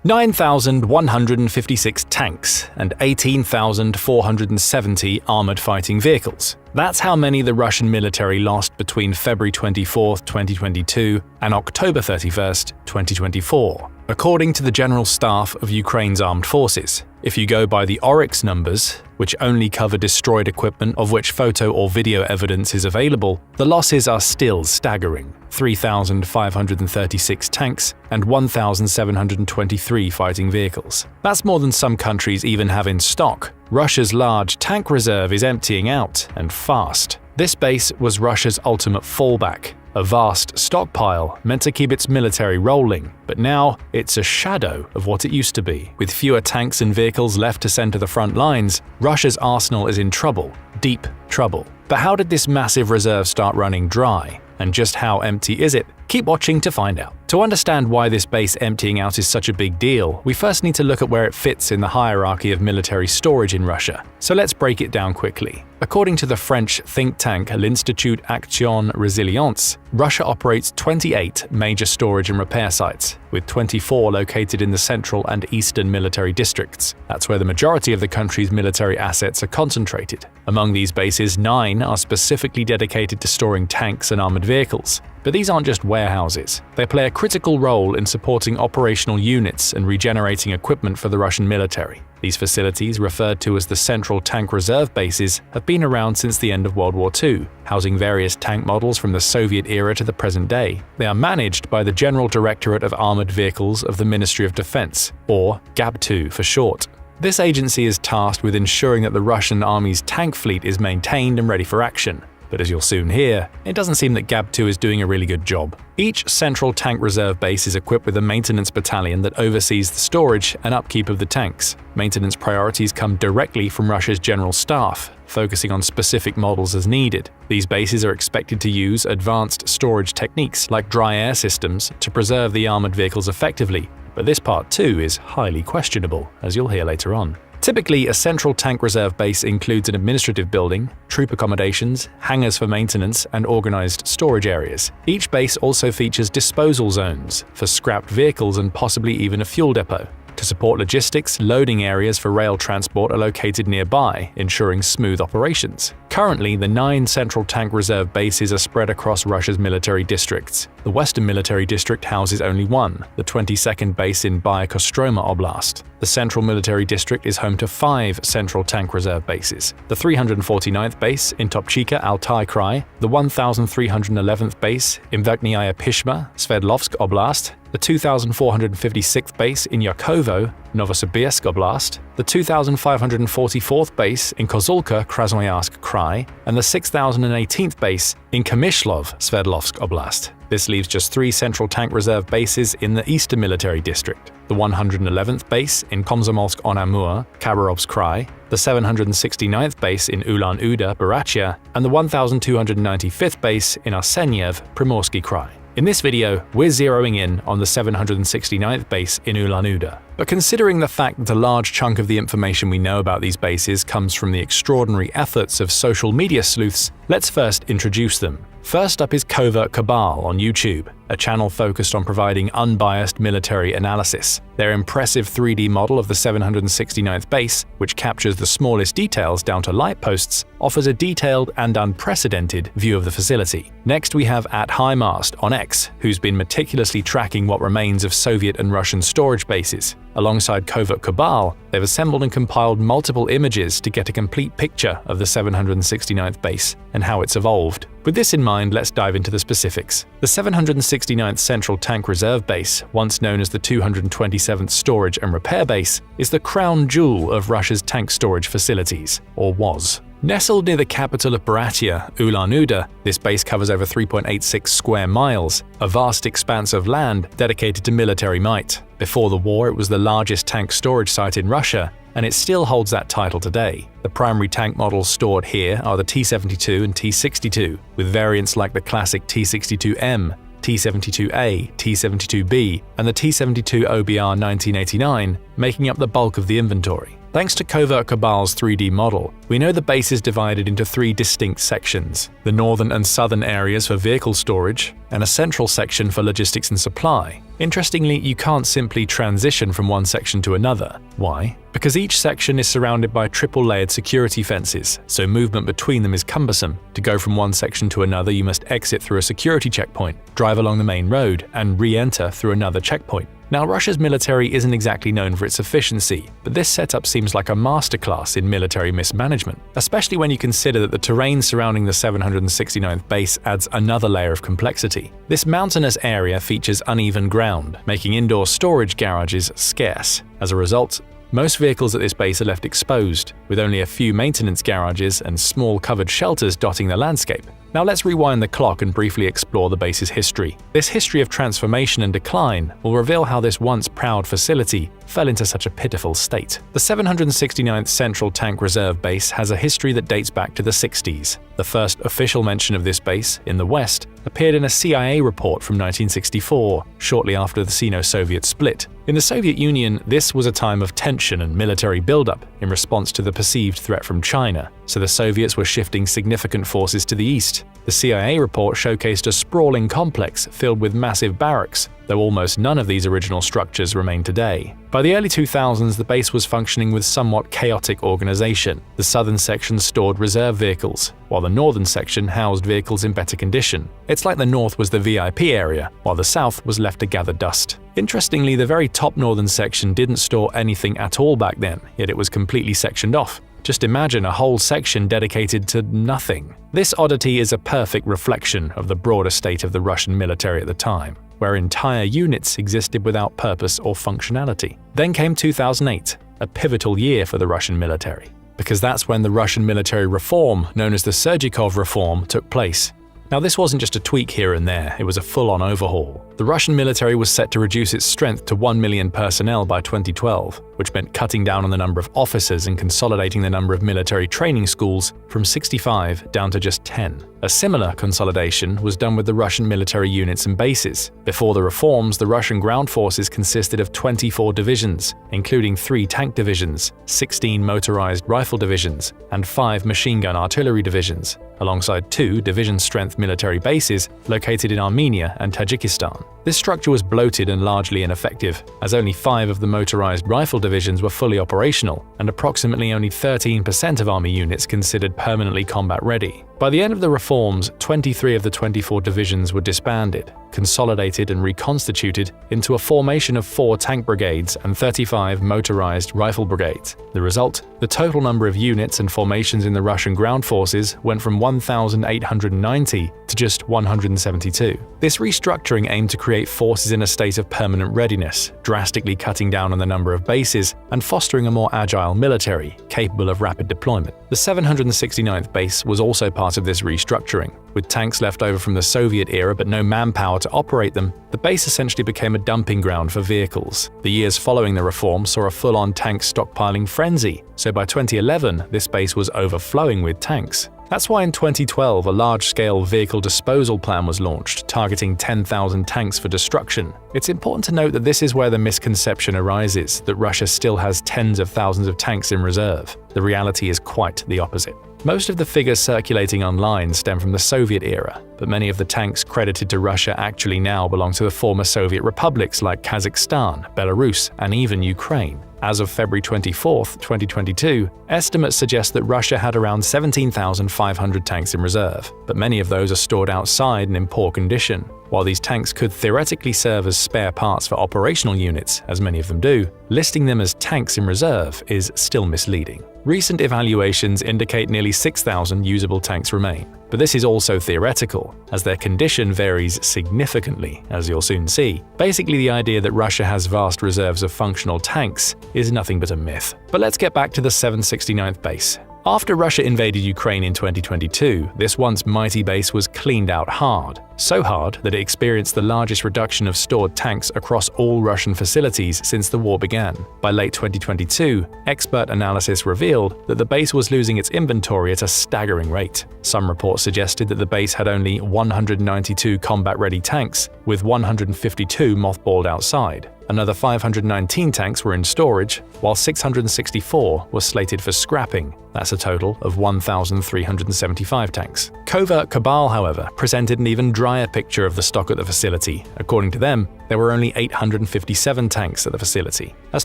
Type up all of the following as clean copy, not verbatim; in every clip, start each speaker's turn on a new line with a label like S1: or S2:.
S1: 9,156 tanks and 18,470 armored fighting vehicles. That's how many the Russian military lost between February 24, 2022 and October 31, 2024, according to the General Staff of Ukraine's Armed Forces. If you go by the Oryx numbers, which only cover destroyed equipment of which photo or video evidence is available, the losses are still staggering: 3,536 tanks and 1,723 fighting vehicles. That's more than some countries even have in stock. Russia's large tank reserve is emptying out, and fast. This base was Russia's ultimate fallback, a vast stockpile meant to keep its military rolling, but now it's a shadow of what it used to be. With fewer tanks and vehicles left to send to the front lines, Russia's arsenal is in trouble, deep trouble. But how did this massive reserve start running dry? And just how empty is it? Keep watching to find out. To understand why this base emptying out is such a big deal, we first need to look at where it fits in the hierarchy of military storage in Russia. So let's break it down quickly. According to the French think tank l'Institut Action Résilience, Russia operates 28 major storage and repair sites, with 24 located in the central and eastern military districts. That's where the majority of the country's military assets are concentrated. Among these bases, 9 are specifically dedicated to storing tanks and armored vehicles. But these aren't just warehouses. They play a critical role in supporting operational units and regenerating equipment for the Russian military. These facilities, referred to as the Central Tank Reserve Bases, have been around since the end of World War II, housing various tank models from the Soviet era to the present day. They are managed by the General Directorate of Armored Vehicles of the Ministry of Defense, or GAB2 for short. This agency is tasked with ensuring that the Russian Army's tank fleet is maintained and ready for action. But as you'll soon hear, it doesn't seem that GAB2 is doing a really good job. Each Central Tank Reserve Base is equipped with a maintenance battalion that oversees the storage and upkeep of the tanks. Maintenance priorities come directly from Russia's General Staff, focusing on specific models as needed. These bases are expected to use advanced storage techniques like dry air systems to preserve the armored vehicles effectively, but this part too is highly questionable, as you'll hear later on. Typically, a Central Tank Reserve Base includes an administrative building, troop accommodations, hangars for maintenance, and organized storage areas. Each base also features disposal zones for scrapped vehicles and possibly even a fuel depot. To support logistics, loading areas for rail transport are located nearby, ensuring smooth operations. Currently, the 9 Central Tank Reserve bases are spread across Russia's military districts. The Western Military District houses only one, the 22nd base in Kostroma Oblast. The Central Military District is home to 5 Central Tank Reserve bases: the 349th base in Topchika, Altai Krai, the 1311th base in Verkhnaya Pishma, Sverdlovsk Oblast, the 2456th base in Yakovo, Novosibirsk Oblast, the 2544th base in Kozulka, Krasnoyarsk Krai, and the 6018th base in Kamyshlov, Sverdlovsk Oblast. This leaves just 3 Central Tank Reserve bases in the Eastern Military District: the 111th base in Komsomolsk-on-Amur, Khabarovsk Krai, the 769th base in Ulan-Ude, Buryatia, and the 1295th base in Arsenyev, Primorsky Krai. In this video, we're zeroing in on the 769th base in Ulan-Ude. But considering the fact that a large chunk of the information we know about these bases comes from the extraordinary efforts of social media sleuths, let's first introduce them. First up is Covert Cabal on YouTube, a channel focused on providing unbiased military analysis. Their impressive 3D model of the 769th base, which captures the smallest details down to light posts, offers a detailed and unprecedented view of the facility. Next we have @HighMast on X, who's been meticulously tracking what remains of Soviet and Russian storage bases. Alongside Covert Cabal, they've assembled and compiled multiple images to get a complete picture of the 769th base and how it's evolved. With this in mind, let's dive into the specifics. The 769th Central Tank Reserve Base, once known as the 227th Storage and Repair Base, is the crown jewel of Russia's tank storage facilities, or was. Nestled near the capital of Buryatia, Ulan-Ude, this base covers over 3.86 square miles, a vast expanse of land dedicated to military might. Before the war, it was the largest tank storage site in Russia, and it still holds that title today. The primary tank models stored here are the T-72 and T-62, with variants like the classic T-62M, T-72A, T-72B, and the T-72 OBR 1989 making up the bulk of the inventory. Thanks to Covert Cabal's 3D model, we know the base is divided into 3 distinct sections: the northern and southern areas for vehicle storage, and a central section for logistics and supply. Interestingly, you can't simply transition from one section to another. Why? Because each section is surrounded by triple-layered security fences, so movement between them is cumbersome. To go from one section to another, you must exit through a security checkpoint, drive along the main road, and re-enter through another checkpoint. Now, Russia's military isn't exactly known for its efficiency, but this setup seems like a masterclass in military mismanagement, especially when you consider that the terrain surrounding the 769th base adds another layer of complexity. This mountainous area features uneven ground, making indoor storage garages scarce. As a result, most vehicles at this base are left exposed, with only a few maintenance garages and small covered shelters dotting the landscape. Now let's rewind the clock and briefly explore the base's history. This history of transformation and decline will reveal how this once proud facility fell into such a pitiful state. The 769th Central Tank Reserve Base has a history that dates back to the 60s. The first official mention of this base, in the West, appeared in a CIA report from 1964, shortly after the Sino-Soviet split. In the Soviet Union, this was a time of tension and military buildup in response to the perceived threat from China, so the Soviets were shifting significant forces to the east. The CIA report showcased a sprawling complex filled with massive barracks, though almost none of these original structures remain today. By the early 2000s, the base was functioning with somewhat chaotic organization. The southern section stored reserve vehicles, while the northern section housed vehicles in better condition. It's like the north was the VIP area, while the south was left to gather dust. Interestingly, the very top northern section didn't store anything at all back then, yet it was completely sectioned off. Just imagine a whole section dedicated to nothing. This oddity is a perfect reflection of the broader state of the Russian military at the time, where entire units existed without purpose or functionality. Then came 2008, a pivotal year for the Russian military, because that's when the Russian military reform, known as the Sergikov Reform, took place. Now, this wasn't just a tweak here and there, it was a full-on overhaul. The Russian military was set to reduce its strength to 1 million personnel by 2012, which meant cutting down on the number of officers and consolidating the number of military training schools from 65 down to just 10. A similar consolidation was done with the Russian military units and bases. Before the reforms, the Russian ground forces consisted of 24 divisions, including 3 tank divisions, 16 motorized rifle divisions, and 5 machine gun artillery divisions, alongside 2 division-strength military bases located in Armenia and Tajikistan. This structure was bloated and largely ineffective, as only 5 of the motorized rifle divisions were fully operational, and approximately only 13% of army units considered permanently combat-ready. By the end of the reforms, 23 of the 24 divisions were disbanded, consolidated and reconstituted into a formation of 4 tank brigades and 35 motorized rifle brigades. The result? The total number of units and formations in the Russian ground forces went from 1,890 to just 172. This restructuring aimed to create forces in a state of permanent readiness, drastically cutting down on the number of bases and fostering a more agile military, capable of rapid deployment. The 769th base was also part of this restructuring. With tanks left over from the Soviet era but no manpower to operate them, the base essentially became a dumping ground for vehicles. The years following the reform saw a full-on tank stockpiling frenzy, so by 2011, this base was overflowing with tanks. That's why in 2012, a large-scale vehicle disposal plan was launched, targeting 10,000 tanks for destruction. It's important to note that this is where the misconception arises, that Russia still has tens of thousands of tanks in reserve. The reality is quite the opposite. Most of the figures circulating online stem from the Soviet era, but many of the tanks credited to Russia actually now belong to the former Soviet republics like Kazakhstan, Belarus, and even Ukraine. As of February 24, 2022, estimates suggest that Russia had around 17,500 tanks in reserve, but many of those are stored outside and in poor condition. While these tanks could theoretically serve as spare parts for operational units, as many of them do, listing them as tanks in reserve is still misleading. Recent evaluations indicate nearly 6,000 usable tanks remain, but this is also theoretical, as their condition varies significantly, as you'll soon see. Basically, the idea that Russia has vast reserves of functional tanks is nothing but a myth. But let's get back to the 769th base. After Russia invaded Ukraine in 2022, this once mighty base was cleaned out hard. So hard that it experienced the largest reduction of stored tanks across all Russian facilities since the war began. By late 2022, expert analysis revealed that the base was losing its inventory at a staggering rate. Some reports suggested that the base had only 192 combat-ready tanks, with 152 mothballed outside. Another 519 tanks were in storage, while 664 were slated for scrapping. That's a total of 1,375 tanks. Covert Cabal, however, presented an even drier picture of the stock at the facility. According to them, there were only 857 tanks at the facility. As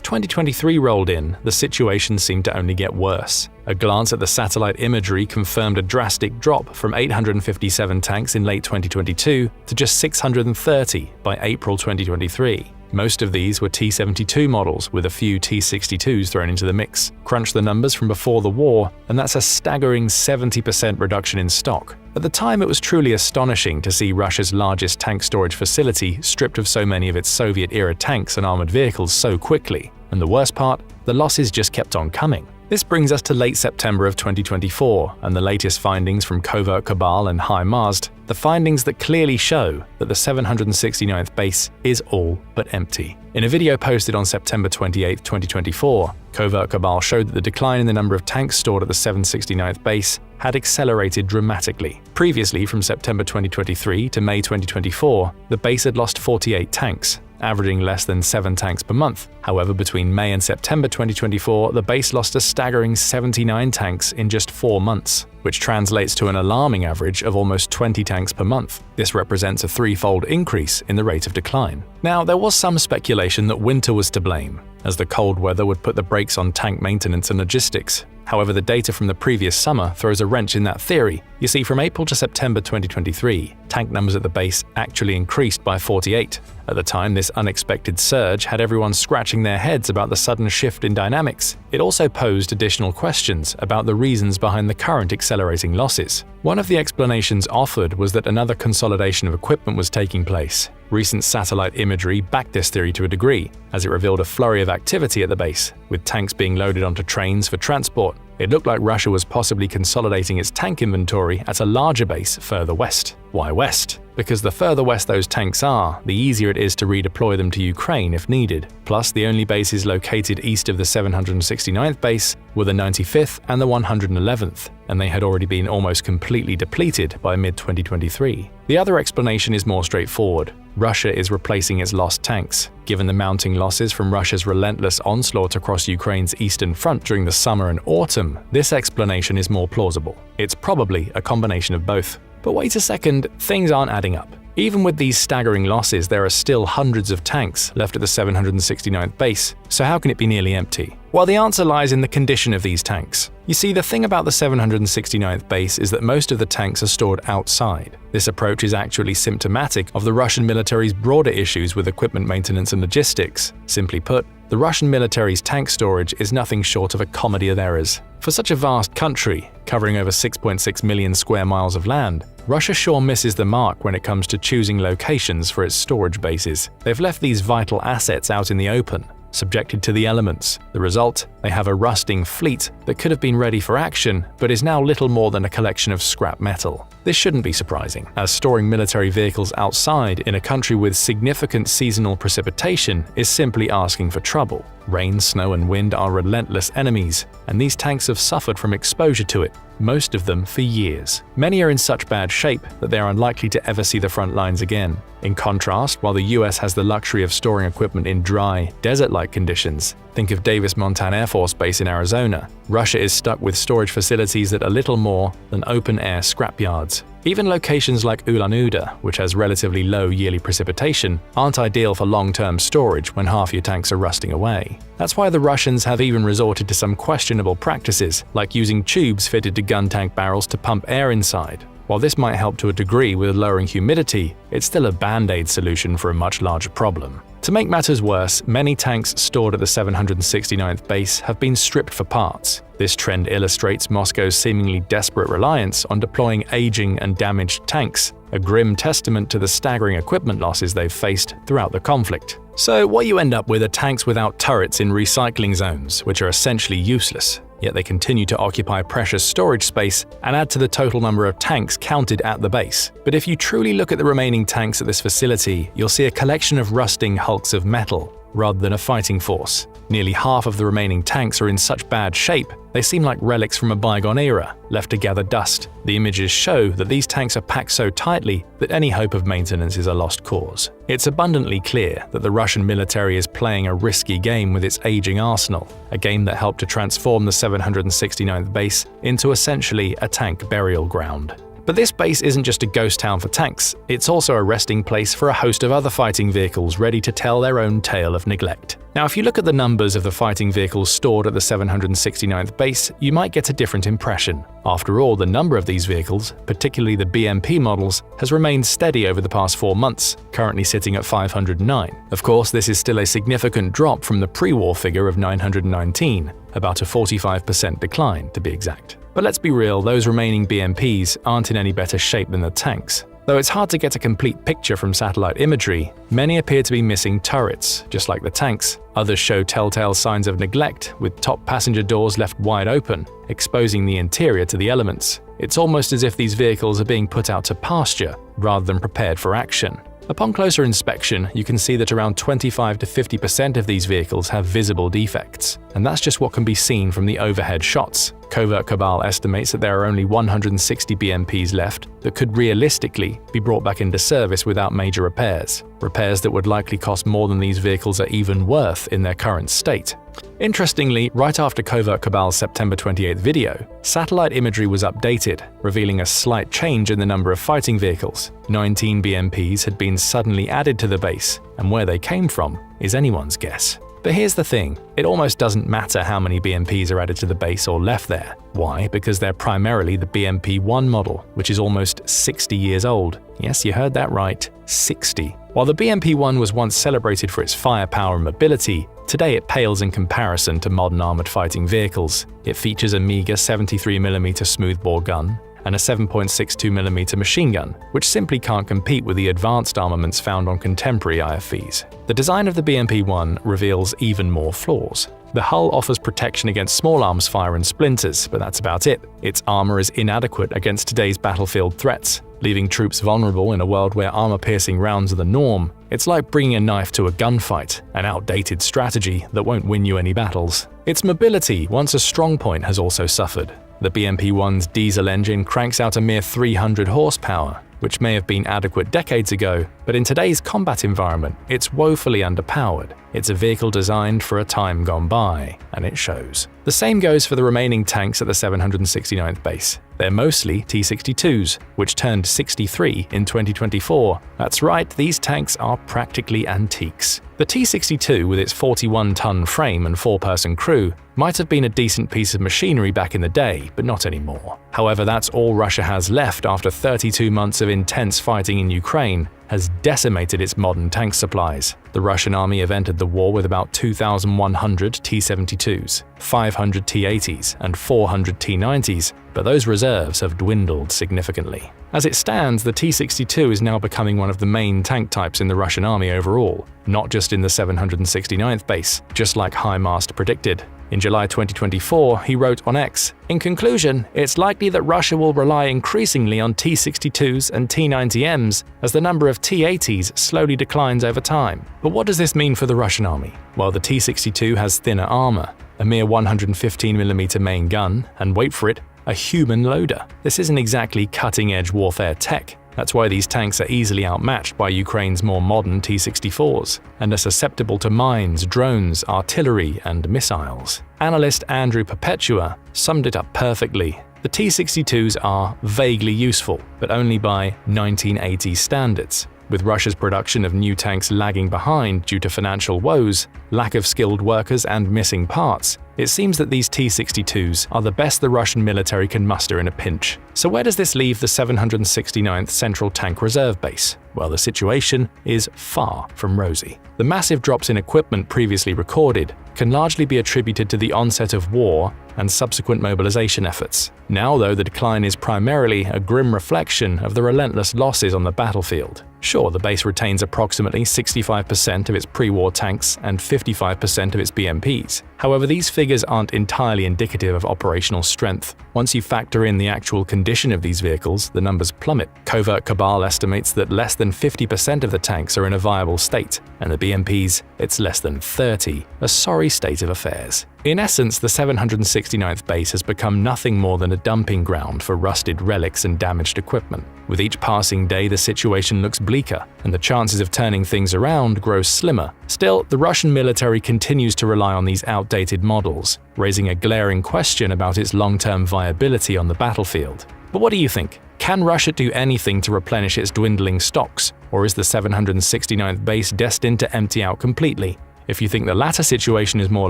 S1: 2023 rolled in, the situation seemed to only get worse. A glance at the satellite imagery confirmed a drastic drop from 857 tanks in late 2022 to just 630 by April 2023. Most of these were T-72 models, with a few T-62s thrown into the mix. Crunch the numbers from before the war, and that's a staggering 70% reduction in stock. At the time, it was truly astonishing to see Russia's largest tank storage facility stripped of so many of its Soviet-era tanks and armored vehicles so quickly. And the worst part, the losses just kept on coming. This brings us to late September of 2024, and the latest findings from Covert Cabal and HIMARS, the findings that clearly show that the 769th base is all but empty. In a video posted on September 28, 2024, Covert Cabal showed that the decline in the number of tanks stored at the 769th base had accelerated dramatically. Previously, from September 2023 to May 2024, the base had lost 48 tanks, averaging less than 7 tanks per month. However, between May and September 2024, the base lost a staggering 79 tanks in just 4 months, which translates to an alarming average of almost 20 tanks per month. This represents a threefold increase in the rate of decline. Now, there was some speculation that winter was to blame, as the cold weather would put the brakes on tank maintenance and logistics. However, the data from the previous summer throws a wrench in that theory. You see, from April to September 2023, tank numbers at the base actually increased by 48. At the time, this unexpected surge had everyone scratching their heads about the sudden shift in dynamics. It also posed additional questions about the reasons behind the current accelerating losses. One of the explanations offered was that another consolidation of equipment was taking place. Recent satellite imagery backed this theory to a degree, as it revealed a flurry of activity at the base, with tanks being loaded onto trains for transport. It looked like Russia was possibly consolidating its tank inventory at a larger base further west. Why west? Because the further west those tanks are, the easier it is to redeploy them to Ukraine if needed. Plus, the only bases located east of the 769th base were the 95th and the 111th, and they had already been almost completely depleted by mid-2023. The other explanation is more straightforward. Russia is replacing its lost tanks. Given the mounting losses from Russia's relentless onslaught across Ukraine's eastern front during the summer and autumn, this explanation is more plausible. It's probably a combination of both. But wait a second, things aren't adding up. Even with these staggering losses, there are still hundreds of tanks left at the 769th base, so how can it be nearly empty? Well, the answer lies in the condition of these tanks. You see, the thing about the 769th base is that most of the tanks are stored outside. This approach is actually symptomatic of the Russian military's broader issues with equipment maintenance and logistics. Simply put, the Russian military's tank storage is nothing short of a comedy of errors. For such a vast country, covering over 6.6 million square miles of land, Russia sure misses the mark when it comes to choosing locations for its storage bases. They've left these vital assets out in the open, subjected to the elements. The result? They have a rusting fleet that could have been ready for action, but is now little more than a collection of scrap metal. This shouldn't be surprising, as storing military vehicles outside in a country with significant seasonal precipitation is simply asking for trouble. Rain, snow, and wind are relentless enemies, and these tanks have suffered from exposure to it, most of them for years. Many are in such bad shape that they are unlikely to ever see the front lines again. In contrast, while the US has the luxury of storing equipment in dry, desert-like conditions, think of Davis-Monthan Air Force Base in Arizona, Russia is stuck with storage facilities that are little more than open-air scrapyards. Even locations like Ulan-Ude, which has relatively low yearly precipitation, aren't ideal for long-term storage when half your tanks are rusting away. That's why the Russians have even resorted to some questionable practices, like using tubes fitted to gun tank barrels to pump air inside. While this might help to a degree with lowering humidity, it's still a band-aid solution for a much larger problem. To make matters worse, many tanks stored at the 769th base have been stripped for parts. This trend illustrates Moscow's seemingly desperate reliance on deploying aging and damaged tanks, a grim testament to the staggering equipment losses they've faced throughout the conflict. So what you end up with are tanks without turrets in recycling zones, which are essentially useless. Yet they continue to occupy precious storage space and add to the total number of tanks counted at the base. But if you truly look at the remaining tanks at this facility, you'll see a collection of rusting hulks of metal. rather than a fighting force. Nearly half of the remaining tanks are in such bad shape, they seem like relics from a bygone era, left to gather dust. The images show that these tanks are packed so tightly that any hope of maintenance is a lost cause. It's abundantly clear that the Russian military is playing a risky game with its aging arsenal, a game that helped to transform the 769th base into essentially a tank burial ground. But this base isn't just a ghost town for tanks, it's also a resting place for a host of other fighting vehicles ready to tell their own tale of neglect. Now, if you look at the numbers of the fighting vehicles stored at the 769th base, you might get a different impression. After all, the number of these vehicles, particularly the BMP models, has remained steady over the past 4 months, currently sitting at 509. Of course, this is still a significant drop from the pre-war figure of 919, about a 45% decline to be exact. But let's be real, those remaining BMPs aren't in any better shape than the tanks. Though it's hard to get a complete picture from satellite imagery, many appear to be missing turrets, just like the tanks. Others show telltale signs of neglect, with top passenger doors left wide open, exposing the interior to the elements. It's almost as if these vehicles are being put out to pasture, rather than prepared for action. Upon closer inspection, you can see that around 25 to 50% of these vehicles have visible defects, and that's just what can be seen from the overhead shots. Covert Cabal estimates that there are only 160 BMPs left that could realistically be brought back into service without major repairs that would likely cost more than these vehicles are even worth in their current state. Interestingly, right after Covert Cabal's September 28th video, satellite imagery was updated, revealing a slight change in the number of fighting vehicles. 19 BMPs had been suddenly added to the base, and where they came from is anyone's guess. But here's the thing, it almost doesn't matter how many BMPs are added to the base or left there. Why? Because they're primarily the BMP-1 model, which is almost 60 years old. Yes, you heard that right, 60. While the BMP-1 was once celebrated for its firepower and mobility, today it pales in comparison to modern armored fighting vehicles. It features a meager 73mm smoothbore gun and a 7.62mm machine gun, which simply can't compete with the advanced armaments found on contemporary IFVs. The design of the BMP-1 reveals even more flaws. The hull offers protection against small arms fire and splinters, but that's about it. Its armor is inadequate against today's battlefield threats, leaving troops vulnerable in a world where armor-piercing rounds are the norm. It's like bringing a knife to a gunfight, an outdated strategy that won't win you any battles. Its mobility, once a strong point, has also suffered. The BMP-1's diesel engine cranks out a mere 300 horsepower, which may have been adequate decades ago, but in today's combat environment, it's woefully underpowered. It's a vehicle designed for a time gone by, and it shows. The same goes for the remaining tanks at the 769th base. They're mostly T-62s, which turned 63 in 2024. That's right, these tanks are practically antiques. The T-62, with its 41-ton frame and 4-person crew, might have been a decent piece of machinery back in the day, but not anymore. However, that's all Russia has left after 32 months of intense fighting in Ukraine has decimated its modern tank supplies. The Russian army have entered the war with about 2,100 T-72s, 500 T-80s, and 400 T-90s, but those reserves have dwindled significantly. As it stands, the T-62 is now becoming one of the main tank types in the Russian army overall, not just in the 769th base, just like HIMARS predicted. In July 2024, he wrote on X, "In conclusion, it's likely that Russia will rely increasingly on T-62s and T-90Ms as the number of T-80s slowly declines over time." But what does this mean for the Russian army? Well, the T-62 has thinner armor, a mere 115mm main gun, and wait for it, a human loader. This isn't exactly cutting-edge warfare tech. That's why these tanks are easily outmatched by Ukraine's more modern T-64s, and are susceptible to mines, drones, artillery, and missiles. Analyst Andrew Perpetua summed it up perfectly. The T-62s are vaguely useful, but only by 1980s standards. With Russia's production of new tanks lagging behind due to financial woes, lack of skilled workers, and missing parts, it seems that these T-62s are the best the Russian military can muster in a pinch. So where does this leave the 769th Central Tank Reserve Base? Well, the situation is far from rosy. The massive drops in equipment previously recorded can largely be attributed to the onset of war and subsequent mobilization efforts. Now, though, the decline is primarily a grim reflection of the relentless losses on the battlefield. Sure, the base retains approximately 65% of its pre-war tanks and 55% of its BMPs, However, these figures aren't entirely indicative of operational strength. Once you factor in the actual condition of these vehicles, the numbers plummet. Covert Cabal estimates that less than 50% of the tanks are in a viable state, and the BMPs, it's less than 30. A sorry state of affairs. In essence, the 769th base has become nothing more than a dumping ground for rusted relics and damaged equipment. With each passing day, the situation looks bleaker, and the chances of turning things around grow slimmer. Still, the Russian military continues to rely on these outdated models, raising a glaring question about its long-term viability on the battlefield. But what do you think? Can Russia do anything to replenish its dwindling stocks, or is the 769th base destined to empty out completely? If you think the latter situation is more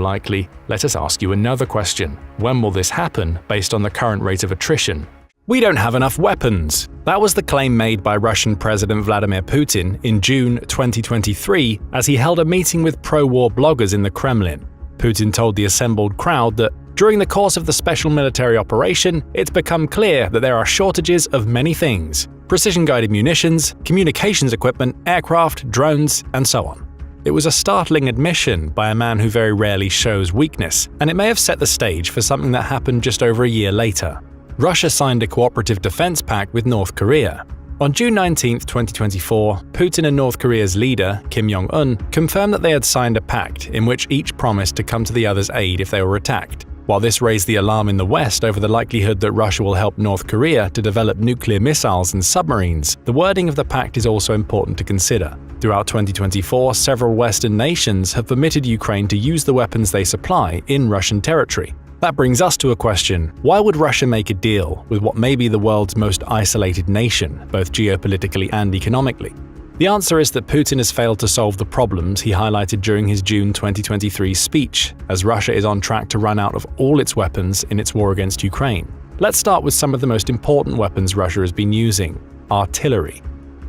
S1: likely, let us ask you another question. When will this happen based on the current rate of attrition? We don't have enough weapons. That was the claim made by Russian President Vladimir Putin in June 2023 as he held a meeting with pro-war bloggers in the Kremlin. Putin told the assembled crowd that during the course of the special military operation, it's become clear that there are shortages of many things: precision-guided munitions, communications equipment, aircraft, drones, and so on. It was a startling admission by a man who very rarely shows weakness, and it may have set the stage for something that happened just over a year later. Russia signed a cooperative defense pact with North Korea. On June 19, 2024, Putin and North Korea's leader, Kim Jong-un, confirmed that they had signed a pact in which each promised to come to the other's aid if they were attacked. While this raised the alarm in the West over the likelihood that Russia will help North Korea to develop nuclear missiles and submarines, the wording of the pact is also important to consider. Throughout 2024, several Western nations have permitted Ukraine to use the weapons they supply in Russian territory. That brings us to a question: why would Russia make a deal with what may be the world's most isolated nation, both geopolitically and economically? The answer is that Putin has failed to solve the problems he highlighted during his June 2023 speech, as Russia is on track to run out of all its weapons in its war against Ukraine. Let's start with some of the most important weapons Russia has been using: artillery.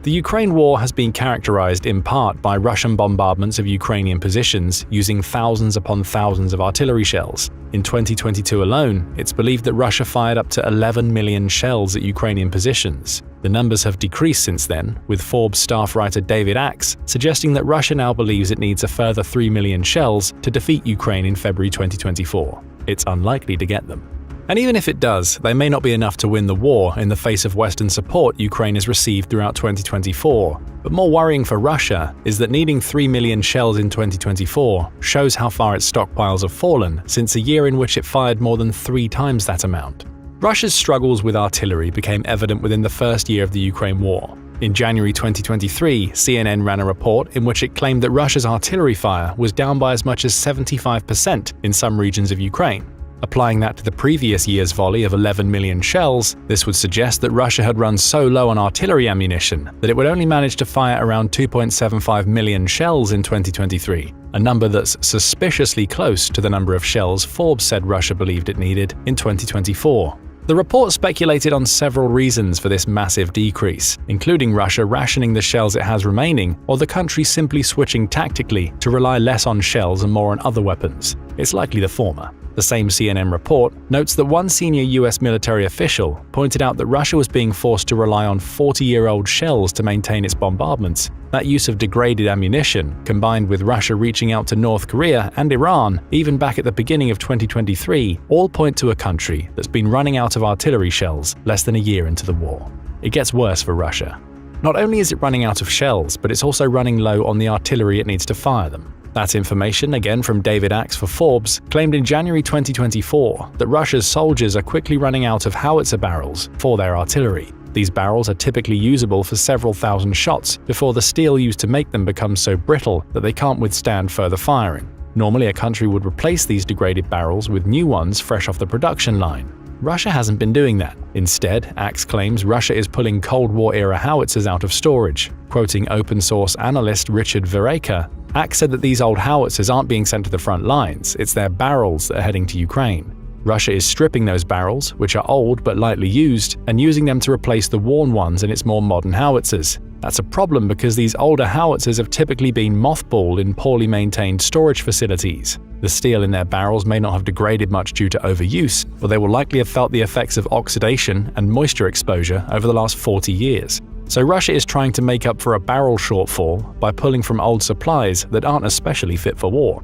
S1: The Ukraine war has been characterized in part by Russian bombardments of Ukrainian positions using thousands upon thousands of artillery shells. In 2022 alone, it's believed that Russia fired up to 11 million shells at Ukrainian positions. The numbers have decreased since then, with Forbes staff writer David Axe suggesting that Russia now believes it needs a further 3 million shells to defeat Ukraine in February 2024. It's unlikely to get them. And even if it does, they may not be enough to win the war in the face of Western support Ukraine has received throughout 2024. But more worrying for Russia is that needing 3 million shells in 2024 shows how far its stockpiles have fallen since a year in which it fired more than 3 times that amount. Russia's struggles with artillery became evident within the first year of the Ukraine war. In January 2023, CNN ran a report in which it claimed that Russia's artillery fire was down by as much as 75% in some regions of Ukraine. Applying that to the previous year's volley of 11 million shells, this would suggest that Russia had run so low on artillery ammunition that it would only manage to fire around 2.75 million shells in 2023, a number that's suspiciously close to the number of shells Forbes said Russia believed it needed in 2024. The report speculated on several reasons for this massive decrease, including Russia rationing the shells it has remaining, or the country simply switching tactically to rely less on shells and more on other weapons. It's likely the former. The same CNN report notes that one senior US military official pointed out that Russia was being forced to rely on 40-year-old shells to maintain its bombardments. That use of degraded ammunition, combined with Russia reaching out to North Korea and Iran even back at the beginning of 2023, all point to a country that's been running out of artillery shells less than a year into the war. It gets worse for Russia. Not only is it running out of shells, but it's also running low on the artillery it needs to fire them. That information, again from David Axe for Forbes, claimed in January 2024 that Russia's soldiers are quickly running out of howitzer barrels for their artillery. These barrels are typically usable for several thousand shots before the steel used to make them becomes so brittle that they can't withstand further firing. Normally, a country would replace these degraded barrels with new ones fresh off the production line. Russia hasn't been doing that. Instead, Axe claims Russia is pulling Cold War-era howitzers out of storage. Quoting open-source analyst Richard Vereka, Axe said that these old howitzers aren't being sent to the front lines, it's their barrels that are heading to Ukraine. Russia is stripping those barrels, which are old but lightly used, and using them to replace the worn ones in its more modern howitzers. That's a problem because these older howitzers have typically been mothballed in poorly maintained storage facilities. The steel in their barrels may not have degraded much due to overuse, but they will likely have felt the effects of oxidation and moisture exposure over the last 40 years. So Russia is trying to make up for a barrel shortfall by pulling from old supplies that aren't especially fit for war.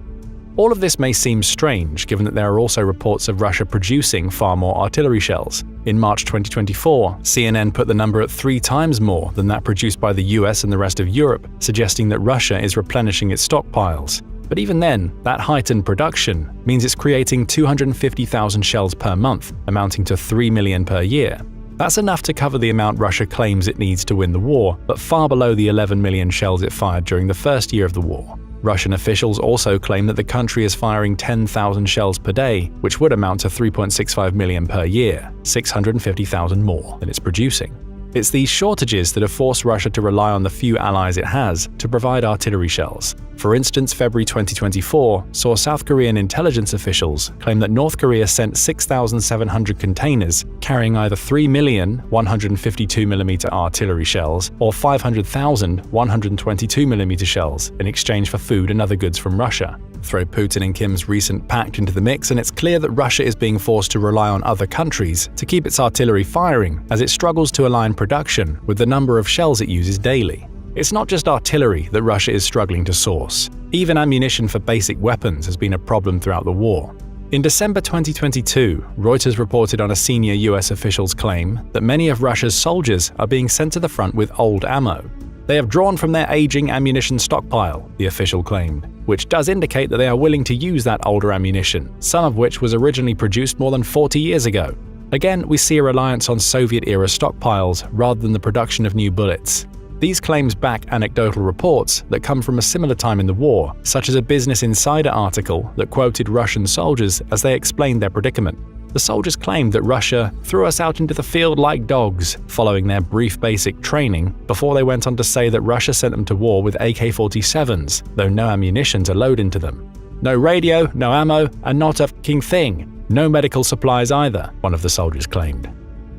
S1: All of this may seem strange, given that there are also reports of Russia producing far more artillery shells. In March 2024, CNN put the number at 3 times more than that produced by the US and the rest of Europe, suggesting that Russia is replenishing its stockpiles. But even then, that heightened production means it's creating 250,000 shells per month, amounting to 3 million per year. That's enough to cover the amount Russia claims it needs to win the war, but far below the 11 million shells it fired during the first year of the war. Russian officials also claim that the country is firing 10,000 shells per day, which would amount to 3.65 million per year, 650,000 more than it's producing. It's these shortages that have forced Russia to rely on the few allies it has to provide artillery shells. For instance, February 2024 saw South Korean intelligence officials claim that North Korea sent 6,700 containers carrying either 3 million 152mm artillery shells or 500,000 122mm shells in exchange for food and other goods from Russia. Throw Putin and Kim's recent pact into the mix, and it's clear that Russia is being forced to rely on other countries to keep its artillery firing as it struggles to align production with the number of shells it uses daily. It's not just artillery that Russia is struggling to source. Even ammunition for basic weapons has been a problem throughout the war. In December 2022, Reuters reported on a senior US official's claim that many of Russia's soldiers are being sent to the front with old ammo. They have drawn from their aging ammunition stockpile, the official claimed, which does indicate that they are willing to use that older ammunition, some of which was originally produced more than 40 years ago. Again, we see a reliance on Soviet-era stockpiles rather than the production of new bullets. These claims back anecdotal reports that come from a similar time in the war, such as a Business Insider article that quoted Russian soldiers as they explained their predicament. The soldiers claimed that Russia threw us out into the field like dogs, following their brief basic training, before they went on to say that Russia sent them to war with AK-47s, though no ammunition to load into them. No radio, no ammo, and not a f***ing thing. No medical supplies either, one of the soldiers claimed.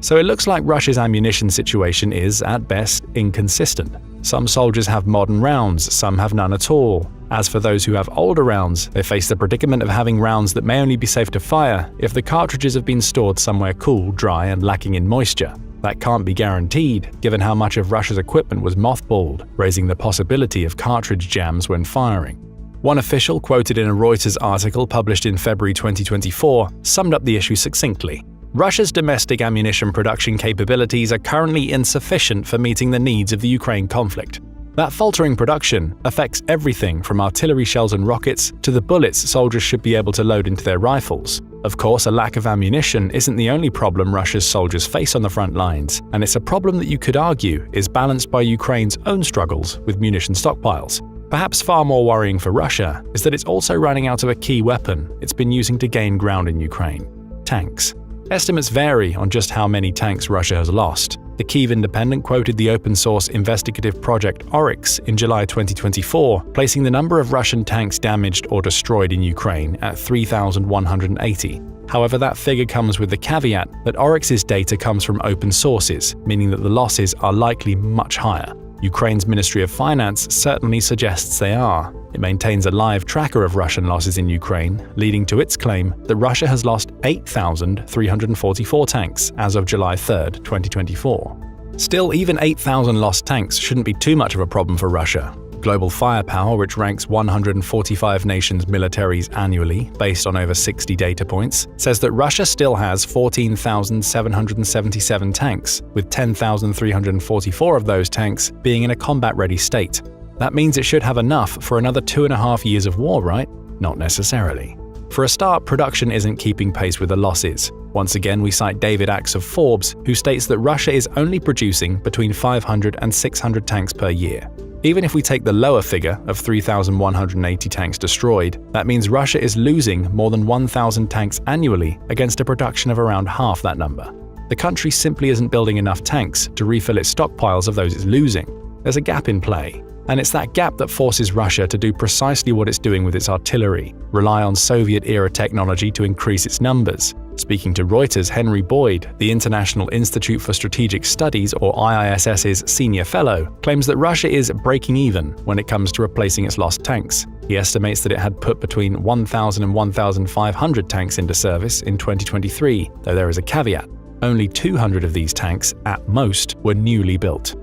S1: So it looks like Russia's ammunition situation is, at best, inconsistent. Some soldiers have modern rounds, some have none at all. As for those who have older rounds, they face the predicament of having rounds that may only be safe to fire if the cartridges have been stored somewhere cool, dry, and lacking in moisture. That can't be guaranteed, given how much of Russia's equipment was mothballed, raising the possibility of cartridge jams when firing. One official, quoted in a Reuters article published in February 2024, summed up the issue succinctly. Russia's domestic ammunition production capabilities are currently insufficient for meeting the needs of the Ukraine conflict. That faltering production affects everything from artillery shells and rockets to the bullets soldiers should be able to load into their rifles. Of course, a lack of ammunition isn't the only problem Russia's soldiers face on the front lines, and it's a problem that you could argue is balanced by Ukraine's own struggles with munition stockpiles. Perhaps far more worrying for Russia is that it's also running out of a key weapon it's been using to gain ground in Ukraine: tanks. Estimates vary on just how many tanks Russia has lost. The Kyiv Independent quoted the open-source investigative project Oryx in July 2024, placing the number of Russian tanks damaged or destroyed in Ukraine at 3,180. However, that figure comes with the caveat that Oryx's data comes from open sources, meaning that the losses are likely much higher. Ukraine's Ministry of Finance certainly suggests they are. It maintains a live tracker of Russian losses in Ukraine, leading to its claim that Russia has lost 8,344 tanks as of July 3, 2024. Still, even 8,000 lost tanks shouldn't be too much of a problem for Russia. Global Firepower, which ranks 145 nations' militaries annually based on over 60 data points, says that Russia still has 14,777 tanks, with 10,344 of those tanks being in a combat-ready state. That means it should have enough for another 2.5 years of war, right? Not necessarily. For a start, production isn't keeping pace with the losses. Once again, we cite David Axe of Forbes, who states that Russia is only producing between 500 and 600 tanks per year. Even if we take the lower figure of 3,180 tanks destroyed, that means Russia is losing more than 1,000 tanks annually against a production of around half that number. The country simply isn't building enough tanks to refill its stockpiles of those it's losing. There's a gap in play. And it's that gap that forces Russia to do precisely what it's doing with its artillery, rely on Soviet-era technology to increase its numbers. Speaking to Reuters, Henry Boyd, the International Institute for Strategic Studies or IISS's senior fellow, claims that Russia is breaking even when it comes to replacing its lost tanks. He estimates that it had put between 1,000 and 1,500 tanks into service in 2023, though there is a caveat. Only 200 of these tanks, at most, were newly built.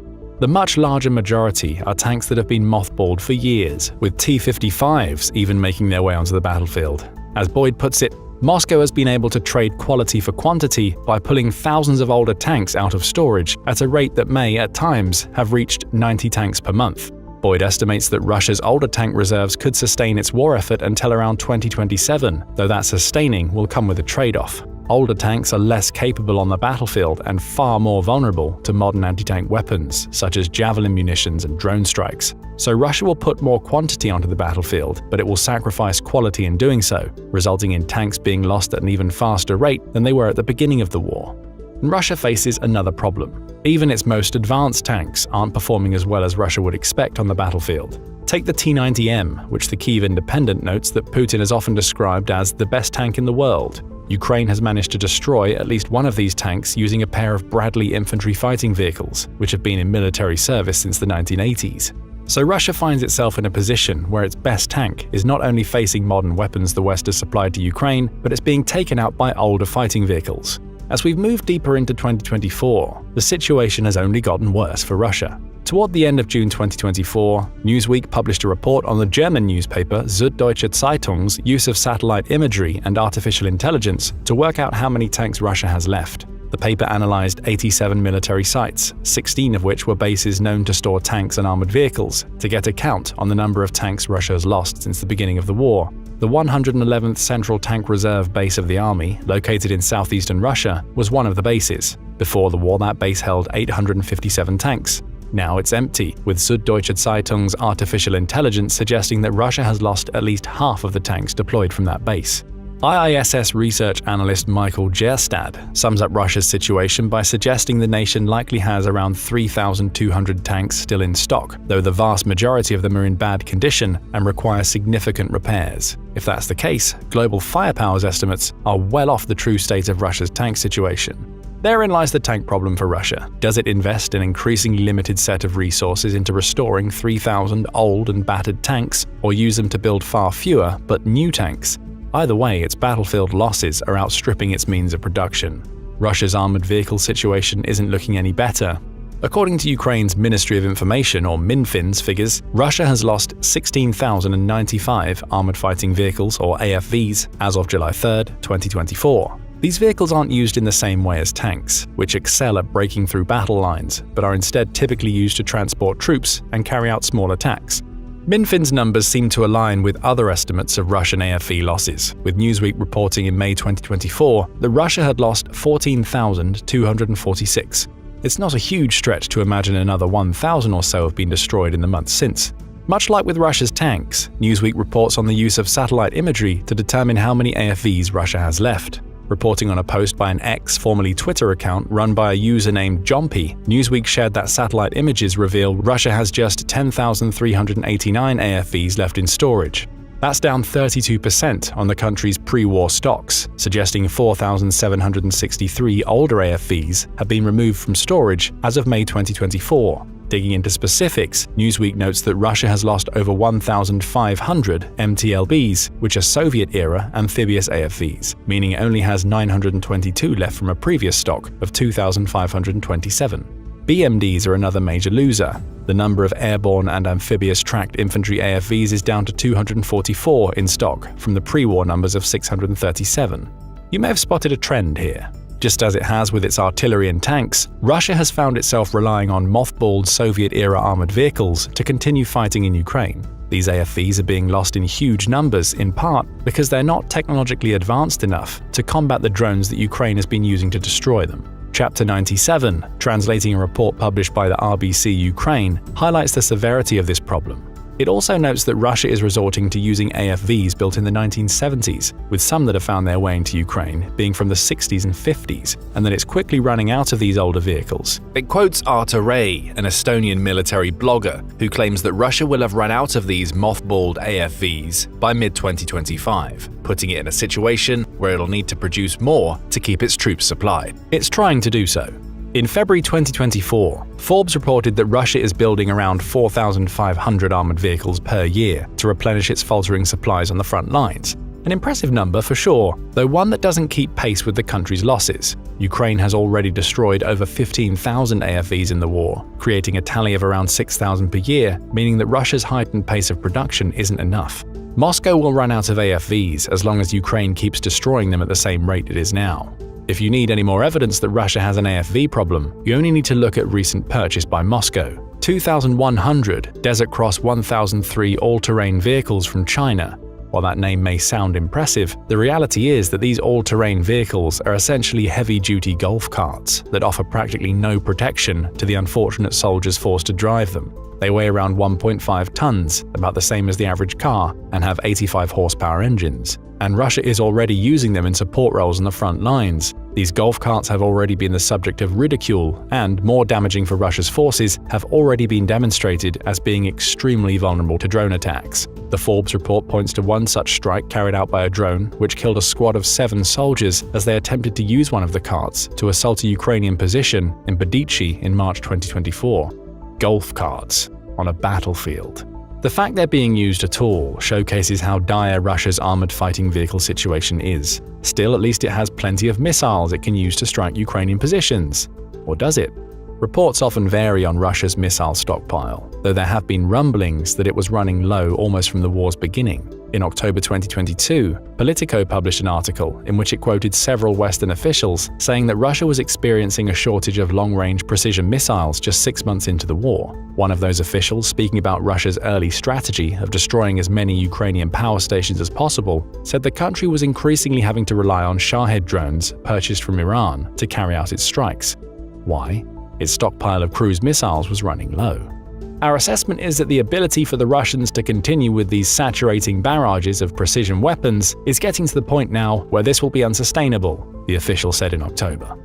S1: The much larger majority are tanks that have been mothballed for years, with T-55s even making their way onto the battlefield. As Boyd puts it, Moscow has been able to trade quality for quantity by pulling thousands of older tanks out of storage at a rate that may, at times, have reached 90 tanks per month. Boyd estimates that Russia's older tank reserves could sustain its war effort until around 2027, though that sustaining will come with a trade-off. Older tanks are less capable on the battlefield and far more vulnerable to modern anti-tank weapons, such as javelin munitions and drone strikes. So Russia will put more quantity onto the battlefield, but it will sacrifice quality in doing so, resulting in tanks being lost at an even faster rate than they were at the beginning of the war. And Russia faces another problem. Even its most advanced tanks aren't performing as well as Russia would expect on the battlefield. Take the T-90M, which the Kyiv Independent notes that Putin has often described as the best tank in the world. Ukraine has managed to destroy at least one of these tanks using a pair of Bradley infantry fighting vehicles, which have been in military service since the 1980s. So Russia finds itself in a position where its best tank is not only facing modern weapons the West has supplied to Ukraine, but it's being taken out by older fighting vehicles. As we've moved deeper into 2024, the situation has only gotten worse for Russia. Toward the end of June 2024, Newsweek published a report on the German newspaper Süddeutsche Zeitung's use of satellite imagery and artificial intelligence to work out how many tanks Russia has left. The paper analyzed 87 military sites, 16 of which were bases known to store tanks and armored vehicles, to get a count on the number of tanks Russia has lost since the beginning of the war. The 111th Central Tank Reserve base of the army, located in southeastern Russia, was one of the bases. Before the war, that base held 857 tanks. Now it's empty, with Süddeutsche Zeitung's artificial intelligence suggesting that Russia has lost at least half of the tanks deployed from that base. IISS research analyst Michael Gerstad sums up Russia's situation by suggesting the nation likely has around 3,200 tanks still in stock, though the vast majority of them are in bad condition and require significant repairs. If that's the case, Global Firepower's estimates are well off the true state of Russia's tank situation. Therein lies the tank problem for Russia. Does it invest an increasingly limited set of resources into restoring 3,000 old and battered tanks, or use them to build far fewer but new tanks? Either way, its battlefield losses are outstripping its means of production. Russia's armored vehicle situation isn't looking any better. According to Ukraine's Ministry of Information, or Minfin's figures, Russia has lost 16,095 armored fighting vehicles, or AFVs, as of July 3, 2024. These vehicles aren't used in the same way as tanks, which excel at breaking through battle lines, but are instead typically used to transport troops and carry out small attacks. Minfin's numbers seem to align with other estimates of Russian AFV losses, with Newsweek reporting in May 2024 that Russia had lost 14,246. It's not a huge stretch to imagine another 1,000 or so have been destroyed in the months since. Much like with Russia's tanks, Newsweek reports on the use of satellite imagery to determine how many AFVs Russia has left. Reporting on a post by an X, formerly Twitter account run by a user named Jompy, Newsweek shared that satellite images reveal Russia has just 10,389 AFVs left in storage. That's down 32% on the country's pre-war stocks, suggesting 4,763 older AFVs have been removed from storage as of May 2024. Digging into specifics, Newsweek notes that Russia has lost over 1,500 MTLBs, which are Soviet-era amphibious AFVs, meaning it only has 922 left from a previous stock of 2,527. BMDs are another major loser. The number of airborne and amphibious tracked infantry AFVs is down to 244 in stock from the pre-war numbers of 637. You may have spotted a trend here. Just as it has with its artillery and tanks, Russia has found itself relying on mothballed Soviet-era armored vehicles to continue fighting in Ukraine. These AFVs are being lost in huge numbers, in part because they're not technologically advanced enough to combat the drones that Ukraine has been using to destroy them. Chapter 97, translating a report published by the RBC Ukraine, highlights the severity of this problem. It also notes that Russia is resorting to using AFVs built in the 1970s, with some that have found their way into Ukraine being from the 60s and 50s, and that it's quickly running out of these older vehicles. It quotes Arta Ray, an Estonian military blogger, who claims that Russia will have run out of these mothballed AFVs by mid-2025, putting it in a situation where it'll need to produce more to keep its troops supplied. It's trying to do so. In February 2024, Forbes reported that Russia is building around 4,500 armored vehicles per year to replenish its faltering supplies on the front lines. An impressive number for sure, though one that doesn't keep pace with the country's losses. Ukraine has already destroyed over 15,000 AFVs in the war, creating a tally of around 6,000 per year, meaning that Russia's heightened pace of production isn't enough. Moscow will run out of AFVs as long as Ukraine keeps destroying them at the same rate it is now. If you need any more evidence that Russia has an AFV problem, you only need to look at recent purchase by Moscow. 2,100 Desert Cross 1003 all-terrain vehicles from China. While that name may sound impressive, the reality is that these all-terrain vehicles are essentially heavy-duty golf carts that offer practically no protection to the unfortunate soldiers forced to drive them. They weigh around 1.5 tons, about the same as the average car, and have 85 horsepower engines. And Russia is already using them in support roles on the front lines. These golf carts have already been the subject of ridicule and, more damaging for Russia's forces, have already been demonstrated as being extremely vulnerable to drone attacks. The Forbes report points to one such strike carried out by a drone, which killed a squad of 7 soldiers as they attempted to use one of the carts to assault a Ukrainian position in Berditshy in March 2024. Golf carts on a battlefield. The fact they're being used at all showcases how dire Russia's armored fighting vehicle situation is. Still, at least it has plenty of missiles it can use to strike Ukrainian positions. Or does it? Reports often vary on Russia's missile stockpile, though there have been rumblings that it was running low almost from the war's beginning. In October 2022, Politico published an article in which it quoted several Western officials saying that Russia was experiencing a shortage of long-range precision missiles just 6 months into the war. One of those officials, speaking about Russia's early strategy of destroying as many Ukrainian power stations as possible, said the country was increasingly having to rely on Shahed drones purchased from Iran to carry out its strikes. Why? Its stockpile of cruise missiles was running low. Our assessment is that the ability for the Russians to continue with these saturating barrages of precision weapons is getting to the point now where this will be unsustainable, the official said in October.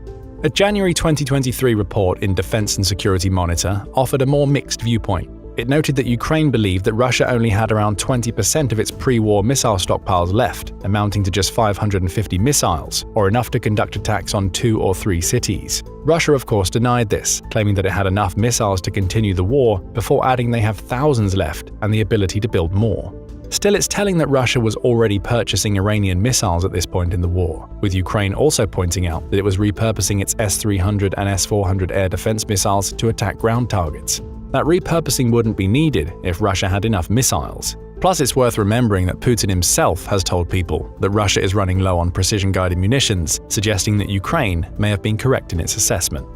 S1: A January 2023 report in Defense and Security Monitor offered a more mixed viewpoint. It noted that Ukraine believed that Russia only had around 20% of its pre-war missile stockpiles left, amounting to just 550 missiles, or enough to conduct attacks on 2 or 3 cities. Russia, of course, denied this, claiming that it had enough missiles to continue the war, before adding they have thousands left and the ability to build more. Still, it's telling that Russia was already purchasing Iranian missiles at this point in the war, with Ukraine also pointing out that it was repurposing its S-300 and S-400 air defense missiles to attack ground targets. That repurposing wouldn't be needed if Russia had enough missiles. Plus, it's worth remembering that Putin himself has told people that Russia is running low on precision-guided munitions, suggesting that Ukraine may have been correct in its assessment.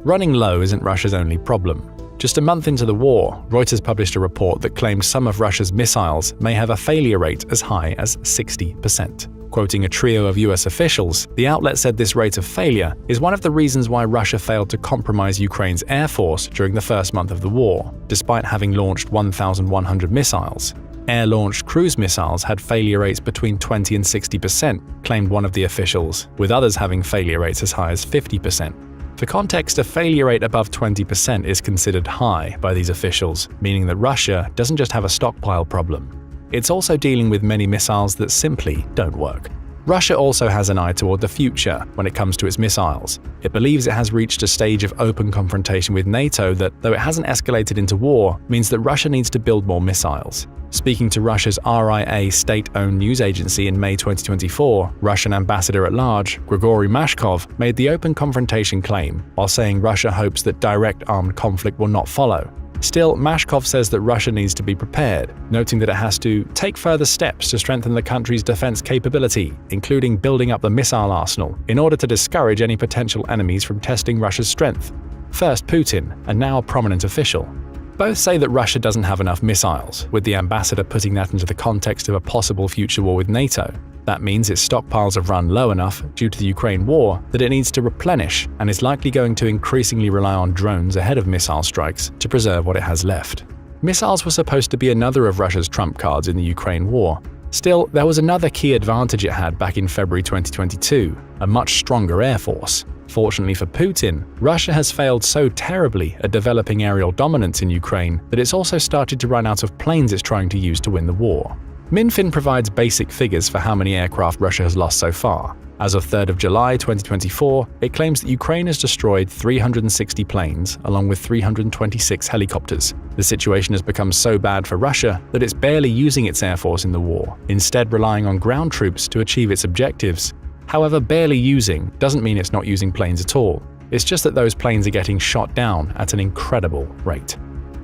S1: Running low isn't Russia's only problem. Just a month into the war, Reuters published a report that claimed some of Russia's missiles may have a failure rate as high as 60%. Quoting a trio of US officials, the outlet said this rate of failure is one of the reasons why Russia failed to compromise Ukraine's air force during the first month of the war, despite having launched 1,100 missiles. Air-launched cruise missiles had failure rates between 20 and 60%, claimed one of the officials, with others having failure rates as high as 50%. For context, a failure rate above 20% is considered high by these officials, meaning that Russia doesn't just have a stockpile problem. It's also dealing with many missiles that simply don't work. Russia also has an eye toward the future when it comes to its missiles. It believes it has reached a stage of open confrontation with NATO that, though it hasn't escalated into war, means that Russia needs to build more missiles. Speaking to Russia's RIA state-owned news agency in May 2024, Russian ambassador-at-large, Grigory Mashkov, made the open confrontation claim, while saying Russia hopes that direct armed conflict will not follow. Still, Mashkov says that Russia needs to be prepared, noting that it has to take further steps to strengthen the country's defense capability, including building up the missile arsenal, in order to discourage any potential enemies from testing Russia's strength. First Putin, and now a prominent official. Both say that Russia doesn't have enough missiles, with the ambassador putting that into the context of a possible future war with NATO. That means its stockpiles have run low enough due to the Ukraine war that it needs to replenish and is likely going to increasingly rely on drones ahead of missile strikes to preserve what it has left. Missiles were supposed to be another of Russia's trump cards in the Ukraine war. Still, there was another key advantage it had back in February 2022, a much stronger air force. Fortunately for Putin, Russia has failed so terribly at developing aerial dominance in Ukraine that it's also started to run out of planes it's trying to use to win the war. Minfin provides basic figures for how many aircraft Russia has lost so far. As of 3rd of July 2024, it claims that Ukraine has destroyed 360 planes, along with 326 helicopters. The situation has become so bad for Russia that it's barely using its air force in the war, instead relying on ground troops to achieve its objectives. However, barely using doesn't mean it's not using planes at all. It's just that those planes are getting shot down at an incredible rate.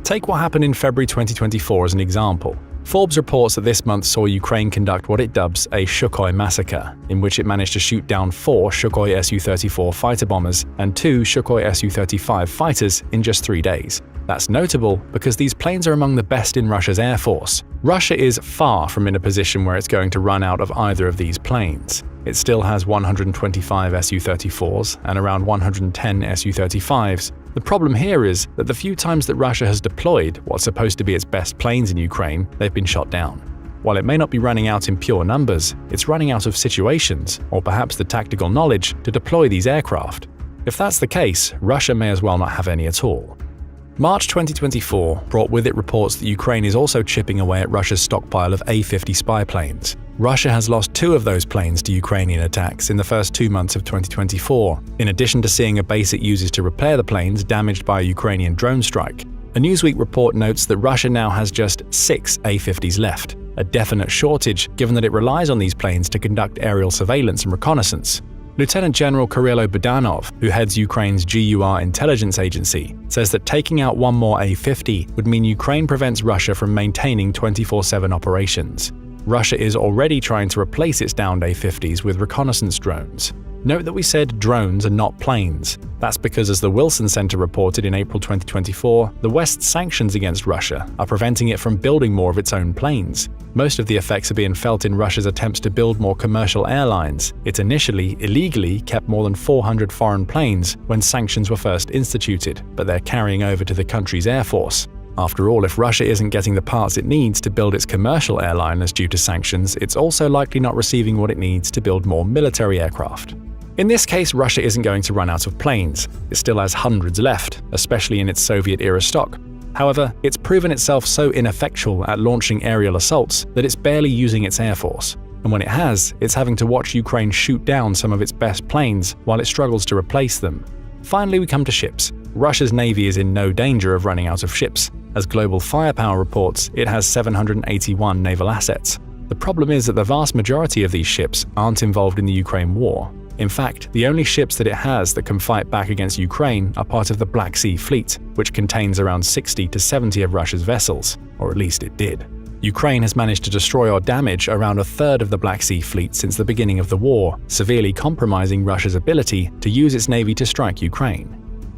S1: Take what happened in February 2024 as an example. Forbes reports that this month saw Ukraine conduct what it dubs a Sukhoi massacre, in which it managed to shoot down 4 Sukhoi Su-34 fighter bombers and 2 Sukhoi Su-35 fighters in just 3 days. That's notable because these planes are among the best in Russia's air force. Russia is far from in a position where it's going to run out of either of these planes. It still has 125 Su-34s and around 110 Su-35s. The problem here is that the few times that Russia has deployed what's supposed to be its best planes in Ukraine, they've been shot down. While it may not be running out in pure numbers, it's running out of situations, or perhaps the tactical knowledge, to deploy these aircraft. If that's the case, Russia may as well not have any at all. March 2024 brought with it reports that Ukraine is also chipping away at Russia's stockpile of A-50 spy planes. Russia has lost 2 of those planes to Ukrainian attacks in the first 2 months of 2024, in addition to seeing a base it uses to repair the planes damaged by a Ukrainian drone strike. A Newsweek report notes that Russia now has just 6 A-50s left, a definite shortage given that it relies on these planes to conduct aerial surveillance and reconnaissance. Lieutenant General Kirilo Budanov, who heads Ukraine's GUR intelligence agency, says that taking out one more A-50 would mean Ukraine prevents Russia from maintaining 24/7 operations. Russia is already trying to replace its downed A-50s with reconnaissance drones. Note that we said drones and not planes. That's because, as the Wilson Center reported in April 2024, the West's sanctions against Russia are preventing it from building more of its own planes. Most of the effects are being felt in Russia's attempts to build more commercial airlines. It initially, illegally, kept more than 400 foreign planes when sanctions were first instituted, but they're carrying over to the country's air force. After all, if Russia isn't getting the parts it needs to build its commercial airliners due to sanctions, it's also likely not receiving what it needs to build more military aircraft. In this case, Russia isn't going to run out of planes. It still has hundreds left, especially in its Soviet-era stock. However, it's proven itself so ineffectual at launching aerial assaults that it's barely using its air force. And when it has, it's having to watch Ukraine shoot down some of its best planes while it struggles to replace them. Finally, we come to ships. Russia's navy is in no danger of running out of ships. As Global Firepower reports, it has 781 naval assets. The problem is that the vast majority of these ships aren't involved in the Ukraine war. In fact, the only ships that it has that can fight back against Ukraine are part of the Black Sea Fleet, which contains around 60 to 70 of Russia's vessels, or at least it did. Ukraine has managed to destroy or damage around a third of the Black Sea Fleet since the beginning of the war, severely compromising Russia's ability to use its navy to strike Ukraine.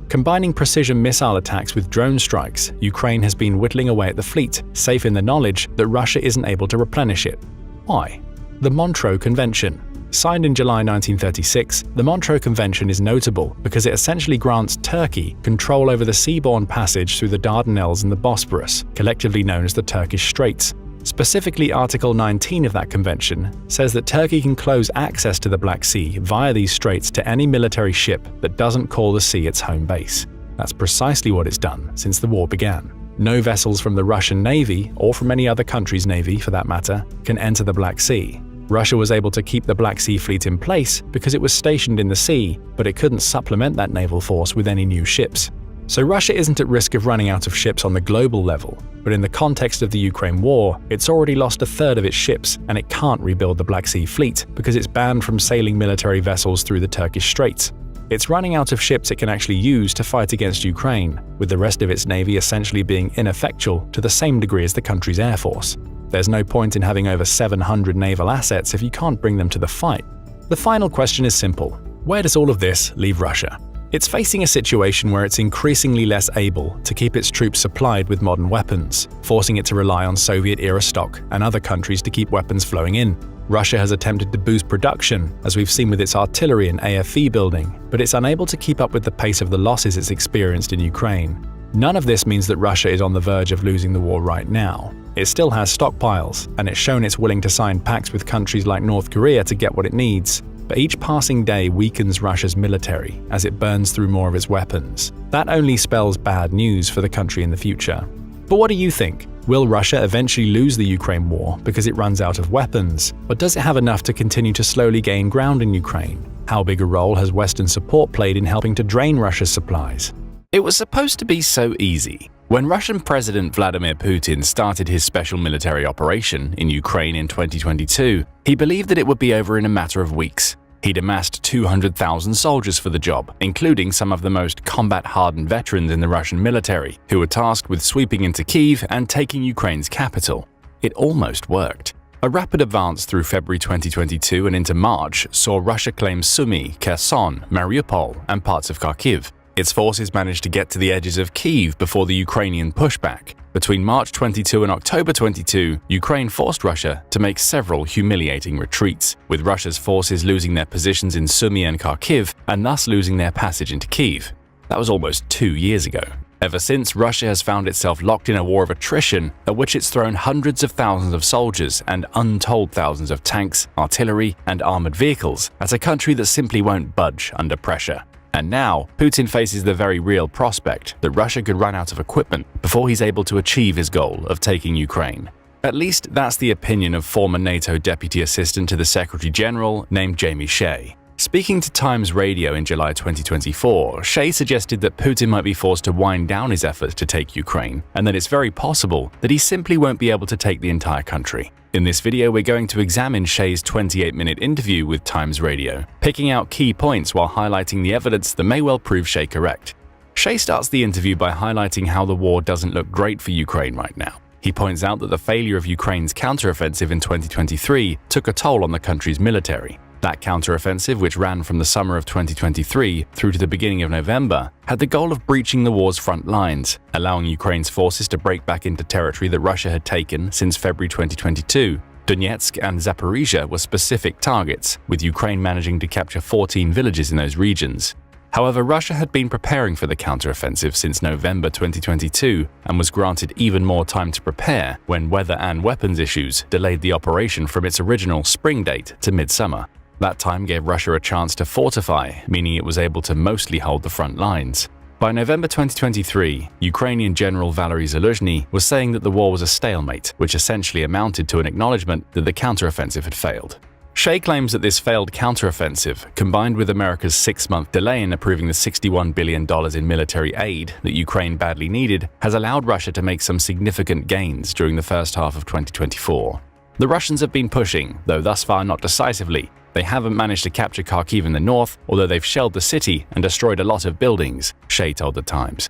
S1: Combining precision missile attacks with drone strikes, Ukraine has been whittling away at the fleet, safe in the knowledge that Russia isn't able to replenish it. Why? The Montreux Convention. Signed in July 1936, the Montreux Convention is notable because it essentially grants Turkey control over the seaborne passage through the Dardanelles and the Bosphorus, collectively known as the Turkish Straits. Specifically, Article 19 of that convention says that Turkey can close access to the Black Sea via these straits to any military ship that doesn't call the sea its home base. That's precisely what it's done since the war began. No vessels from the Russian Navy, or from any other country's navy for that matter, can enter the Black Sea. Russia was able to keep the Black Sea Fleet in place because it was stationed in the sea, but it couldn't supplement that naval force with any new ships. So Russia isn't at risk of running out of ships on the global level, but in the context of the Ukraine war, it's already lost a third of its ships and it can't rebuild the Black Sea Fleet because it's banned from sailing military vessels through the Turkish Straits. It's running out of ships it can actually use to fight against Ukraine, with the rest of its navy essentially being ineffectual to the same degree as the country's air force. There's no point in having over 700 naval assets if you can't bring them to the fight. The final question is simple. Where does all of this leave Russia? It's facing a situation where it's increasingly less able to keep its troops supplied with modern weapons, forcing it to rely on Soviet-era stock and other countries to keep weapons flowing in. Russia has attempted to boost production, as we've seen with its artillery and AFV building, but it's unable to keep up with the pace of the losses it's experienced in Ukraine. None of this means that Russia is on the verge of losing the war right now. It still has stockpiles, and it's shown it's willing to sign pacts with countries like North Korea to get what it needs. But each passing day weakens Russia's military as it burns through more of its weapons. That only spells bad news for the country in the future. But what do you think? Will Russia eventually lose the Ukraine war because it runs out of weapons? Or does it have enough to continue to slowly gain ground in Ukraine? How big a role has Western support played in helping to drain Russia's supplies?
S2: It was supposed to be so easy. When Russian President Vladimir Putin started his special military operation in Ukraine in 2022, he believed that it would be over in a matter of weeks. He'd amassed 200,000 soldiers for the job, including some of the most combat-hardened veterans in the Russian military, who were tasked with sweeping into Kyiv and taking Ukraine's capital. It almost worked. A rapid advance through February 2022 and into March saw Russia claim Sumy, Kherson, Mariupol, and parts of Kharkiv. Its forces managed to get to the edges of Kyiv before the Ukrainian pushback. Between March 22 and October 22, Ukraine forced Russia to make several humiliating retreats, with Russia's forces losing their positions in Sumy and Kharkiv and thus losing their passage into Kyiv. That was almost 2 years ago. Ever since, Russia has found itself locked in a war of attrition at which it's thrown hundreds of thousands of soldiers and untold thousands of tanks, artillery, and armored vehicles at a country that simply won't budge under pressure. And now, Putin faces the very real prospect that Russia could run out of equipment before he's able to achieve his goal of taking Ukraine. At least that's the opinion of former NATO Deputy Assistant to the Secretary General named Jamie Shea. Speaking to Times Radio in July 2024, Shea suggested that Putin might be forced to wind down his efforts to take Ukraine, and that it's very possible that he simply won't be able to take the entire country. In this video, we're going to examine Shea's 28-minute interview with Times Radio, picking out key points while highlighting the evidence that may well prove Shea correct. Shea starts the interview by highlighting how the war doesn't look great for Ukraine right now. He points out that the failure of Ukraine's counteroffensive in 2023 took a toll on the country's military. That counteroffensive, which ran from the summer of 2023 through to the beginning of November, had the goal of breaching the war's front lines, allowing Ukraine's forces to break back into territory that Russia had taken since February 2022. Donetsk and Zaporizhia were specific targets, with Ukraine managing to capture 14 villages in those regions. However, Russia had been preparing for the counteroffensive since November 2022 and was granted even more time to prepare when weather and weapons issues delayed the operation from its original spring date to midsummer. That time gave Russia a chance to fortify, meaning it was able to mostly hold the front lines. By November 2023, Ukrainian General Valery Zaluzhny was saying that the war was a stalemate, which essentially amounted to an acknowledgement that the counteroffensive had failed. Shea claims that this failed counteroffensive, combined with America's 6-month delay in approving the $61 billion in military aid that Ukraine badly needed, has allowed Russia to make some significant gains during the first half of 2024. The Russians have been pushing, though thus far not decisively. They haven't managed to capture Kharkiv in the north, although they've shelled the city and destroyed a lot of buildings, Shea told The Times.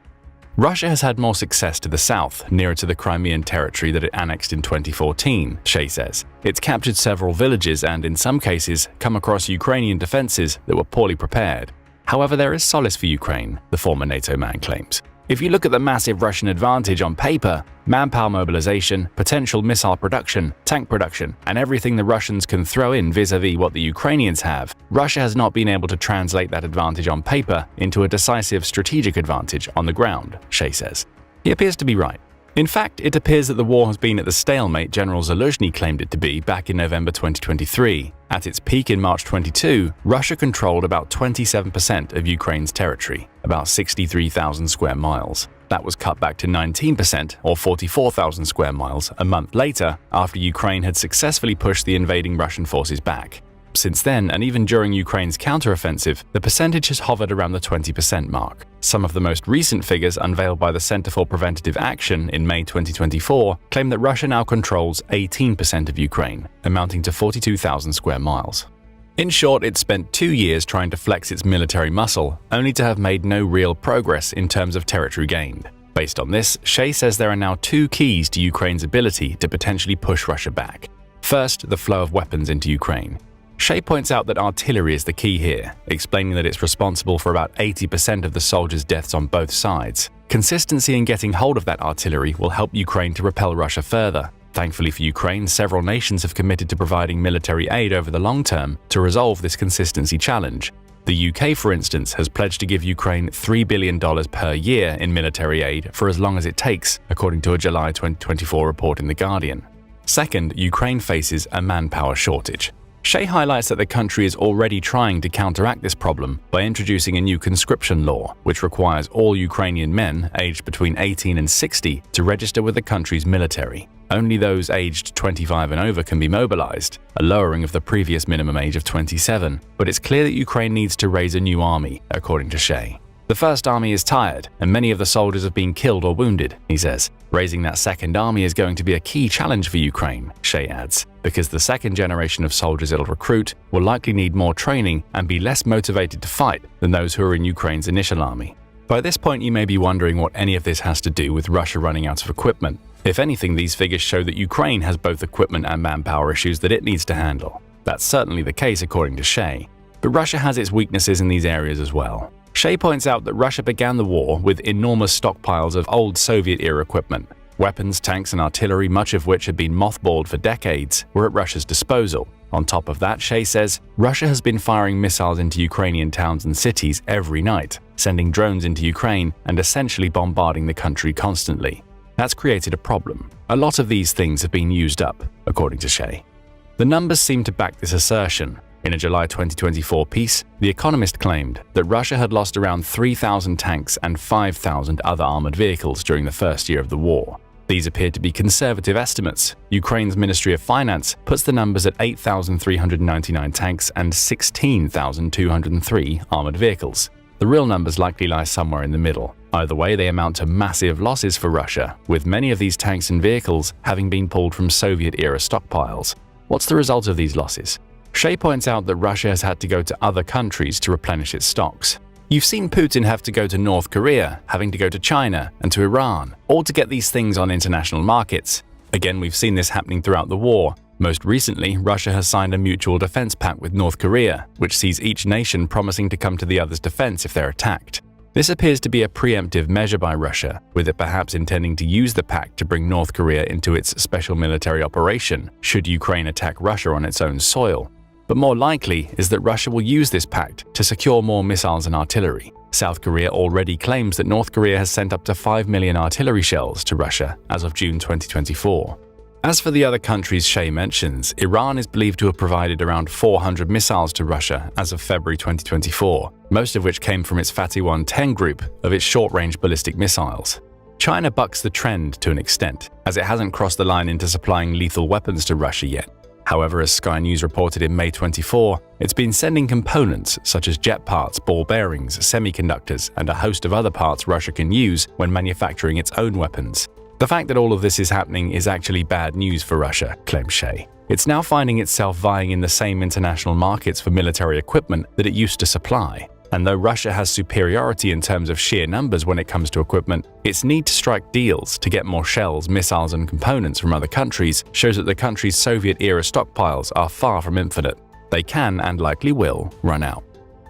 S2: Russia has had more success to the south, nearer to the Crimean territory that it annexed in 2014, Shea says. It's captured several villages and, in some cases, come across Ukrainian defenses that were poorly prepared. However, there is solace for Ukraine, the former NATO man claims. If you look at the massive Russian advantage on paper, manpower mobilization, potential missile production, tank production, and everything the Russians can throw in vis-a-vis what the Ukrainians have, Russia has not been able to translate that advantage on paper into a decisive strategic advantage on the ground, Shea says. He appears to be right. In fact, it appears that the war has been at the stalemate General Zaluzhny claimed it to be back in November 2023. At its peak in March 22, Russia controlled about 27% of Ukraine's territory, about 63,000 square miles. That was cut back to 19%, or 44,000 square miles, a month later, after Ukraine had successfully pushed the invading Russian forces back. Since then, and even during Ukraine's counteroffensive, the percentage has hovered around the 20% mark. Some of the most recent figures unveiled by the Center for Preventative Action in May 2024 claim that Russia now controls 18% of Ukraine, amounting to 42,000 square miles. In short, it spent 2 years trying to flex its military muscle, only to have made no real progress in terms of territory gained. Based on this, Shea says there are now 2 keys to Ukraine's ability to potentially push Russia back. First, the flow of weapons into Ukraine. Shea points out that artillery is the key here, explaining that it's responsible for about 80% of the soldiers' deaths on both sides. Consistency in getting hold of that artillery will help Ukraine to repel Russia further. Thankfully for Ukraine, several nations have committed to providing military aid over the long term to resolve this consistency challenge. The UK, for instance, has pledged to give Ukraine $3 billion per year in military aid for as long as it takes, according to a July 2024 report in The Guardian. Second, Ukraine faces a manpower shortage. Shea highlights that the country is already trying to counteract this problem by introducing a new conscription law, which requires all Ukrainian men aged between 18 and 60 to register with the country's military. Only those aged 25 and over can be mobilized, a lowering of the previous minimum age of 27, but it's clear that Ukraine needs to raise a new army, according to Shea. The first army is tired, and many of the soldiers have been killed or wounded, he says. Raising that second army is going to be a key challenge for Ukraine, Shea adds, because the second generation of soldiers it'll recruit will likely need more training and be less motivated to fight than those who are in Ukraine's initial army. By this point, you may be wondering what any of this has to do with Russia running out of equipment. If anything, these figures show that Ukraine has both equipment and manpower issues that it needs to handle. That's certainly the case according to Shea. But Russia has its weaknesses in these areas as well. Shea points out that Russia began the war with enormous stockpiles of old Soviet-era equipment. Weapons, tanks and artillery, much of which had been mothballed for decades, were at Russia's disposal. On top of that, Shea says, Russia has been firing missiles into Ukrainian towns and cities every night, sending drones into Ukraine and essentially bombarding the country constantly. That's created a problem. A lot of these things have been used up, according to Shea. The numbers seem to back this assertion. In a July 2024 piece, The Economist claimed that Russia had lost around 3,000 tanks and 5,000 other armored vehicles during the first year of the war. These appear to be conservative estimates. Ukraine's Ministry of Finance puts the numbers at 8,399 tanks and 16,203 armored vehicles. The real numbers likely lie somewhere in the middle. Either way, they amount to massive losses for Russia, with many of these tanks and vehicles having been pulled from Soviet-era stockpiles. What's the result of these losses? Shea points out that Russia has had to go to other countries to replenish its stocks. You've seen Putin have to go to North Korea, having to go to China and to Iran, all to get these things on international markets. Again, we've seen this happening throughout the war. Most recently, Russia has signed a mutual defense pact with North Korea, which sees each nation promising to come to the other's defense if they're attacked. This appears to be a preemptive measure by Russia, with it perhaps intending to use the pact to bring North Korea into its special military operation should Ukraine attack Russia on its own soil. But more likely is that Russia will use this pact to secure more missiles and artillery. South Korea already claims that North Korea has sent up to 5 million artillery shells to Russia as of June 2024. As for the other countries Shea mentions, Iran is believed to have provided around 400 missiles to Russia as of February 2024, most of which came from its Fatih 110 group of its short-range ballistic missiles. China bucks the trend to an extent, as it hasn't crossed the line into supplying lethal weapons to Russia yet. However, as Sky News reported in May 24, it's been sending components such as jet parts, ball bearings, semiconductors, and a host of other parts Russia can use when manufacturing its own weapons. The fact that all of this is happening is actually bad news for Russia, claims Shea. It's now finding itself vying in the same international markets for military equipment that it used to supply. And though Russia has superiority in terms of sheer numbers when it comes to equipment, its need to strike deals to get more shells, missiles, and components from other countries shows that the country's Soviet-era stockpiles are far from infinite. They can, and likely will, run out.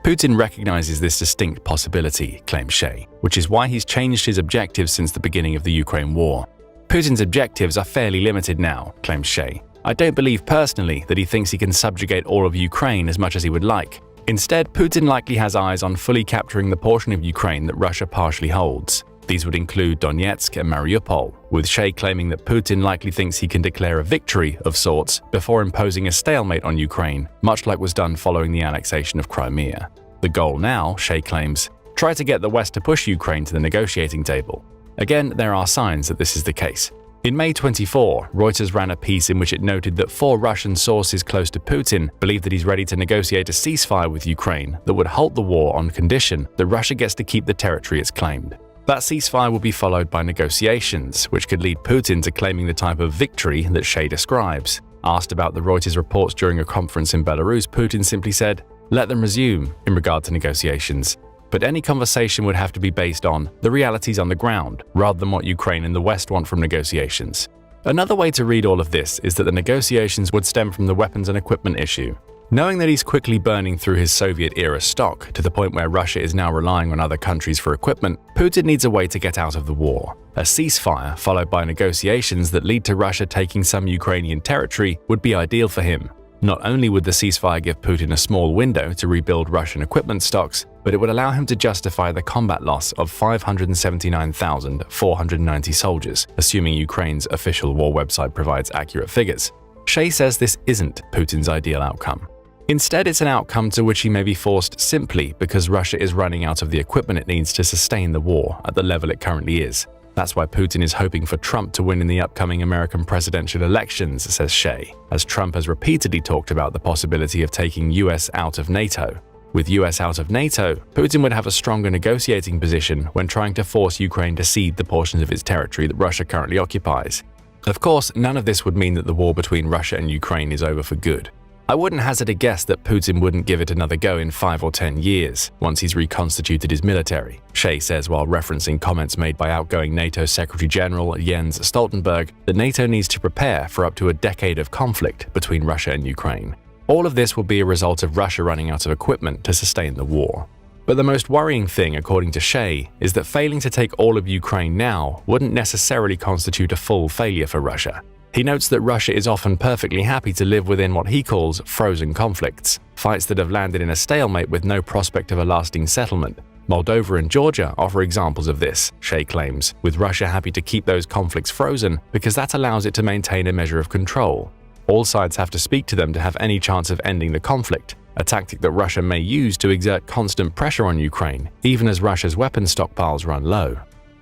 S2: Putin recognizes this distinct possibility, claims Shea, which is why he's changed his objectives since the beginning of the Ukraine war. Putin's objectives are fairly limited now, claims Shea. I don't believe personally that he thinks he can subjugate all of Ukraine as much as he would like. Instead, Putin likely has eyes on fully capturing the portion of Ukraine that Russia partially holds. These would include Donetsk and Mariupol, with Shea claiming that Putin likely thinks he can declare a victory of sorts before imposing a stalemate on Ukraine, much like was done following the annexation of Crimea. The goal now, Shea claims, try to get the West to push Ukraine to the negotiating table. Again, there are signs that this is the case. In May 24, Reuters ran a piece in which it noted that 4 Russian sources close to Putin believe that he's ready to negotiate a ceasefire with Ukraine that would halt the war on condition that Russia gets to keep the territory it's claimed. That ceasefire will be followed by negotiations, which could lead Putin to claiming the type of victory that Shea describes. Asked about the Reuters reports during a conference in Belarus, Putin simply said, "Let them resume," in regard to negotiations. But any conversation would have to be based on the realities on the ground, rather than what Ukraine and the West want from negotiations. Another way to read all of this is that the negotiations would stem from the weapons and equipment issue. Knowing that he's quickly burning through his Soviet-era stock to the point where Russia is now relying on other countries for equipment, Putin needs a way to get out of the war. A ceasefire, followed by negotiations that lead to Russia taking some Ukrainian territory, would be ideal for him. Not only would the ceasefire give Putin a small window to rebuild Russian equipment stocks, but it would allow him to justify the combat loss of 579,490 soldiers, assuming Ukraine's official war website provides accurate figures. Shea says this isn't Putin's ideal outcome. Instead, it's an outcome to which he may be forced simply because Russia is running out of the equipment it needs to sustain the war at the level it currently is. That's why Putin is hoping for Trump to win in the upcoming American presidential elections, says Shea, as Trump has repeatedly talked about the possibility of taking US out of NATO. With US out of NATO, Putin would have a stronger negotiating position when trying to force Ukraine to cede the portions of its territory that Russia currently occupies. Of course, none of this would mean that the war between Russia and Ukraine is over for good. I wouldn't hazard a guess that Putin wouldn't give it another go in 5 or 10 years, once he's reconstituted his military, Shea says while referencing comments made by outgoing NATO Secretary General Jens Stoltenberg that NATO needs to prepare for up to a decade of conflict between Russia and Ukraine. All of this will be a result of Russia running out of equipment to sustain the war. But the most worrying thing, according to Shea, is that failing to take all of Ukraine now wouldn't necessarily constitute a full failure for Russia. He notes that Russia is often perfectly happy to live within what he calls frozen conflicts, fights that have landed in a stalemate with no prospect of a lasting settlement. Moldova and Georgia offer examples of this, Shea claims, with Russia happy to keep those conflicts frozen because that allows it to maintain a measure of control. All sides have to speak to them to have any chance of ending the conflict, a tactic that Russia may use to exert constant pressure on Ukraine, even as Russia's weapon stockpiles run low.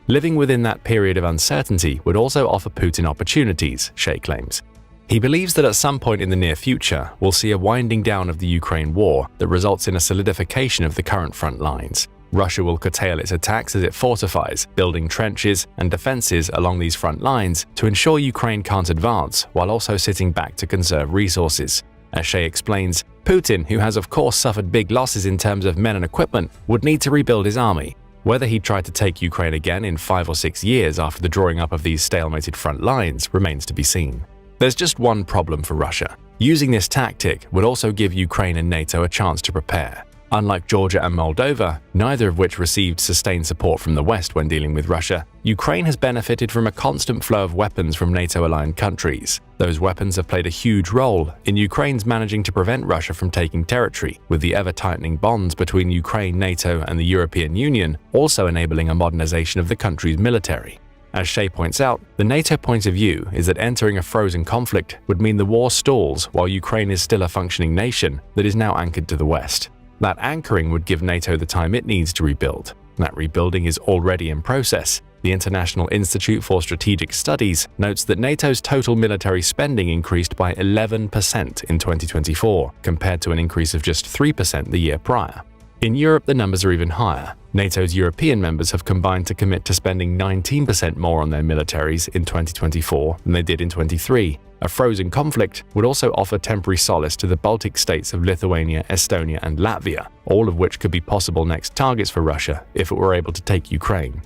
S2: Living within that period of uncertainty would also offer Putin opportunities, Shea claims. He believes that at some point in the near future, we'll see a winding down of the Ukraine war that results in a solidification of the current front lines. Russia will curtail its attacks as it fortifies, building trenches and defenses along these front lines to ensure Ukraine can't advance while also sitting back to conserve resources. As Shea explains, Putin, who has of course suffered big losses in terms of men and equipment, would need to rebuild his army. Whether he'd try to take Ukraine again in 5 or 6 years after the drawing up of these stalemated front lines remains to be seen. There's just one problem for Russia. Using this tactic would also give Ukraine and NATO a chance to prepare. Unlike Georgia and Moldova, neither of which received sustained support from the West when dealing with Russia, Ukraine has benefited from a constant flow of weapons from NATO-aligned countries. Those weapons have played a huge role in Ukraine's managing to prevent Russia from taking territory, with the ever-tightening bonds between Ukraine, NATO, and the European Union also enabling a modernization of the country's military. As Shea points out, the NATO point of view is that entering a frozen conflict would mean the war stalls while Ukraine is still a functioning nation that is now anchored to the West. That anchoring would give NATO the time it needs to rebuild. That rebuilding is already in process. The International Institute for Strategic Studies notes that NATO's total military spending increased by 11% in 2024, compared to an increase of just 3% the year prior. In Europe, the numbers are even higher. NATO's European members have combined to commit to spending 19% more on their militaries in 2024 than they did in 2023. A frozen conflict would also offer temporary solace to the Baltic states of Lithuania, Estonia, and Latvia, all of which could be possible next targets for Russia if it were able to take Ukraine.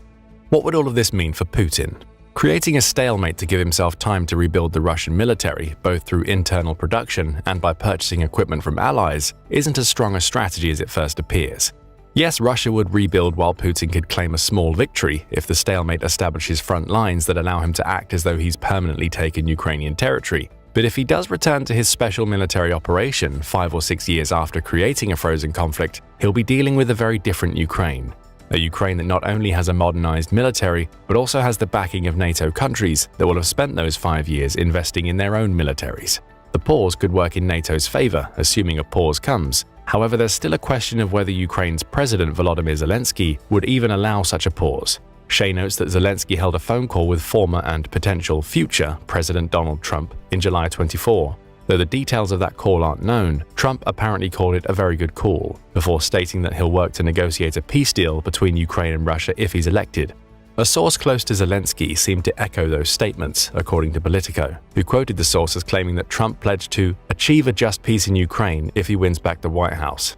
S2: What would all of this mean for Putin? Creating a stalemate to give himself time to rebuild the Russian military, both through internal production and by purchasing equipment from allies, isn't as strong a strategy as it first appears. Yes, Russia would rebuild while Putin could claim a small victory if the stalemate establishes front lines that allow him to act as though he's permanently taken Ukrainian territory. But if he does return to his special military operation 5 or 6 years after creating a frozen conflict, he'll be dealing with a very different Ukraine. A Ukraine that not only has a modernized military, but also has the backing of NATO countries that will have spent those 5 years investing in their own militaries. The pause could work in NATO's favor, assuming a pause comes. However, there's still a question of whether Ukraine's President Volodymyr Zelensky would even allow such a pause. Shea notes that Zelensky held a phone call with former and potential future President Donald Trump in July 24. Though the details of that call aren't known, Trump apparently called it a very good call, before stating that he'll work to negotiate a peace deal between Ukraine and Russia if he's elected. A source close to Zelensky seemed to echo those statements, according to Politico, who quoted the source as claiming that Trump pledged to achieve a just peace in Ukraine if he wins back the White House.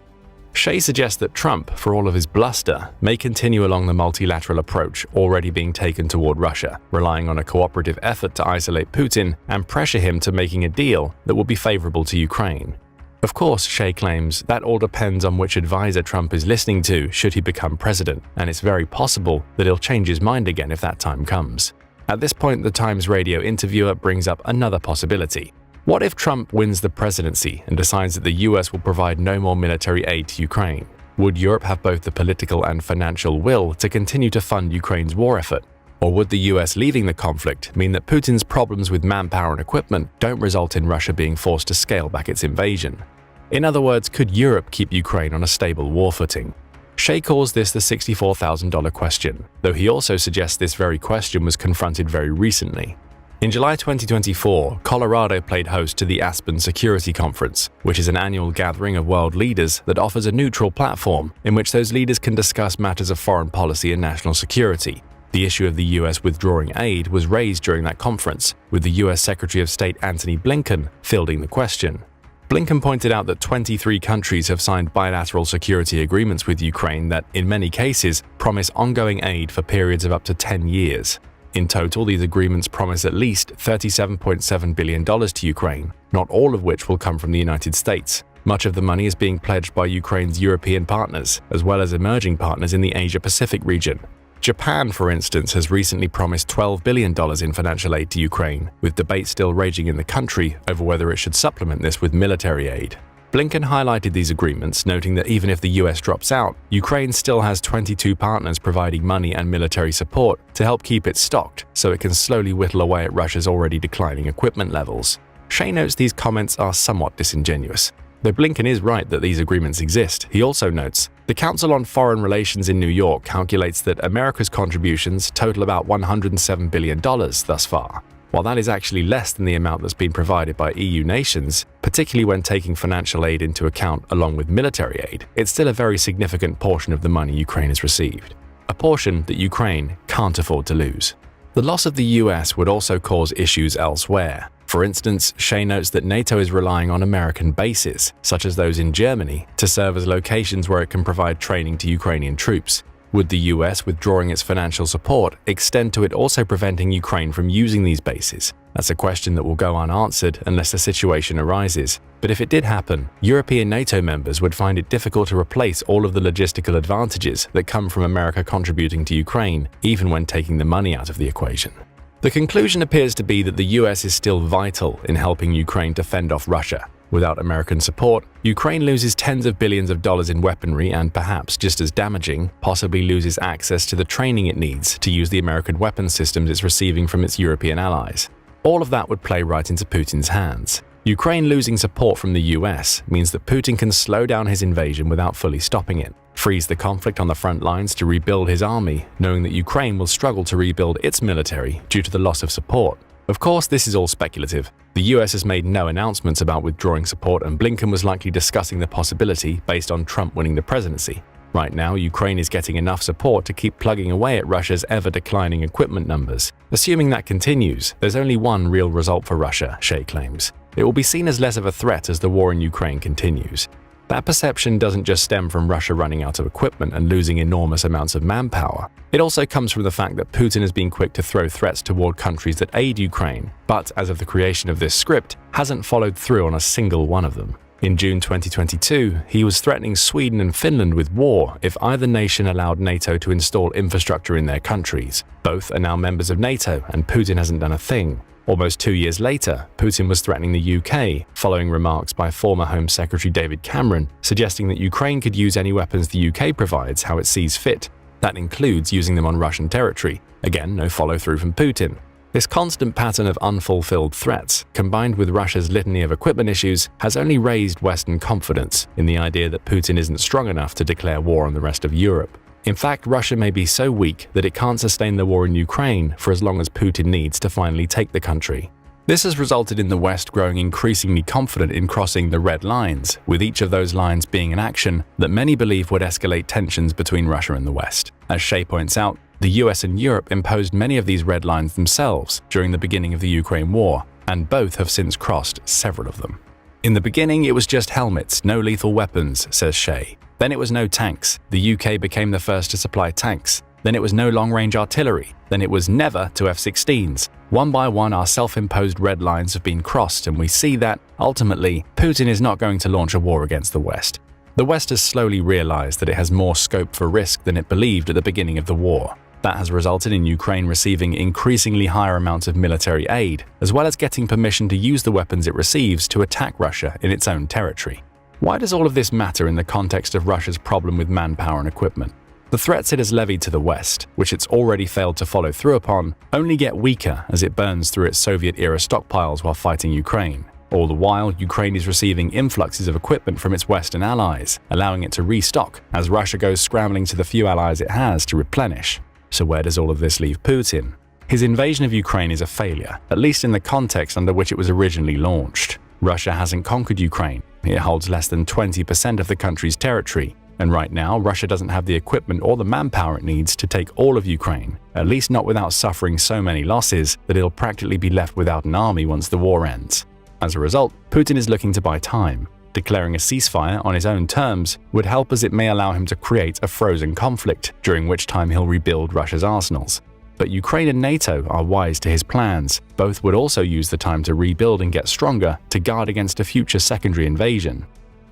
S2: Shea suggests that Trump, for all of his bluster, may continue along the multilateral approach already being taken toward Russia, relying on a cooperative effort to isolate Putin and pressure him to making a deal that will be favorable to Ukraine. Of course, Shea claims that all depends on which advisor Trump is listening to should he become president, and it's very possible that he'll change his mind again if that time comes. At this point, the Times radio interviewer brings up another possibility. What if Trump wins the presidency and decides that the US will provide no more military aid to Ukraine? Would Europe have both the political and financial will to continue to fund Ukraine's war effort?
S1: Or would the US leaving the conflict mean that Putin's problems with manpower and equipment don't result in Russia being forced to scale back its invasion? In other words, could Europe keep Ukraine on a stable war footing? Shea calls this the $64,000 question, though he also suggests this very question was confronted very recently. In July 2024, Colorado played host to the Aspen Security Conference, which is an annual gathering of world leaders that offers a neutral platform in which those leaders can discuss matters of foreign policy and national security. The issue of the US withdrawing aid was raised during that conference, with the US Secretary of State Antony Blinken fielding the question. Blinken pointed out that 23 countries have signed bilateral security agreements with Ukraine that, in many cases, promise ongoing aid for periods of up to 10 years. In total, these agreements promise at least $37.7 billion to Ukraine, not all of which will come from the United States. Much of the money is being pledged by Ukraine's European partners, as well as emerging partners in the Asia-Pacific region. Japan, for instance, has recently promised $12 billion in financial aid to Ukraine, with debate still raging in the country over whether it should supplement this with military aid. Blinken highlighted these agreements, noting that even if the US drops out, Ukraine still has 22 partners providing money and military support to help keep it stocked so it can slowly whittle away at Russia's already declining equipment levels. Shea notes these comments are somewhat disingenuous. Though Blinken is right that these agreements exist, he also notes, the Council on Foreign Relations in New York calculates that America's contributions total about $107 billion thus far. While that is actually less than the amount that's been provided by EU nations, particularly when taking financial aid into account along with military aid, it's still a very significant portion of the money Ukraine has received. A portion that Ukraine can't afford to lose. The loss of the US would also cause issues elsewhere. For instance, Shea notes that NATO is relying on American bases, such as those in Germany, to serve as locations where it can provide training to Ukrainian troops. Would the US withdrawing its financial support extend to it also preventing Ukraine from using these bases? That's a question that will go unanswered unless a situation arises. But if it did happen, European NATO members would find it difficult to replace all of the logistical advantages that come from America contributing to Ukraine, even when taking the money out of the equation. The conclusion appears to be that the US is still vital in helping Ukraine to fend off Russia. Without American support, Ukraine loses tens of billions of dollars in weaponry and, perhaps just as damaging, possibly loses access to the training it needs to use the American weapons systems it's receiving from its European allies. All of that would play right into Putin's hands. Ukraine losing support from the US means that Putin can slow down his invasion without fully stopping it, freeze the conflict on the front lines to rebuild his army, knowing that Ukraine will struggle to rebuild its military due to the loss of support. Of course, this is all speculative. The US has made no announcements about withdrawing support, and Blinken was likely discussing the possibility based on Trump winning the presidency. Right now, Ukraine is getting enough support to keep plugging away at Russia's ever-declining equipment numbers. Assuming that continues, there's only one real result for Russia, Shea claims. It will be seen as less of a threat as the war in Ukraine continues. That perception doesn't just stem from Russia running out of equipment and losing enormous amounts of manpower. It also comes from the fact that Putin has been quick to throw threats toward countries that aid Ukraine, but as of the creation of this script, hasn't followed through on a single one of them. In June 2022, he was threatening Sweden and Finland with war if either nation allowed NATO to install infrastructure in their countries. Both are now members of NATO, and Putin hasn't done a thing. Almost 2 years later, Putin was threatening the UK, following remarks by former Home Secretary David Cameron, suggesting that Ukraine could use any weapons the UK provides how it sees fit. That includes using them on Russian territory. Again, no follow-through from Putin. This constant pattern of unfulfilled threats, combined with Russia's litany of equipment issues, has only raised Western confidence in the idea that Putin isn't strong enough to declare war on the rest of Europe. In fact, Russia may be so weak that it can't sustain the war in Ukraine for as long as Putin needs to finally take the country. This has resulted in the West growing increasingly confident in crossing the red lines, with each of those lines being an action that many believe would escalate tensions between Russia and the West. As Shea points out, the US and Europe imposed many of these red lines themselves during the beginning of the Ukraine war, and both have since crossed several of them. In the beginning, it was just helmets, no lethal weapons, says Shea. Then it was no tanks. The UK became the first to supply tanks. Then it was no long-range artillery. Then it was never to F-16s. One by one, our self-imposed red lines have been crossed, and we see that, ultimately, Putin is not going to launch a war against the West. The West has slowly realized that it has more scope for risk than it believed at the beginning of the war. That has resulted in Ukraine receiving increasingly higher amounts of military aid, as well as getting permission to use the weapons it receives to attack Russia in its own territory. Why does all of this matter in the context of Russia's problem with manpower and equipment?
S2: The threats it has levied to the West, which it's already failed to follow through upon, only get weaker as it burns through its Soviet-era stockpiles while fighting Ukraine. All the while, Ukraine is receiving influxes of equipment from its Western allies, allowing it to restock as Russia goes scrambling to the few allies it has to replenish. So where does all of this leave Putin? His invasion of Ukraine is a failure, at least in the context under which it was originally launched. Russia hasn't conquered Ukraine. It holds less than 20% of the country's territory. And right now, Russia doesn't have the equipment or the manpower it needs to take all of Ukraine, at least not without suffering so many losses that it'll practically be left without an army once the war ends. As a result, Putin is looking to buy time. Declaring a ceasefire on his own terms would help, as it may allow him to create a frozen conflict, during which time he'll rebuild Russia's arsenals. But Ukraine and NATO are wise to his plans. Both would also use the time to rebuild and get stronger to guard against a future secondary invasion.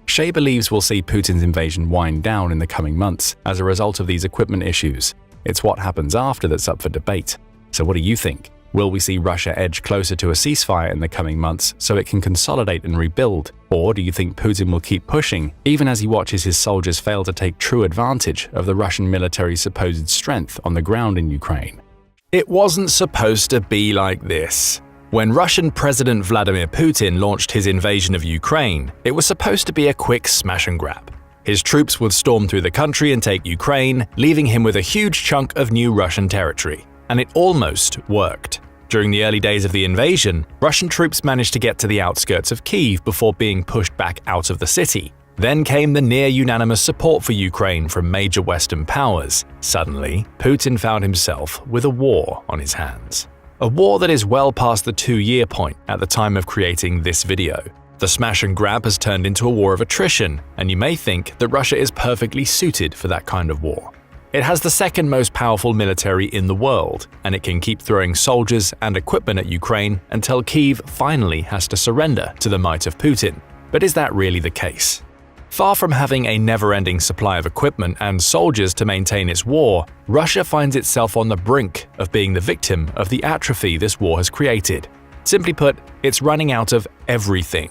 S2: Shea believes we'll see Putin's invasion wind down in the coming months as a result of these equipment issues. It's what happens after that's up for debate. So what do you think? Will we see Russia edge closer to a ceasefire in the coming months so it can consolidate and rebuild? Or do you think Putin will keep pushing, even as he watches his soldiers fail to take true advantage of the Russian military's supposed strength on the ground in Ukraine?
S1: It wasn't supposed to be like this. When Russian President Vladimir Putin launched his invasion of Ukraine, it was supposed to be a quick smash and grab. His troops would storm through the country and take Ukraine, leaving him with a huge chunk of new Russian territory. And it almost worked. During the early days of the invasion, Russian troops managed to get to the outskirts of Kyiv before being pushed back out of the city. Then came the near-unanimous support for Ukraine from major Western powers. Suddenly, Putin found himself with a war on his hands. A war that is well past the 2-year point at the time of creating this video. The smash and grab has turned into a war of attrition, and you may think that Russia is perfectly suited for that kind of war. It has the second most powerful military in the world, and it can keep throwing soldiers and equipment at Ukraine until Kyiv finally has to surrender to the might of Putin. But is that really the case? Far from having a never-ending supply of equipment and soldiers to maintain its war, Russia finds itself on the brink of being the victim of the atrophy this war has created. Simply put, it's running out of everything.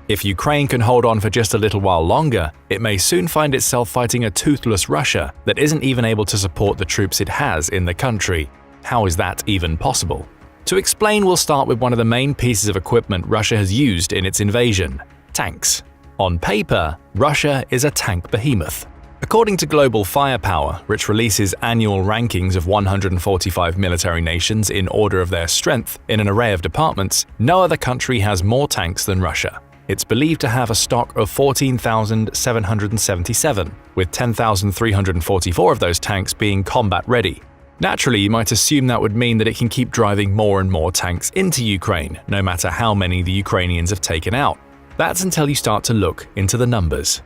S1: If Ukraine can hold on for just a little while longer, it may soon find itself fighting a toothless Russia that isn't even able to support the troops it has in the country. How is that even possible? To explain, we'll start with one of the main pieces of equipment Russia has used in its invasion: tanks. On paper, Russia is a tank behemoth. According to Global Firepower, which releases annual rankings of 145 military nations in order of their strength in an array of departments, no other country has more tanks than Russia. It's believed to have a stock of 14,777, with 10,344 of those tanks being combat-ready. Naturally, you might assume that would mean that it can keep driving more and more tanks into Ukraine, no matter how many the Ukrainians have taken out. That's until you start to look into the numbers.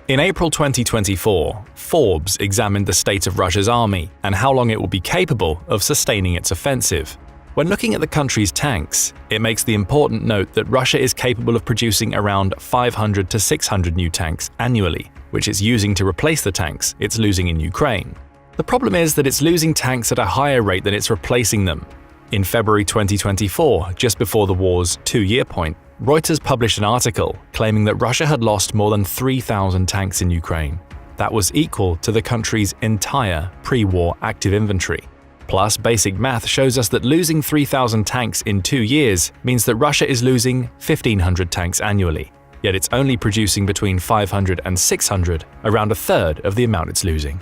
S1: In April 2024, Forbes examined the state of Russia's army and how long it will be capable of sustaining its offensive. When looking at the country's tanks, it makes the important note that Russia is capable of producing around 500 to 600 new tanks annually, which it's using to replace the tanks it's losing in Ukraine. The problem is that it's losing tanks at a higher rate than it's replacing them. In February 2024, just before the war's 2-year point, Reuters published an article claiming that Russia had lost more than 3,000 tanks in Ukraine. That was equal to the country's entire pre-war active inventory. Plus, basic math shows us that losing 3,000 tanks in 2 years means that Russia is losing 1,500 tanks annually, yet it's only producing between 500 and 600, around a third of the amount it's losing.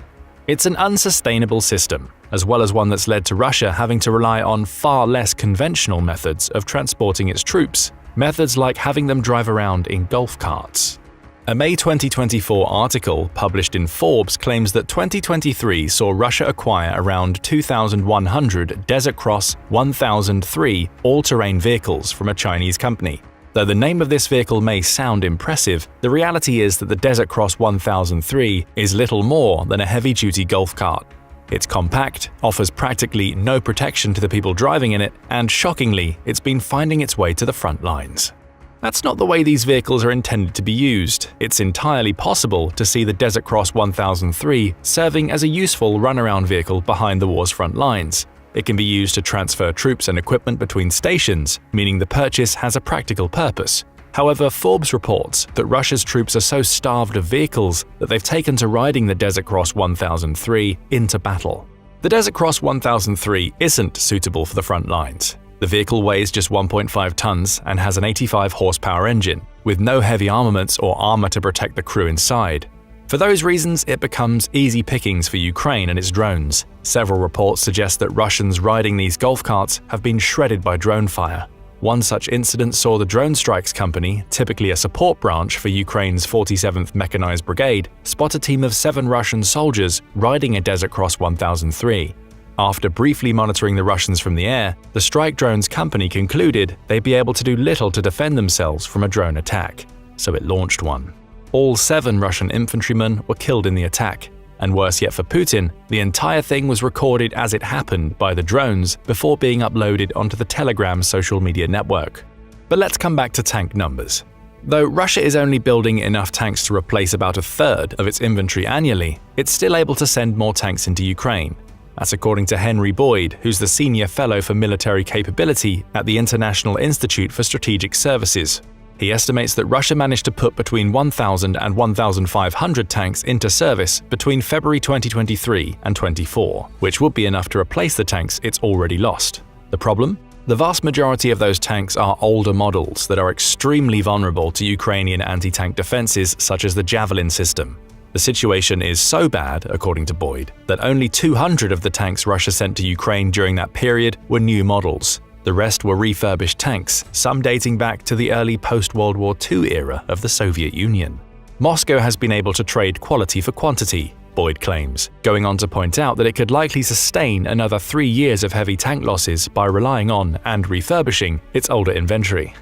S1: It's an unsustainable system, as well as one that's led to Russia having to rely on far less conventional methods of transporting its troops, methods like having them drive around in golf carts. A May 2024 article published in Forbes claims that 2023 saw Russia acquire around 2,100 Desert Cross 1003 all-terrain vehicles from a Chinese company. Though the name of this vehicle may sound impressive, the reality is that the Desert Cross 1003 is little more than a heavy-duty golf cart. It's compact, offers practically no protection to the people driving in it, and shockingly, it's been finding its way to the front lines. That's not the way these vehicles are intended to be used. It's entirely possible to see the Desert Cross 1003 serving as a useful runaround vehicle behind the war's front lines. It can be used to transfer troops and equipment between stations, meaning the purchase has a practical purpose. However, Forbes reports that Russia's troops are so starved of vehicles that they've taken to riding the Desert Cross 1003 into battle. The Desert Cross 1003 isn't suitable for the front lines. The vehicle weighs just 1.5 tons and has an 85 horsepower engine, with no heavy armaments or armor to protect the crew inside. For those reasons, it becomes easy pickings for Ukraine and its drones. Several reports suggest that Russians riding these golf carts have been shredded by drone fire. One such incident saw the Drone Strikes Company, typically a support branch for Ukraine's 47th Mechanized Brigade, spot a team of 7 Russian soldiers riding a Desert Cross 1003. After briefly monitoring the Russians from the air, the strike drones company concluded they'd be able to do little to defend themselves from a drone attack, so it launched one. All 7 Russian infantrymen were killed in the attack, and worse yet for Putin, the entire thing was recorded as it happened by the drones before being uploaded onto the Telegram social media network. But let's come back to tank numbers. Though Russia is only building enough tanks to replace about a third of its inventory annually, it's still able to send more tanks into Ukraine. That's according to Henry Boyd, who's the Senior Fellow for Military Capability at the International Institute for Strategic Services. He estimates that Russia managed to put between 1,000 and 1,500 tanks into service between February 2023 and 24, which would be enough to replace the tanks it's already lost. The problem? The vast majority of those tanks are older models that are extremely vulnerable to Ukrainian anti-tank defenses such as the Javelin system. The situation is so bad, according to Boyd, that only 200 of the tanks Russia sent to Ukraine during that period were new models. The rest were refurbished tanks, some dating back to the early post-World War II era of the Soviet Union. Moscow has been able to trade quality for quantity, Boyd claims, going on to point out that it could likely sustain another 3 years of heavy tank losses by relying on and refurbishing its older inventory.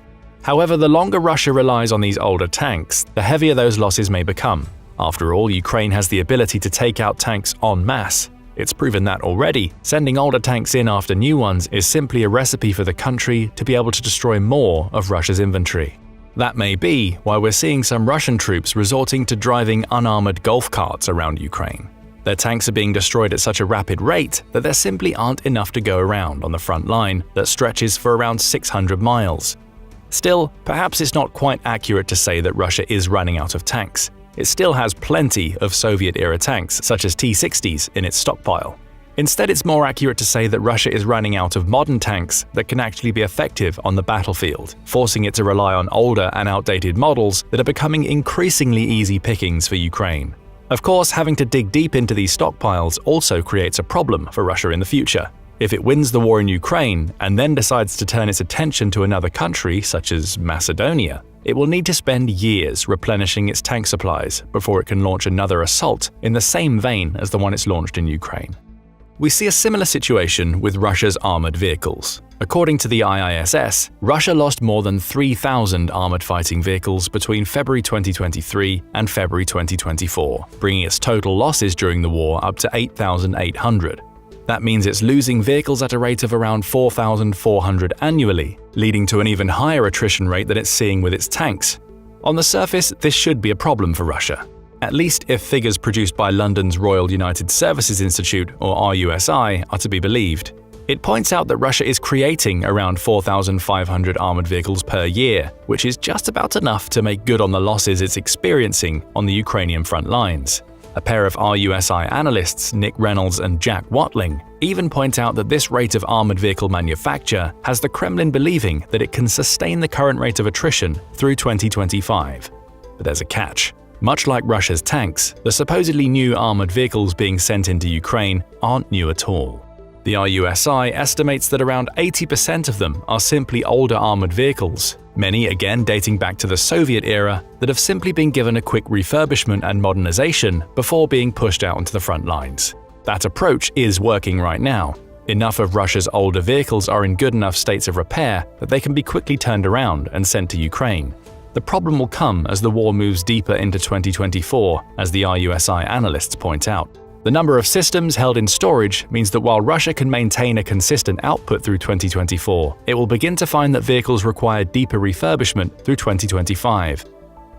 S1: However, the longer Russia relies on these older tanks, the heavier those losses may become. After all, Ukraine has the ability to take out tanks en masse. It's proven that already. Sending older tanks in after new ones is simply a recipe for the country to be able to destroy more of Russia's inventory. That may be why we're seeing some Russian troops resorting to driving unarmored golf carts around Ukraine. Their tanks are being destroyed at such a rapid rate that there simply aren't enough to go around on the front line that stretches for around 600 miles. Still, perhaps it's not quite accurate to say that Russia is running out of tanks. It still has plenty of Soviet-era tanks, such as T-60s, in its stockpile. Instead, it's more accurate to say that Russia is running out of modern tanks that can actually be effective on the battlefield, forcing it to rely on older and outdated models that are becoming increasingly easy pickings for Ukraine. Of course, having to dig deep into these stockpiles also creates a problem for Russia in the future. If it wins the war in Ukraine and then decides to turn its attention to another country, such as Macedonia, it will need to spend years replenishing its tank supplies before it can launch another assault in the same vein as the one it's launched in Ukraine. We see a similar situation with Russia's armored vehicles. According to the IISS, Russia lost more than 3,000 armored fighting vehicles between February 2023 and February 2024, bringing its total losses during the war up to 8,800. That means it's losing vehicles at a rate of around 4,400 annually, leading to an even higher attrition rate than it's seeing with its tanks. On the surface, this should be a problem for Russia, at least if figures produced by London's Royal United Services Institute, or RUSI, are to be believed. It points out that Russia is creating around 4,500 armored vehicles per year, which is just about enough to make good on the losses it's experiencing on the Ukrainian front lines. A pair of RUSI analysts, Nick Reynolds and Jack Watling, even point out that this rate of armored vehicle manufacture has the Kremlin believing that it can sustain the current rate of attrition through 2025. But there's a catch. Much like Russia's tanks, the supposedly new armored vehicles being sent into Ukraine aren't new at all. The RUSI estimates that around 80% of them are simply older armored vehicles, many again dating back to the Soviet era, that have simply been given a quick refurbishment and modernization before being pushed out onto the front lines. That approach is working right now. Enough of Russia's older vehicles are in good enough states of repair that they can be quickly turned around and sent to Ukraine. The problem will come as the war moves deeper into 2024, as the RUSI analysts point out. The number of systems held in storage means that while Russia can maintain a consistent output through 2024, it will begin to find that vehicles require deeper refurbishment through 2025.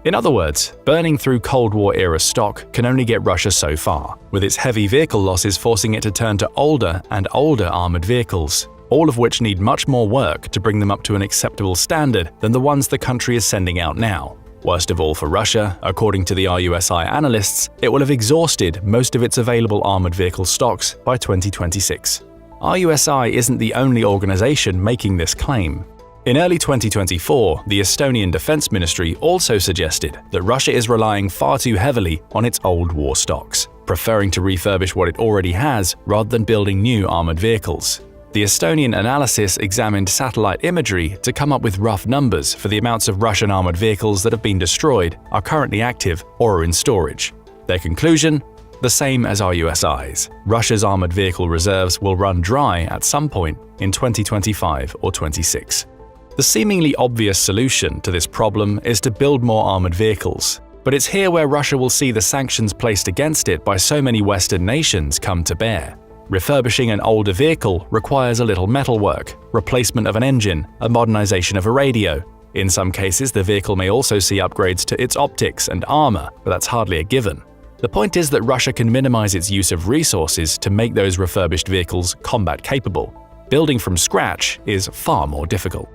S1: In other words, burning through Cold War-era stock can only get Russia so far, with its heavy vehicle losses forcing it to turn to older and older armored vehicles. all of which need much more work to bring them up to an acceptable standard than the ones the country is sending out now. Worst of all for Russia, according to the RUSI analysts, it will have exhausted most of its available armored vehicle stocks by 2026. RUSI isn't the only organization making this claim. In early 2024, the Estonian Defense Ministry also suggested that Russia is relying far too heavily on its old war stocks, preferring to refurbish what it already has rather than building new armored vehicles. The Estonian analysis examined satellite imagery to come up with rough numbers for the amounts of Russian armored vehicles that have been destroyed, are currently active, or are in storage. Their conclusion? The same as RUSI's. Russia's armored vehicle reserves will run dry at some point in 2025 or 26. The seemingly obvious solution to this problem is to build more armored vehicles. But it's here where Russia will see the sanctions placed against it by so many Western nations come to bear. Refurbishing an older vehicle requires a little metalwork, replacement of an engine, a modernization of a radio. In some cases, the vehicle may also see upgrades to its optics and armor, but that's hardly a given. The point is that Russia can minimize its use of resources to make those refurbished vehicles combat capable. Building from scratch is far more difficult.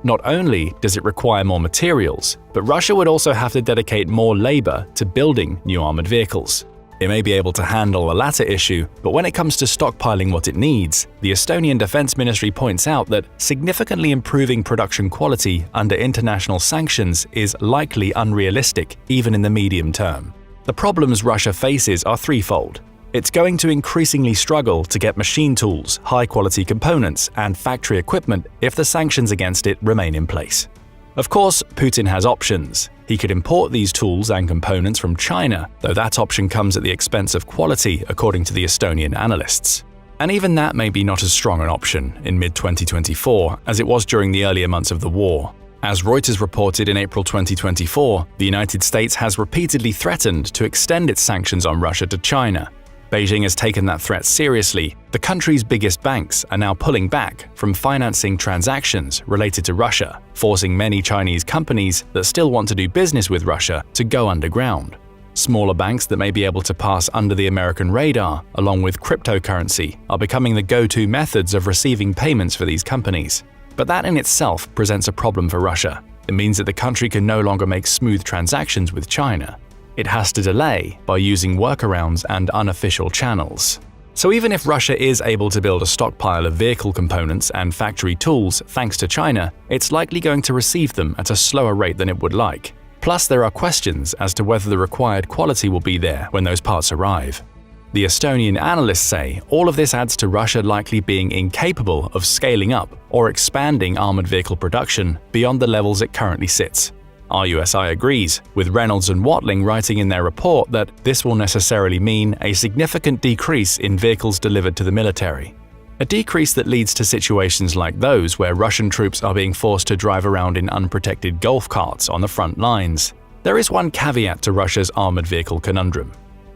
S1: Not only does it require more materials, but Russia would also have to dedicate more labor to building new armored vehicles. It may be able to handle the latter issue, but when it comes to stockpiling what it needs, the Estonian Defense Ministry points out that significantly improving production quality under international sanctions is likely unrealistic even in the medium term. The problems Russia faces are threefold. It's going to increasingly struggle to get machine tools, high-quality components, and factory equipment if the sanctions against it remain in place. Of course, Putin has options. He could import these tools and components from China, though that option comes at the expense of quality, according to the Estonian analysts. And even that may be not as strong an option in mid-2024 as it was during the earlier months of the war. As Reuters reported in April 2024, the United States has repeatedly threatened to extend its sanctions on Russia to China. Beijing has taken that threat seriously. The country's biggest banks are now pulling back from financing transactions related to Russia, forcing many Chinese companies that still want to do business with Russia to go underground. Smaller banks that may be able to pass under the American radar, along with cryptocurrency, are becoming the go-to methods of receiving payments for these companies. But that in itself presents a problem for Russia. It means that the country can no longer make smooth transactions with China. It has to delay by using workarounds and unofficial channels. So even if Russia is able to build a stockpile of vehicle components and factory tools thanks to China, it's likely going to receive them at a slower rate than it would like. Plus, there are questions as to whether the required quality will be there when those parts arrive. The Estonian analysts say all of this adds to Russia likely being incapable of scaling up or expanding armored vehicle production beyond the levels it currently sits. RUSI agrees, with Reynolds and Watling writing in their report that this will necessarily mean a significant decrease in vehicles delivered to the military. A decrease that leads to situations like those where Russian troops are being forced to drive around in unprotected golf carts on the front lines. There is one caveat to Russia's armored vehicle conundrum.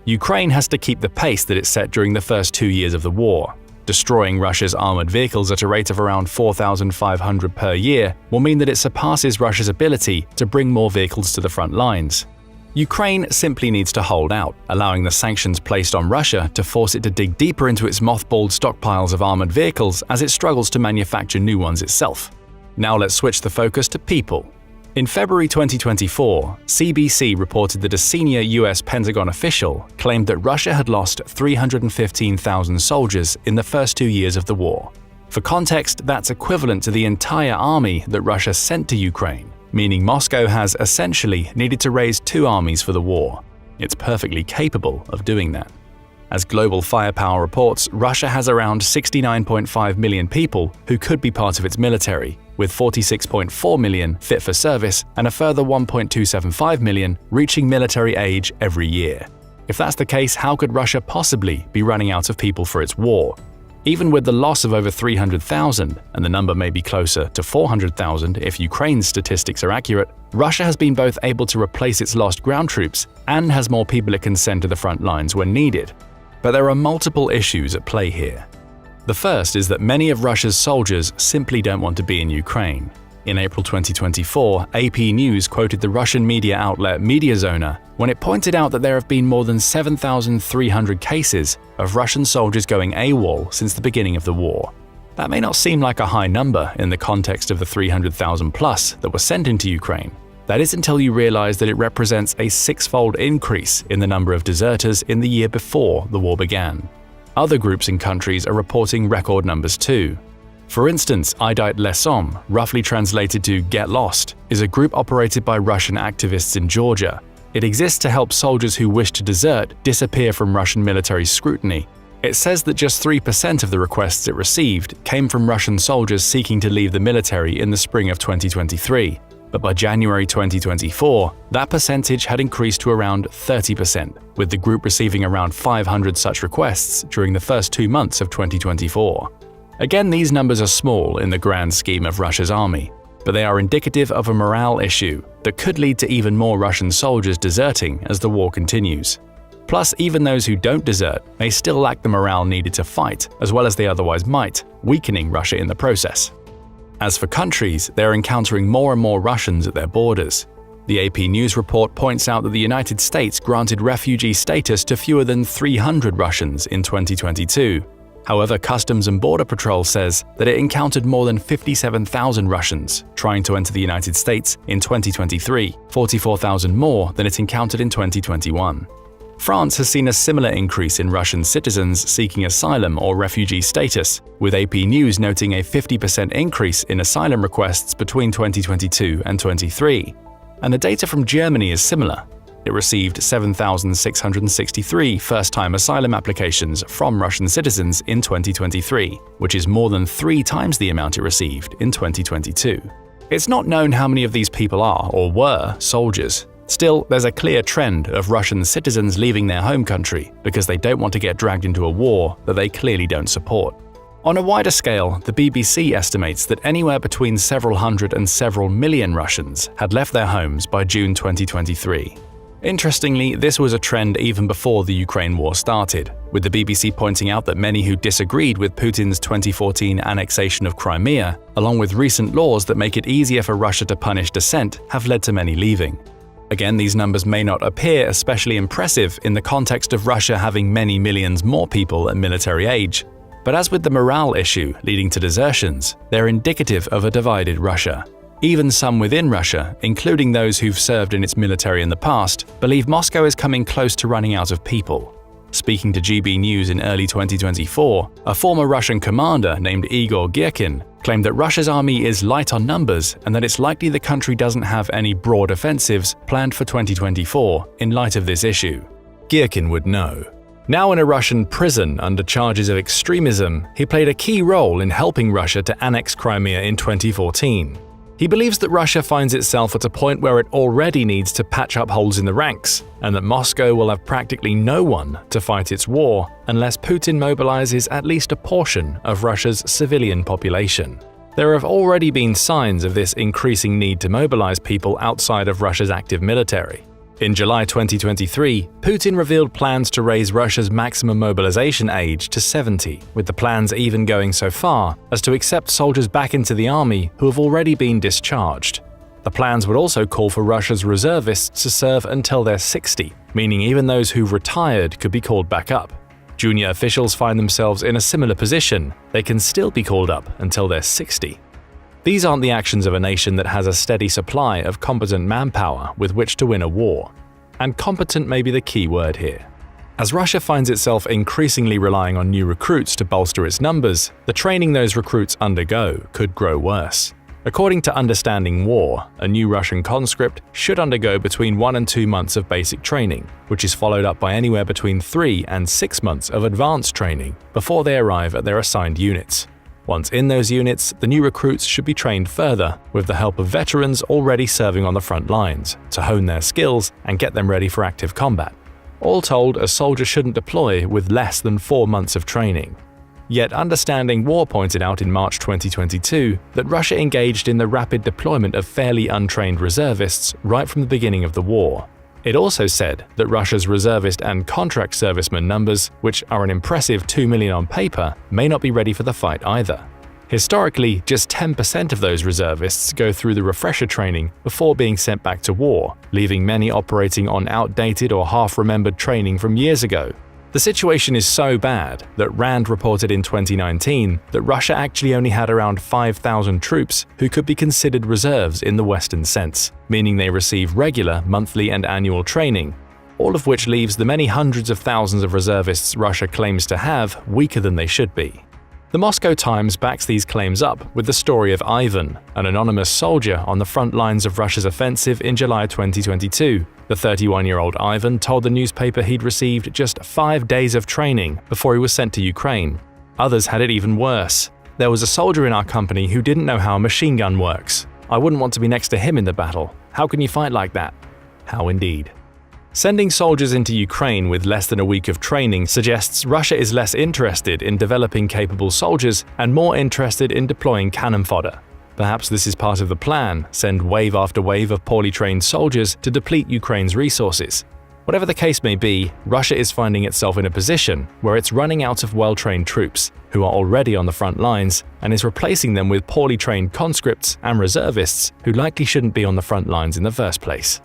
S1: Ukraine has to keep the pace that it set during the first 2 years of the war. Destroying Russia's armored vehicles at a rate of around 4,500 per year will mean that it surpasses Russia's ability to bring more vehicles to the front lines. Ukraine simply needs to hold out, allowing the sanctions placed on Russia to force it to dig deeper into its mothballed stockpiles of armored vehicles as it struggles to manufacture new ones itself. Now let's switch the focus to people. In February 2024, CBC reported that a senior US Pentagon official claimed that Russia had lost 315,000 soldiers in the first 2 years of the war. For context, that's equivalent to the entire army that Russia sent to Ukraine, meaning Moscow has essentially needed to raise 2 armies for the war. It's perfectly capable of doing that. As Global Firepower reports, Russia has around 69.5 million people who could be part of its military, with 46.4 million fit for service and a further 1.275 million reaching military age every year. If that's the case, how could Russia possibly be running out of people for its war? Even with the loss of over 300,000, and the number may be closer to 400,000 if Ukraine's statistics are accurate, Russia has been both able to replace its lost ground troops and has more people it can send to the front lines when needed. But there are multiple issues at play here. The first is that many of Russia's soldiers simply don't want to be in Ukraine. In April 2024, AP News quoted the Russian media outlet Mediazona when it pointed out that there have been more than 7,300 cases of Russian soldiers going AWOL since the beginning of the war. That may not seem like a high number in the context of the 300,000 plus that were sent into Ukraine. That is until you realize that it represents a six-fold increase in the number of deserters in the year before the war began. Other groups and countries are reporting record numbers too. For instance, Idite Lesom, roughly translated to Get Lost, is a group operated by Russian activists in Georgia. It exists to help soldiers who wish to desert disappear from Russian military scrutiny. It says that just 3% of the requests it received came from Russian soldiers seeking to leave the military in the spring of 2023. But by January 2024, that percentage had increased to around 30%, with the group receiving around 500 such requests during the first 2 months of 2024. Again, these numbers are small in the grand scheme of Russia's army, but they are indicative of a morale issue that could lead to even more Russian soldiers deserting as the war continues. Plus, even those who don't desert may still lack the morale needed to fight, as well as they otherwise might, weakening Russia in the process. As for countries, they are encountering more and more Russians at their borders. The AP News report points out that the United States granted refugee status to fewer than 300 Russians in 2022. However, Customs and Border Patrol says that it encountered more than 57,000 Russians trying to enter the United States in 2023, 44,000 more than it encountered in 2021. France has seen a similar increase in Russian citizens seeking asylum or refugee status, with AP News noting a 50% increase in asylum requests between 2022 and 23. And the data from Germany is similar. It received 7,663 first-time asylum applications from Russian citizens in 2023, which is more than 3 times the amount it received in 2022. It's not known how many of these people are or were soldiers. Still, there's a clear trend of Russian citizens leaving their home country because they don't want to get dragged into a war that they clearly don't support. On a wider scale, the BBC estimates that anywhere between several hundred and several million Russians had left their homes by June 2023. Interestingly, this was a trend even before the Ukraine war started, with the BBC pointing out that many who disagreed with Putin's 2014 annexation of Crimea, along with recent laws that make it easier for Russia to punish dissent, have led to many leaving. Again, these numbers may not appear especially impressive in the context of Russia having many millions more people at military age, but as with the morale issue leading to desertions, they're indicative of a divided Russia. Even some within Russia, including those who've served in its military in the past, believe Moscow is coming close to running out of people. Speaking to GB News in early 2024, a former Russian commander named Igor Girkin claimed that Russia's army is light on numbers and that it's likely the country doesn't have any broad offensives planned for 2024 in light of this issue. Girkin would know. Now in a Russian prison under charges of extremism, he played a key role in helping Russia to annex Crimea in 2014. He believes that Russia finds itself at a point where it already needs to patch up holes in the ranks, and that Moscow will have practically no one to fight its war unless Putin mobilizes at least a portion of Russia's civilian population. There have already been signs of this increasing need to mobilize people outside of Russia's active military. In July 2023, Putin revealed plans to raise Russia's maximum mobilization age to 70, with the plans even going so far as to accept soldiers back into the army who have already been discharged. The plans would also call for Russia's reservists to serve until they're 60, meaning even those who've retired could be called back up. Junior officials find themselves in a similar position. They can still be called up until they're 60. These aren't the actions of a nation that has a steady supply of competent manpower with which to win a war. And competent may be the key word here. As Russia finds itself increasingly relying on new recruits to bolster its numbers, the training those recruits undergo could grow worse. According to Understanding War, a new Russian conscript should undergo between 1 and 2 months of basic training, which is followed up by anywhere between 3 and 6 months of advanced training before they arrive at their assigned units. Once in those units, the new recruits should be trained further with the help of veterans already serving on the front lines to hone their skills and get them ready for active combat. All told, a soldier shouldn't deploy with less than 4 months of training. Yet Understanding War pointed out in March 2022 that Russia engaged in the rapid deployment of fairly untrained reservists right from the beginning of the war. It also said that Russia's reservist and contract servicemen numbers, which are an impressive 2 million on paper, may not be ready for the fight either. Historically, just 10% of those reservists go through the refresher training before being sent back to war, leaving many operating on outdated or half-remembered training from years ago. The situation is so bad that RAND reported in 2019 that Russia actually only had around 5,000 troops who could be considered reserves in the Western sense, meaning they receive regular monthly and annual training, all of which leaves the many hundreds of thousands of reservists Russia claims to have weaker than they should be. The Moscow Times backs these claims up with the story of Ivan, an anonymous soldier on the front lines of Russia's offensive in July 2022. The 31-year-old Ivan told the newspaper he'd received just 5 days of training before he was sent to Ukraine. Others had it even worse. There was a soldier in our company who didn't know how a machine gun works. I wouldn't want to be next to him in the battle. How can you fight like that? How indeed. Sending soldiers into Ukraine with less than a week of training suggests Russia is less interested in developing capable soldiers and more interested in deploying cannon fodder. Perhaps this is part of the plan: send wave after wave of poorly trained soldiers to deplete Ukraine's resources. Whatever the case may be, Russia is finding itself in a position where it's running out of well-trained troops who are already on the front lines and is replacing them with poorly trained conscripts and reservists who likely shouldn't be on the front lines in the first place.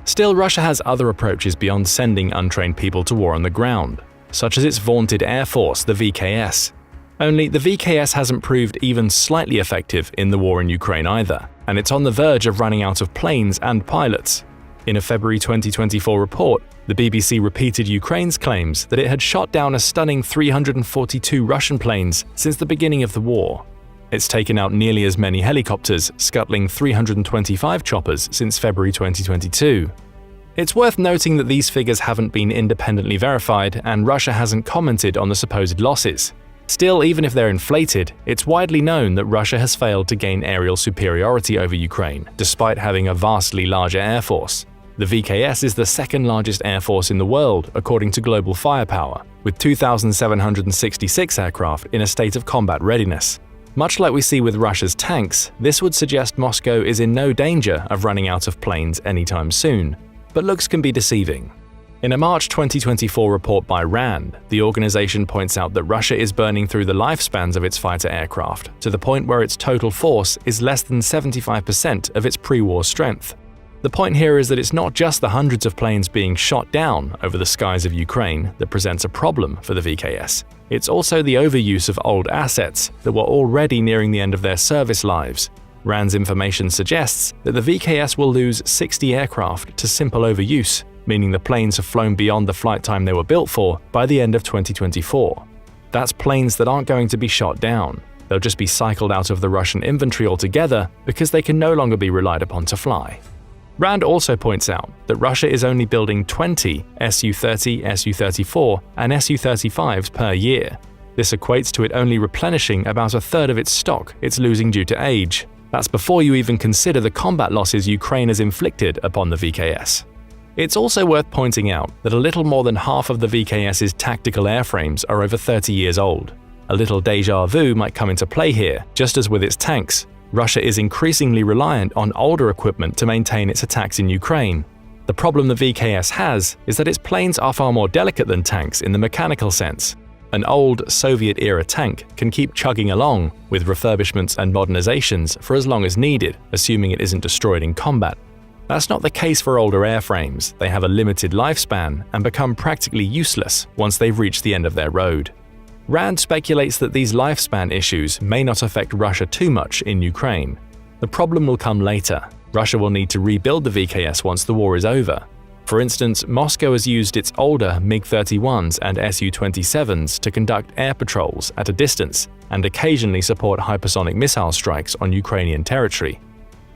S1: Still, Russia has other approaches beyond sending untrained people to war on the ground, such as its vaunted air force, the VKS. Only the VKS hasn't proved even slightly effective in the war in Ukraine either, and it's on the verge of running out of planes and pilots. In a February 2024 report, the BBC repeated Ukraine's claims that it had shot down a stunning 342 Russian planes since the beginning of the war. It's taken out nearly as many helicopters, scuttling 325 choppers since February 2022. It's worth noting that these figures haven't been independently verified, and Russia hasn't commented on the supposed losses. Still, even if they're inflated, it's widely known that Russia has failed to gain aerial superiority over Ukraine, despite having a vastly larger air force. The VKS is the second largest air force in the world, according to Global Firepower, with 2,766 aircraft in a state of combat readiness. Much like we see with Russia's tanks, this would suggest Moscow is in no danger of running out of planes anytime soon. But looks can be deceiving. In a March 2024 report by RAND, the organization points out that Russia is burning through the lifespans of its fighter aircraft to the point where its total force is less than 75% of its pre-war strength. The point here is that it's not just the hundreds of planes being shot down over the skies of Ukraine that presents a problem for the VKS. It's also the overuse of old assets that were already nearing the end of their service lives. RAND's information suggests that the VKS will lose 60 aircraft to simple overuse, meaning the planes have flown beyond the flight time they were built for by the end of 2024. That's planes that aren't going to be shot down. They'll just be cycled out of the Russian inventory altogether because they can no longer be relied upon to fly. RAND also points out that Russia is only building 20 Su-30, Su-34, and Su-35s per year. This equates to it only replenishing about a third of its stock it's losing due to age. That's before you even consider the combat losses Ukraine has inflicted upon the VKS. It's also worth pointing out that a little more than half of the VKS's tactical airframes are over 30 years old. A little déjà vu might come into play here, just as with its tanks. Russia is increasingly reliant on older equipment to maintain its attacks in Ukraine. The problem the VKS has is that its planes are far more delicate than tanks in the mechanical sense. An old Soviet-era tank can keep chugging along with refurbishments and modernizations for as long as needed, assuming it isn't destroyed in combat. That's not the case for older airframes. They have a limited lifespan and become practically useless once they've reached the end of their road. RAND speculates that these lifespan issues may not affect Russia too much in Ukraine. The problem will come later. Russia will need to rebuild the VKS once the war is over. For instance, Moscow has used its older MiG-31s and Su-27s to conduct air patrols at a distance and occasionally support hypersonic missile strikes on Ukrainian territory.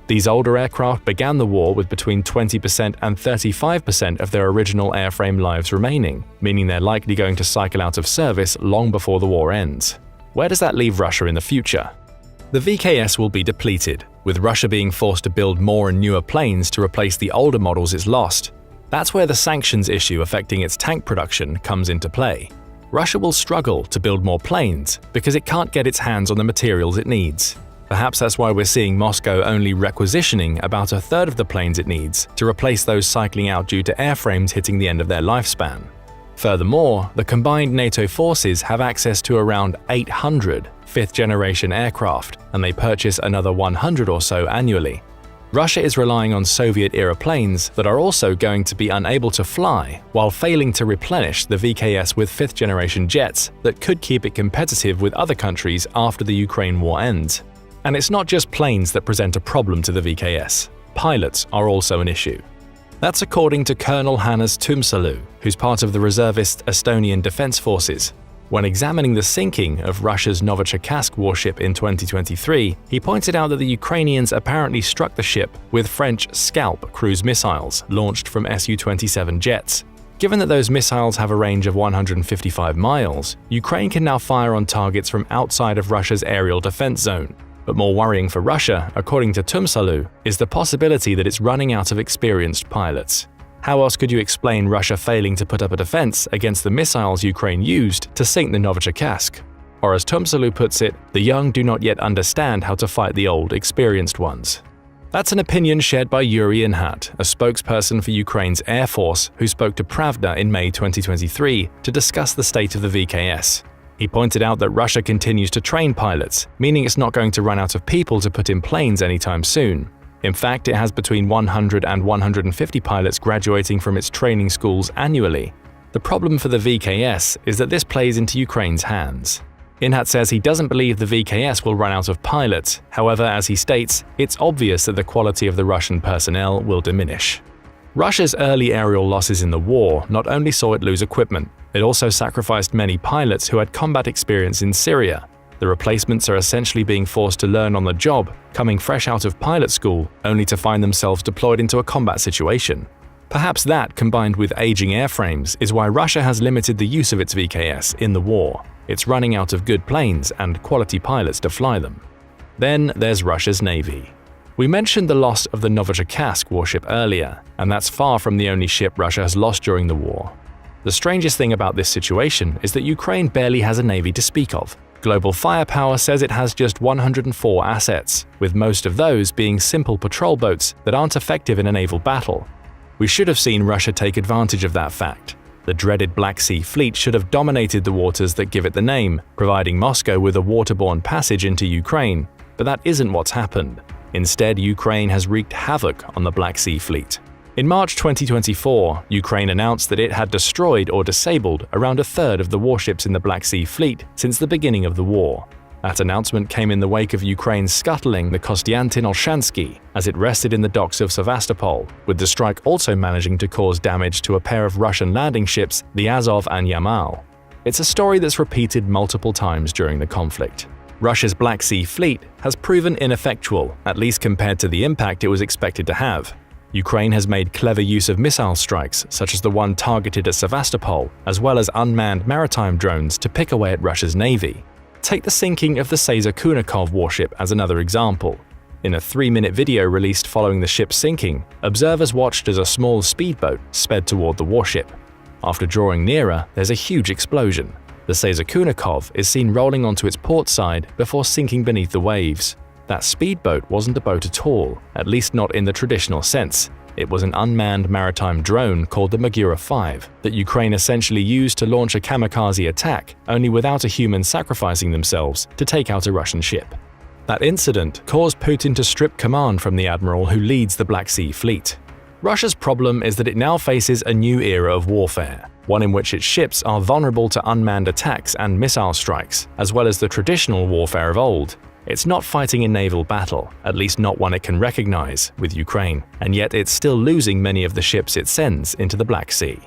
S1: These older aircraft began the war with between 20% and 35% of their original airframe lives remaining, meaning they're likely going to cycle out of service long before the war ends. Where does that leave Russia in the future? The VKS will be depleted, with Russia being forced to build more and newer planes to replace the older models it's lost. That's where the sanctions issue affecting its tank production comes into play. Russia will struggle to build more planes because it can't get its hands on the materials it needs. Perhaps that's why we're seeing Moscow only requisitioning about a third of the planes it needs to replace those cycling out due to airframes hitting the end of their lifespan. Furthermore, the combined NATO forces have access to around 800 fifth-generation aircraft, and they purchase another 100 or so annually. Russia is relying on Soviet-era planes that are also going to be unable to fly, while failing to replenish the VKS with fifth-generation jets that could keep it competitive with other countries after the Ukraine war ends. And it's not just planes that present a problem to the VKS. Pilots are also an issue. That's according to Colonel Hannes Tumsalu, who's part of the reservist Estonian Defense Forces. When examining the sinking of Russia's Novichokazk warship in 2023, he pointed out that the Ukrainians apparently struck the ship with French Scalp cruise missiles launched from Su-27 jets. Given that those missiles have a range of 155 miles, Ukraine can now fire on targets from outside of Russia's aerial defense zone. But more worrying for Russia, according to Tumsalu, is the possibility that it's running out of experienced pilots. How else could you explain Russia failing to put up a defense against the missiles Ukraine used to sink the Novichokazk? Or as Tumsalu puts it, the young do not yet understand how to fight the old, experienced ones. That's an opinion shared by Yuri Inhat, a spokesperson for Ukraine's Air Force who spoke to Pravda in May 2023 to discuss the state of the VKS. He pointed out that Russia continues to train pilots, meaning it's not going to run out of people to put in planes anytime soon. In fact, it has between 100 and 150 pilots graduating from its training schools annually. The problem for the VKS is that this plays into Ukraine's hands. Inhat says he doesn't believe the VKS will run out of pilots. However, as he states, it's obvious that the quality of the Russian personnel will diminish. Russia's early aerial losses in the war not only saw it lose equipment, it also sacrificed many pilots who had combat experience in Syria. The replacements are essentially being forced to learn on the job, coming fresh out of pilot school, only to find themselves deployed into a combat situation. Perhaps that, combined with aging airframes, is why Russia has limited the use of its VKS in the war. It's running out of good planes and quality pilots to fly them. Then there's Russia's Navy. We mentioned the loss of the Novichokazk warship earlier, and that's far from the only ship Russia has lost during the war. The strangest thing about this situation is that Ukraine barely has a navy to speak of. Global Firepower says it has just 104 assets, with most of those being simple patrol boats that aren't effective in a naval battle. We should have seen Russia take advantage of that fact. The dreaded Black Sea Fleet should have dominated the waters that give it the name, providing Moscow with a waterborne passage into Ukraine. But that isn't what's happened. Instead, Ukraine has wreaked havoc on the Black Sea Fleet. In March 2024, Ukraine announced that it had destroyed or disabled around a third of the warships in the Black Sea Fleet since the beginning of the war. That announcement came in the wake of Ukraine scuttling the Kostiantyn-Olshansky as it rested in the docks of Sevastopol, with the strike also managing to cause damage to a pair of Russian landing ships, the Azov and Yamal. It's a story that's repeated multiple times during the conflict. Russia's Black Sea Fleet has proven ineffectual, at least compared to the impact it was expected to have. Ukraine has made clever use of missile strikes, such as the one targeted at Sevastopol, as well as unmanned maritime drones to pick away at Russia's navy. Take the sinking of the Caesar Kunikov warship as another example. In a 3-minute video released following the ship's sinking, observers watched as a small speedboat sped toward the warship. After drawing nearer, there's a huge explosion. The Caesar Kunikov is seen rolling onto its port side before sinking beneath the waves. That speedboat wasn't a boat at all, at least not in the traditional sense. It was an unmanned maritime drone called the Magura 5 that Ukraine essentially used to launch a kamikaze attack, only without a human sacrificing themselves to take out a Russian ship. That incident caused Putin to strip command from the admiral who leads the Black Sea Fleet. Russia's problem is that it now faces a new era of warfare, one in which its ships are vulnerable to unmanned attacks and missile strikes, as well as the traditional warfare of old. It's not fighting a naval battle, at least not one it can recognize, with Ukraine, and yet it's still losing many of the ships it sends into the Black Sea.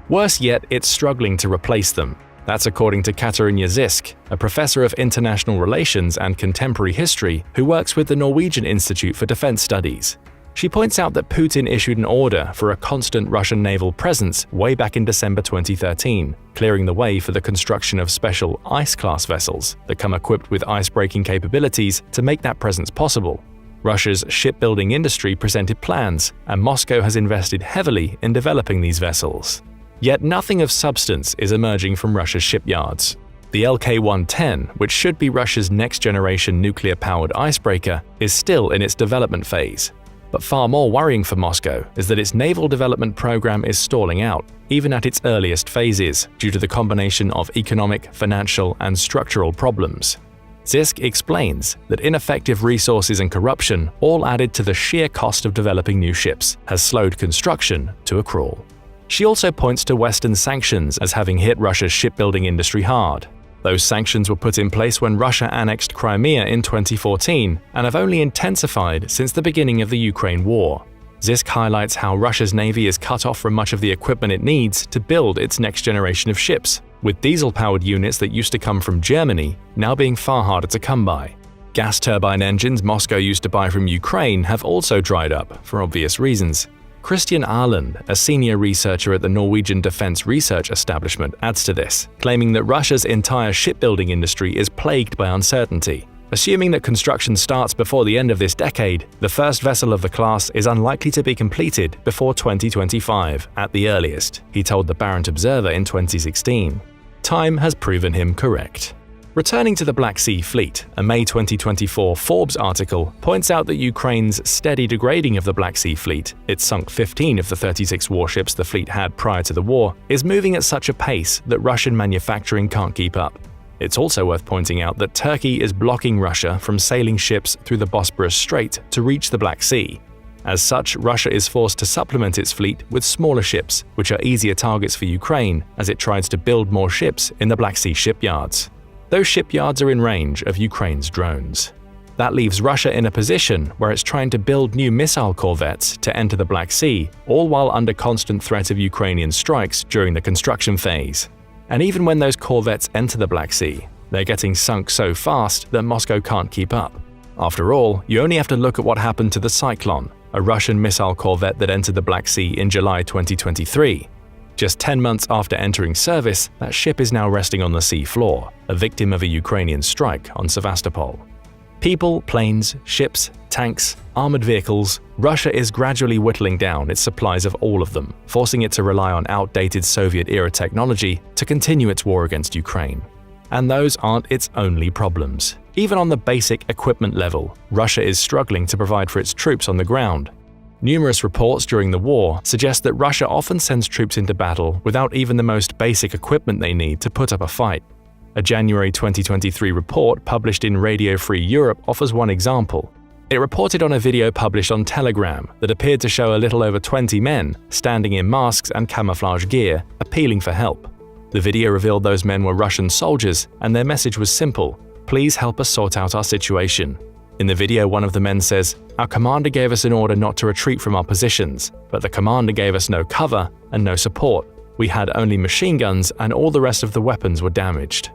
S1: Worse yet, it's struggling to replace them. That's according to Katarina Zisk, a professor of international relations and contemporary history who works with the Norwegian Institute for Defense Studies. She points out that Putin issued an order for a constant Russian naval presence way back in December 2013, clearing the way for the construction of special ice-class vessels that come equipped with ice-breaking capabilities to make that presence possible. Russia's shipbuilding industry presented plans, and Moscow has invested heavily in developing these vessels. Yet nothing of substance is emerging from Russia's shipyards. The LK-110, which should be Russia's next-generation nuclear-powered icebreaker, is still in its development phase. But far more worrying for Moscow is that its naval development program is stalling out, even at its earliest phases, due to the combination of economic, financial, and structural problems. Zisk explains that ineffective resources and corruption, all added to the sheer cost of developing new ships, has slowed construction to a crawl. She also points to Western sanctions as having hit Russia's shipbuilding industry hard. Those sanctions were put in place when Russia annexed Crimea in 2014 and have only intensified since the beginning of the Ukraine war. Zisk highlights how Russia's navy is cut off from much of the equipment it needs to build its next generation of ships, with diesel-powered units that used to come from Germany now being far harder to come by. Gas turbine engines Moscow used to buy from Ukraine have also dried up, for obvious reasons. Christian Arland, a senior researcher at the Norwegian Defense Research Establishment, adds to this, claiming that Russia's entire shipbuilding industry is plagued by uncertainty. Assuming that construction starts before the end of this decade, the first vessel of the class is unlikely to be completed before 2025 at the earliest, he told the Barent Observer in 2016. Time has proven him correct. Returning to the Black Sea Fleet, a May 2024 Forbes article points out that Ukraine's steady degrading of the Black Sea Fleet, it sunk 15 of the 36 warships the fleet had prior to the war, is moving at such a pace that Russian manufacturing can't keep up. It's also worth pointing out that Turkey is blocking Russia from sailing ships through the Bosporus Strait to reach the Black Sea. As such, Russia is forced to supplement its fleet with smaller ships, which are easier targets for Ukraine as it tries to build more ships in the Black Sea shipyards. Those shipyards are in range of Ukraine's drones. That leaves Russia in a position where it's trying to build new missile corvettes to enter the Black Sea, all while under constant threat of Ukrainian strikes during the construction phase. And even when those corvettes enter the Black Sea, they're getting sunk so fast that Moscow can't keep up. After all, you only have to look at what happened to the Cyclone, a Russian missile corvette that entered the Black Sea in July 2023. Just 10 months after entering service, that ship is now resting on the sea floor, a victim of a Ukrainian strike on Sevastopol. People, planes, ships, tanks, armored vehicles, Russia is gradually whittling down its supplies of all of them, forcing it to rely on outdated Soviet-era technology to continue its war against Ukraine. And those aren't its only problems. Even on the basic equipment level, Russia is struggling to provide for its troops on the ground. Numerous reports during the war suggest that Russia often sends troops into battle without even the most basic equipment they need to put up a fight. A January 2023 report published in Radio Free Europe offers one example. It reported on a video published on Telegram that appeared to show a little over 20 men standing in masks and camouflage gear, appealing for help. The video revealed those men were Russian soldiers, and their message was simple: "Please help us sort out our situation." In the video, one of the men says, "Our commander gave us an order not to retreat from our positions, but the commander gave us no cover and no support. We had only machine guns and all the rest of the weapons were damaged."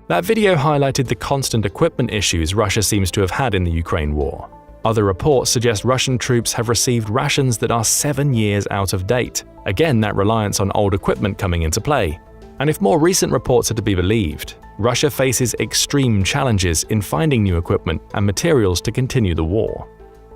S1: That video highlighted the constant equipment issues Russia seems to have had in the Ukraine war. Other reports suggest Russian troops have received rations that are 7 years out of date. Again, that reliance on old equipment coming into play. And if more recent reports are to be believed, Russia faces extreme challenges in finding new equipment and materials to continue the war.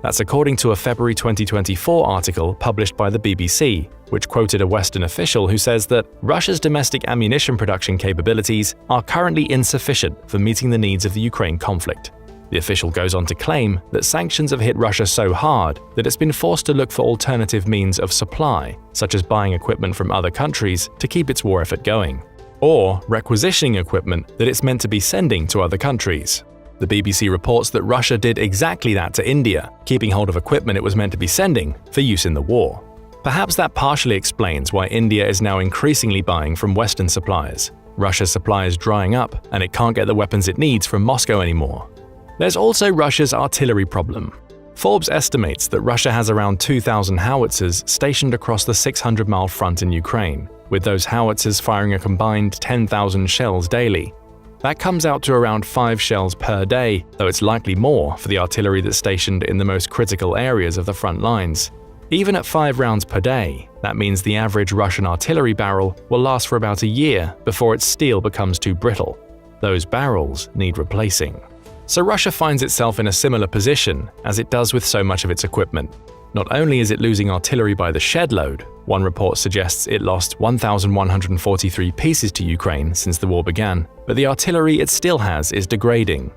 S1: That's according to a February 2024 article published by the BBC, which quoted a Western official who says that Russia's domestic ammunition production capabilities are currently insufficient for meeting the needs of the Ukraine conflict. The official goes on to claim that sanctions have hit Russia so hard that it's been forced to look for alternative means of supply, such as buying equipment from other countries to keep its war effort going, or requisitioning equipment that it's meant to be sending to other countries. The BBC reports that Russia did exactly that to India, keeping hold of equipment it was meant to be sending for use in the war. Perhaps that partially explains why India is now increasingly buying from Western suppliers. Russia's supply is drying up, and it can't get the weapons it needs from Moscow anymore. There's also Russia's artillery problem. Forbes estimates that Russia has around 2,000 howitzers stationed across the 600-mile front in Ukraine, with those howitzers firing a combined 10,000 shells daily. That comes out to around 5 shells per day, though it's likely more for the artillery that's stationed in the most critical areas of the front lines. Even at 5 rounds per day, that means the average Russian artillery barrel will last for about a year before its steel becomes too brittle. Those barrels need replacing. So Russia finds itself in a similar position as it does with so much of its equipment. Not only is it losing artillery by the shed load, one report suggests it lost 1,143 pieces to Ukraine since the war began, but the artillery it still has is degrading.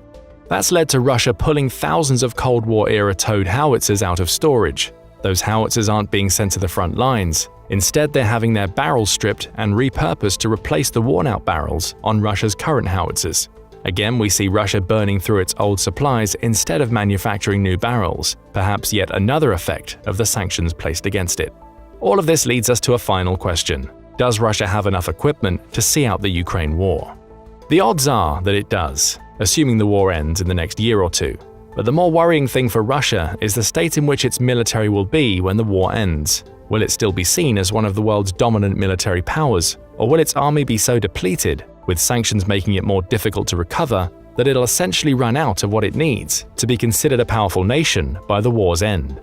S1: That's led to Russia pulling thousands of Cold War-era towed howitzers out of storage. Those howitzers aren't being sent to the front lines. Instead, they're having their barrels stripped and repurposed to replace the worn-out barrels on Russia's current howitzers. Again, we see Russia burning through its old supplies instead of manufacturing new barrels, perhaps yet another effect of the sanctions placed against it. All of this leads us to a final question. Does Russia have enough equipment to see out the Ukraine war? The odds are that it does, assuming the war ends in the next year or two. But the more worrying thing for Russia is the state in which its military will be when the war ends. Will it still be seen as one of the world's dominant military powers, or will its army be so depleted, with sanctions making it more difficult to recover, that it'll essentially run out of what it needs to be considered a powerful nation by the war's end?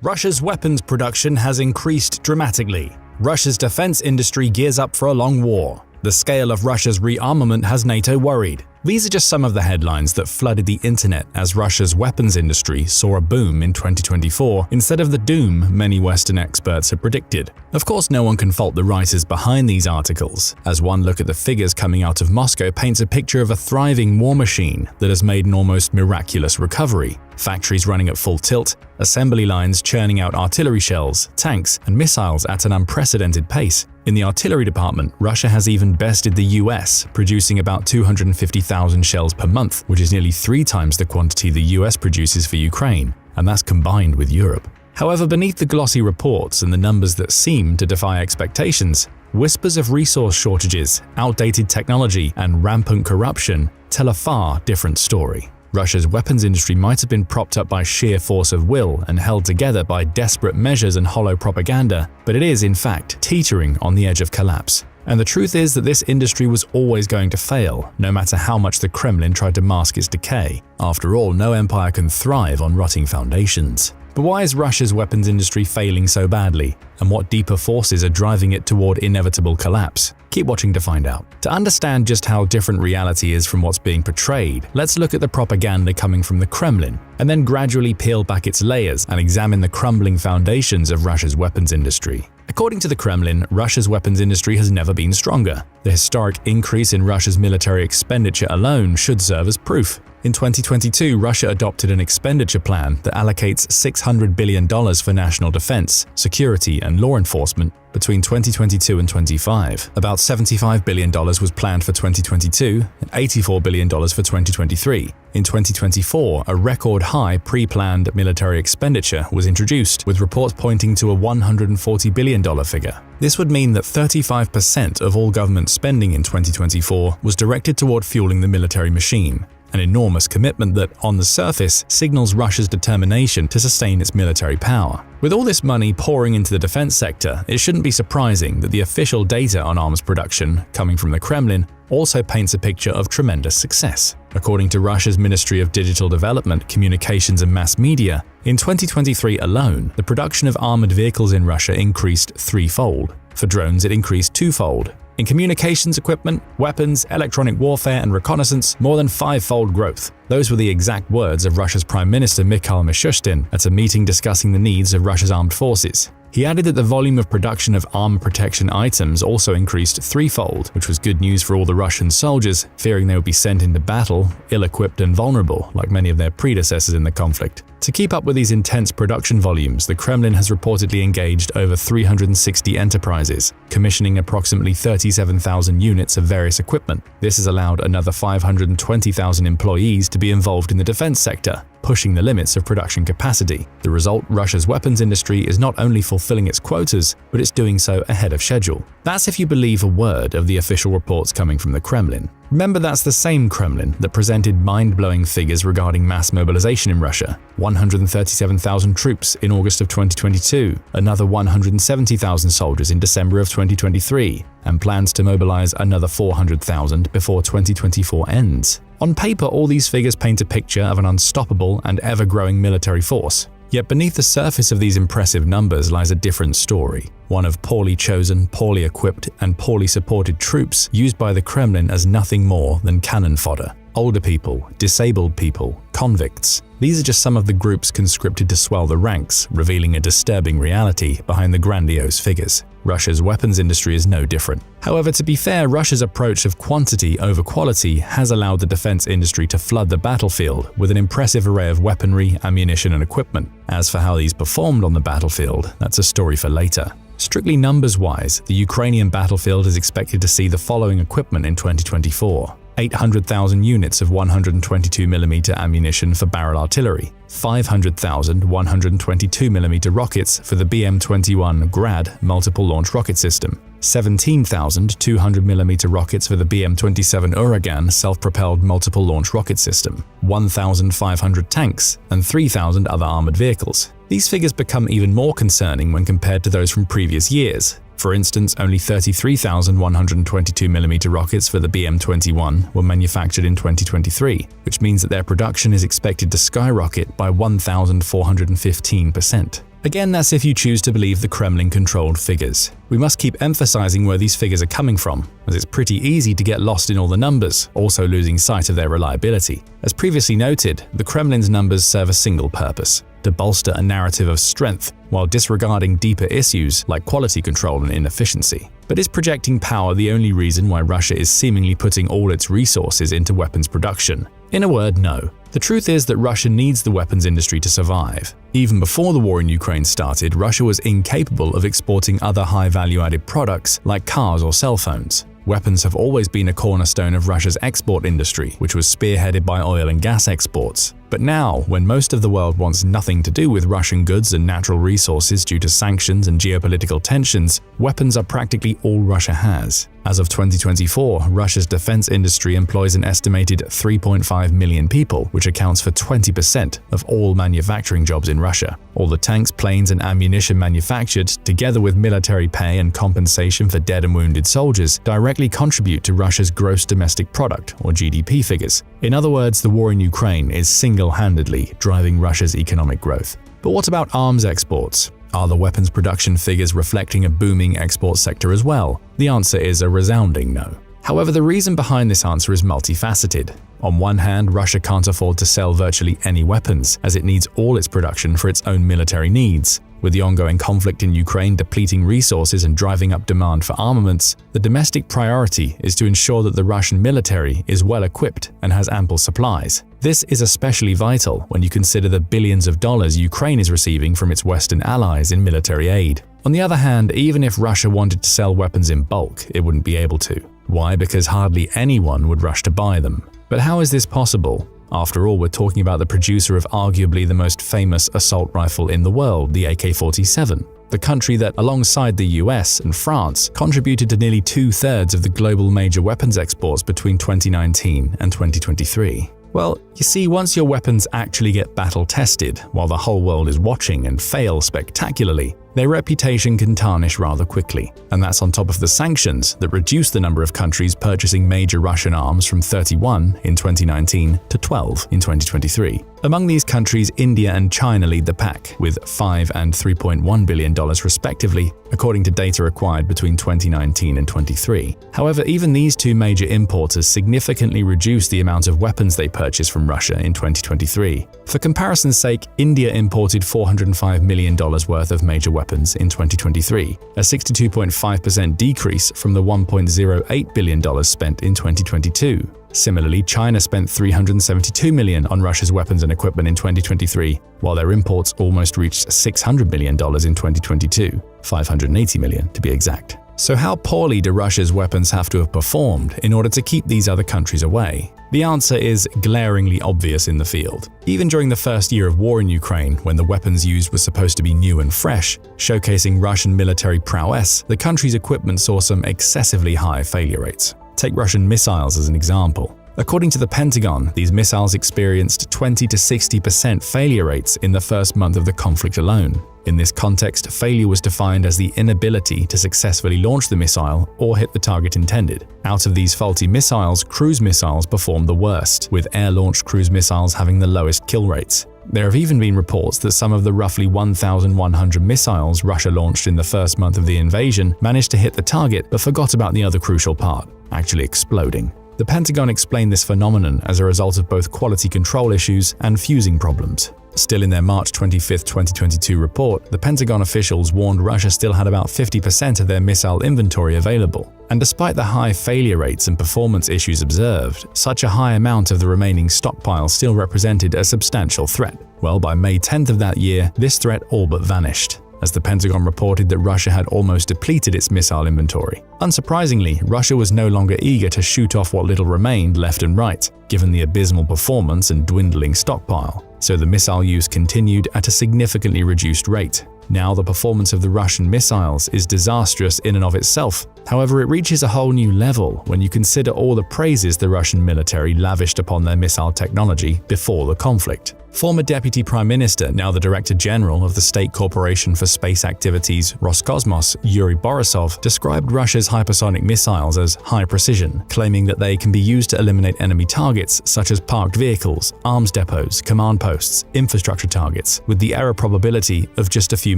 S3: Russia's weapons production has increased dramatically. Russia's defense industry gears up for a long war. The scale of Russia's rearmament has NATO worried. These are just some of the headlines that flooded the internet as Russia's weapons industry saw a boom in 2024 instead of the doom many Western experts had predicted. Of course, no one can fault the writers behind these articles, as one look at the figures coming out of Moscow paints a picture of a thriving war machine that has made an almost miraculous recovery. Factories running at full tilt, assembly lines churning out artillery shells, tanks, and missiles at an unprecedented pace. In the artillery department, Russia has even bested the US, producing about 250,000 shells per month, which is nearly 3 times the quantity the US produces for Ukraine, and that's combined with Europe. However, beneath the glossy reports and the numbers that seem to defy expectations, whispers of resource shortages, outdated technology, and rampant corruption tell a far different story. Russia's weapons industry might have been propped up by sheer force of will and held together by desperate measures and hollow propaganda, but it is, in fact, teetering on the edge of collapse. And the truth is that this industry was always going to fail, no matter how much the Kremlin tried to mask its decay. After all, no empire can thrive on rotting foundations. But why is Russia's weapons industry failing so badly? And what deeper forces are driving it toward inevitable collapse? Keep watching to find out. To understand just how different reality is from what's being portrayed, let's look at the propaganda coming from the Kremlin, and then gradually peel back its layers and examine the crumbling foundations of Russia's weapons industry. According to the Kremlin, Russia's weapons industry has never been stronger. The historic increase in Russia's military expenditure alone should serve as proof. In 2022, Russia adopted an expenditure plan that allocates $600 billion for national defense, security, and law enforcement between 2022 and 25. About $75 billion was planned for 2022 and $84 billion for 2023. In 2024, a record-high pre-planned military expenditure was introduced, with reports pointing to a $140 billion figure. This would mean that 35% of all government spending in 2024 was directed toward fueling the military machine. An enormous commitment that, on the surface, signals Russia's determination to sustain its military power. With all this money pouring into the defense sector, it shouldn't be surprising that the official data on arms production, coming from the Kremlin, also paints a picture of tremendous success. According to Russia's Ministry of Digital Development, Communications and Mass Media, in 2023 alone, the production of armored vehicles in Russia increased 3-fold. For drones, it increased 2-fold. In communications equipment, weapons, electronic warfare, and reconnaissance, more than 5-fold growth. Those were the exact words of Russia's Prime Minister Mikhail Mishustin at a meeting discussing the needs of Russia's armed forces. He added that the volume of production of armor protection items also increased 3-fold, which was good news for all the Russian soldiers, fearing they would be sent into battle, ill-equipped and vulnerable, like many of their predecessors in the conflict. To keep up with these intense production volumes, the Kremlin has reportedly engaged over 360 enterprises, commissioning approximately 37,000 units of various equipment. This has allowed another 520,000 employees to be involved in the defense sector, pushing the limits of production capacity. The result, Russia's weapons industry is not only fulfilling its quotas, but it's doing so ahead of schedule. That's if you believe a word of the official reports coming from the Kremlin. Remember, that's the same Kremlin that presented mind-blowing figures regarding mass mobilization in Russia. 137,000 troops in August of 2022, another 170,000 soldiers in December of 2023, and plans to mobilize another 400,000 before 2024 ends. On paper, all these figures paint a picture of an unstoppable and ever-growing military force. Yet beneath the surface of these impressive numbers lies a different story, one of poorly chosen, poorly equipped, and poorly supported troops used by the Kremlin as nothing more than cannon fodder. Older people, disabled people, convicts. These are just some of the groups conscripted to swell the ranks, revealing a disturbing reality behind the grandiose figures. Russia's weapons industry is no different. However, to be fair, Russia's approach of quantity over quality has allowed the defense industry to flood the battlefield with an impressive array of weaponry, ammunition, and equipment. As for how these performed on the battlefield, that's a story for later. Strictly numbers-wise, the Ukrainian battlefield is expected to see the following equipment in 2024. 800,000 units of 122mm ammunition for barrel artillery, 500,000 122mm rockets for the BM-21 Grad multiple launch rocket system, 17,000 200mm rockets for the BM-27 Uragan self-propelled multiple launch rocket system, 1,500 tanks, and 3,000 other armored vehicles. These figures become even more concerning when compared to those from previous years. For instance, only 33,122mm rockets for the BM-21 were manufactured in 2023, which means that their production is expected to skyrocket by 1,415%. Again, that's if you choose to believe the Kremlin-controlled figures. We must keep emphasizing where these figures are coming from, as it's pretty easy to get lost in all the numbers, also losing sight of their reliability. As previously noted, the Kremlin's numbers serve a single purpose: to bolster a narrative of strength while disregarding deeper issues like quality control and inefficiency. But is projecting power the only reason why Russia is seemingly putting all its resources into weapons production? In a word, no. The truth is that Russia needs the weapons industry to survive. Even before the war in Ukraine started, Russia was incapable of exporting other high value-added products like cars or cell phones. Weapons have always been a cornerstone of Russia's export industry, which was spearheaded by oil and gas exports. But now, when most of the world wants nothing to do with Russian goods and natural resources due to sanctions and geopolitical tensions, weapons are practically all Russia has. As of 2024, Russia's defense industry employs an estimated 3.5 million people, which accounts for 20% of all manufacturing jobs in Russia. All the tanks, planes, and ammunition manufactured, together with military pay and compensation for dead and wounded soldiers, directly contribute to Russia's gross domestic product, or GDP figures. In other words, the war in Ukraine is single-handedly driving Russia's economic growth. But what about arms exports? Are the weapons production figures reflecting a booming export sector as well? The answer is a resounding no. However, the reason behind this answer is multifaceted. On one hand, Russia can't afford to sell virtually any weapons, as it needs all its production for its own military needs. With the ongoing conflict in Ukraine depleting resources and driving up demand for armaments, the domestic priority is to ensure that the Russian military is well equipped and has ample supplies. This is especially vital when you consider the billions of dollars Ukraine is receiving from its Western allies in military aid. On the other hand, even if Russia wanted to sell weapons in bulk, it wouldn't be able to. Why? Because hardly anyone would rush to buy them. But how is this possible? After all, we're talking about the producer of arguably the most famous assault rifle in the world, the AK-47. The country that, alongside the US and France, contributed to nearly 2/3 of the global major weapons exports between 2019 and 2023. Well, you see, once your weapons actually get battle-tested, while the whole world is watching and fail spectacularly, their reputation can tarnish rather quickly. And that's on top of the sanctions that reduced the number of countries purchasing major Russian arms from 31 in 2019 to 12 in 2023. Among these countries, India and China lead the pack, with $5 and $3.1 billion respectively, according to data acquired between 2019 and 23. However, even these two major importers significantly reduced the amount of weapons they purchased from Russia in 2023. For comparison's sake, India imported $405 million worth of major weapons in 2023, a 62.5% decrease from the $1.08 billion spent in 2022. Similarly, China spent $372 million on Russia's weapons and equipment in 2023, while their imports almost reached $600 million in 2022, $580 million to be exact. So how poorly do Russia's weapons have to have performed in order to keep these other countries away? The answer is glaringly obvious in the field. Even during the first year of war in Ukraine, when the weapons used were supposed to be new and fresh, showcasing Russian military prowess, the country's equipment saw some excessively high failure rates. Take Russian missiles as an example. According to the Pentagon, these missiles experienced 20 to 60% failure rates in the first month of the conflict alone. In this context, failure was defined as the inability to successfully launch the missile or hit the target intended. Out of these faulty missiles, cruise missiles performed the worst, with air-launched cruise missiles having the lowest kill rates. There have even been reports that some of the roughly 1,100 missiles Russia launched in the first month of the invasion managed to hit the target but forgot about the other crucial part, actually exploding. The Pentagon explained this phenomenon as a result of both quality control issues and fusing problems. Still, in their March 25, 2022 report, the Pentagon officials warned Russia still had about 50% of their missile inventory available. And despite the high failure rates and performance issues observed, such a high amount of the remaining stockpile still represented a substantial threat. Well, by May 10th of that year, this threat all but vanished. as the Pentagon reported that Russia had almost depleted its missile inventory. Unsurprisingly, Russia was no longer eager to shoot off what little remained left and right, given the abysmal performance and dwindling stockpile, so the missile use continued at a significantly reduced rate. Now the performance of the Russian missiles is disastrous in and of itself. However, it reaches a whole new level when you consider all the praises the Russian military lavished upon their missile technology before the conflict. Former Deputy Prime Minister, now the Director General of the State Corporation for Space Activities, Roscosmos, Yuri Borisov, described Russia's hypersonic missiles as high precision, claiming that they can be used to eliminate enemy targets such as parked vehicles, arms depots, command posts, infrastructure targets, with the error probability of just a few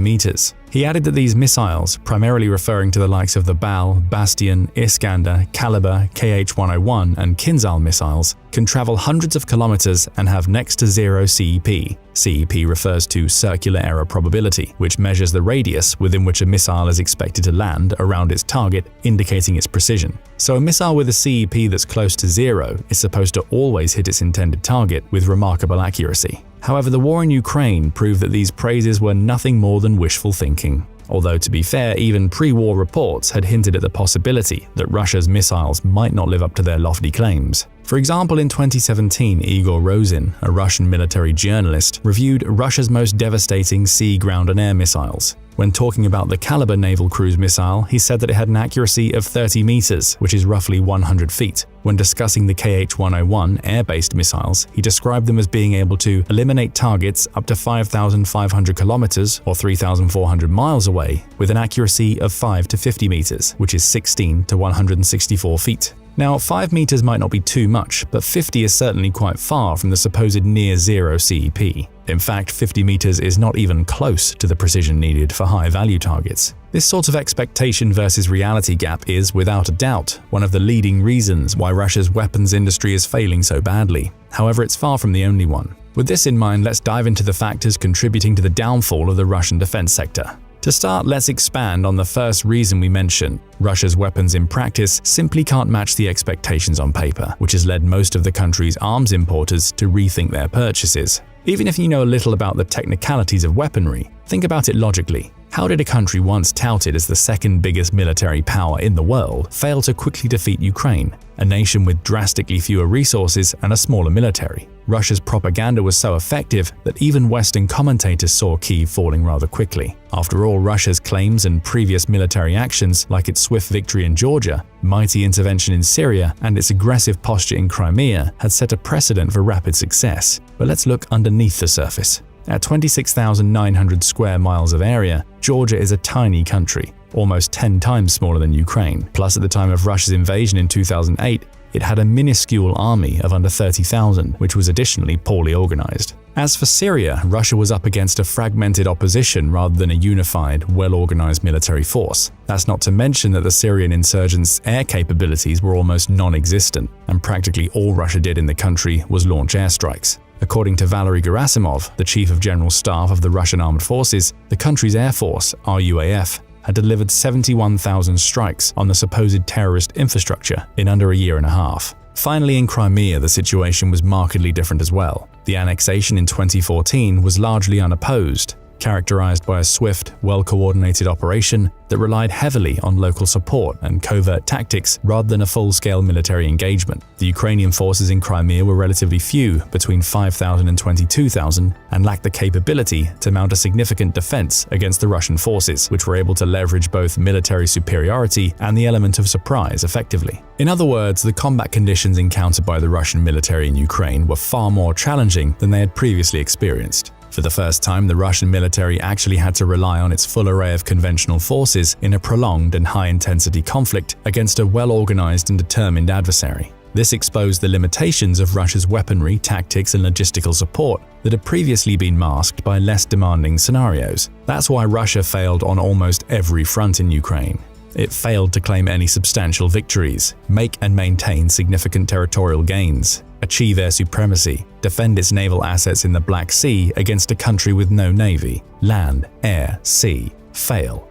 S3: meters. He added that these missiles, primarily referring to the likes of the Bal, Bastion, Iskander, Kalibr, KH-101 and Kinzhal missiles, can travel hundreds of kilometers and have next to zero CEP. CEP refers to circular error probability, which measures the radius within which a missile is expected to land around its target, indicating its precision. So a missile with a CEP that's close to zero is supposed to always hit its intended target with remarkable accuracy. However, the war in Ukraine proved that these praises were nothing more than wishful thinking. Although, to be fair, even pre-war reports had hinted at the possibility that Russia's missiles might not live up to their lofty claims. For example, in 2017, Igor Rosin, a Russian military journalist, reviewed Russia's most devastating sea, ground and air missiles. When talking about the Kalibr naval cruise missile, he said that it had an accuracy of 30 meters, which is roughly 100 feet. When discussing the KH-101 air-based missiles, he described them as being able to eliminate targets up to 5,500 kilometers or 3,400 miles away with an accuracy of 5 to 50 meters, which is 16 to 164 feet. Now, 5 meters might not be too much, but 50 is certainly quite far from the supposed near-zero CEP. In fact, 50 meters is not even close to the precision needed for high-value targets. This sort of expectation versus reality gap is, without a doubt, one of the leading reasons why Russia's weapons industry is failing so badly. However, it's far from the only one. With this in mind, let's dive into the factors contributing to the downfall of the Russian defense sector. To start, let's expand on the first reason we mentioned. Russia's weapons in practice simply can't match the expectations on paper, which has led most of the country's arms importers to rethink their purchases. Even if you know a little about the technicalities of weaponry, think about it logically. How did a country once touted as the second biggest military power in the world fail to quickly defeat Ukraine, a nation with drastically fewer resources and a smaller military? Russia's propaganda was so effective that even Western commentators saw Kyiv falling rather quickly. After all, Russia's claims and previous military actions, like its swift victory in Georgia, mighty intervention in Syria, and its aggressive posture in Crimea, had set a precedent for rapid success. But let's look underneath the surface. At 26,900 square miles of area, Georgia is a tiny country, almost 10 times smaller than Ukraine. Plus, at the time of Russia's invasion in 2008, it had a minuscule army of under 30,000, which was additionally poorly organized. As for Syria, Russia was up against a fragmented opposition rather than a unified, well-organized military force. That's not to mention that the Syrian insurgents' air capabilities were almost non-existent, and practically all Russia did in the country was launch airstrikes. According to Valery Gerasimov, the Chief of General Staff of the Russian Armed Forces, the country's Air Force, RUAF, had delivered 71,000 strikes on the supposed terrorist infrastructure in under a year and a half. Finally, in Crimea, the situation was markedly different as well. The annexation in 2014 was largely unopposed, characterized by a swift, well-coordinated operation that relied heavily on local support and covert tactics rather than a full-scale military engagement. The Ukrainian forces in Crimea were relatively few, between 5,000 and 22,000, and lacked the capability to mount a significant defense against the Russian forces, which were able to leverage both military superiority and the element of surprise effectively. In other words, the combat conditions encountered by the Russian military in Ukraine were far more challenging than they had previously experienced. For the first time, the Russian military actually had to rely on its full array of conventional forces in a prolonged and high-intensity conflict against a well-organized and determined adversary. This exposed the limitations of Russia's weaponry, tactics, and logistical support that had previously been masked by less demanding scenarios. That's why Russia failed on almost every front in Ukraine. It failed to claim any substantial victories, make and maintain significant territorial gains, achieve air supremacy, defend its naval assets in the Black Sea against a country with no navy, land, air, sea, fail.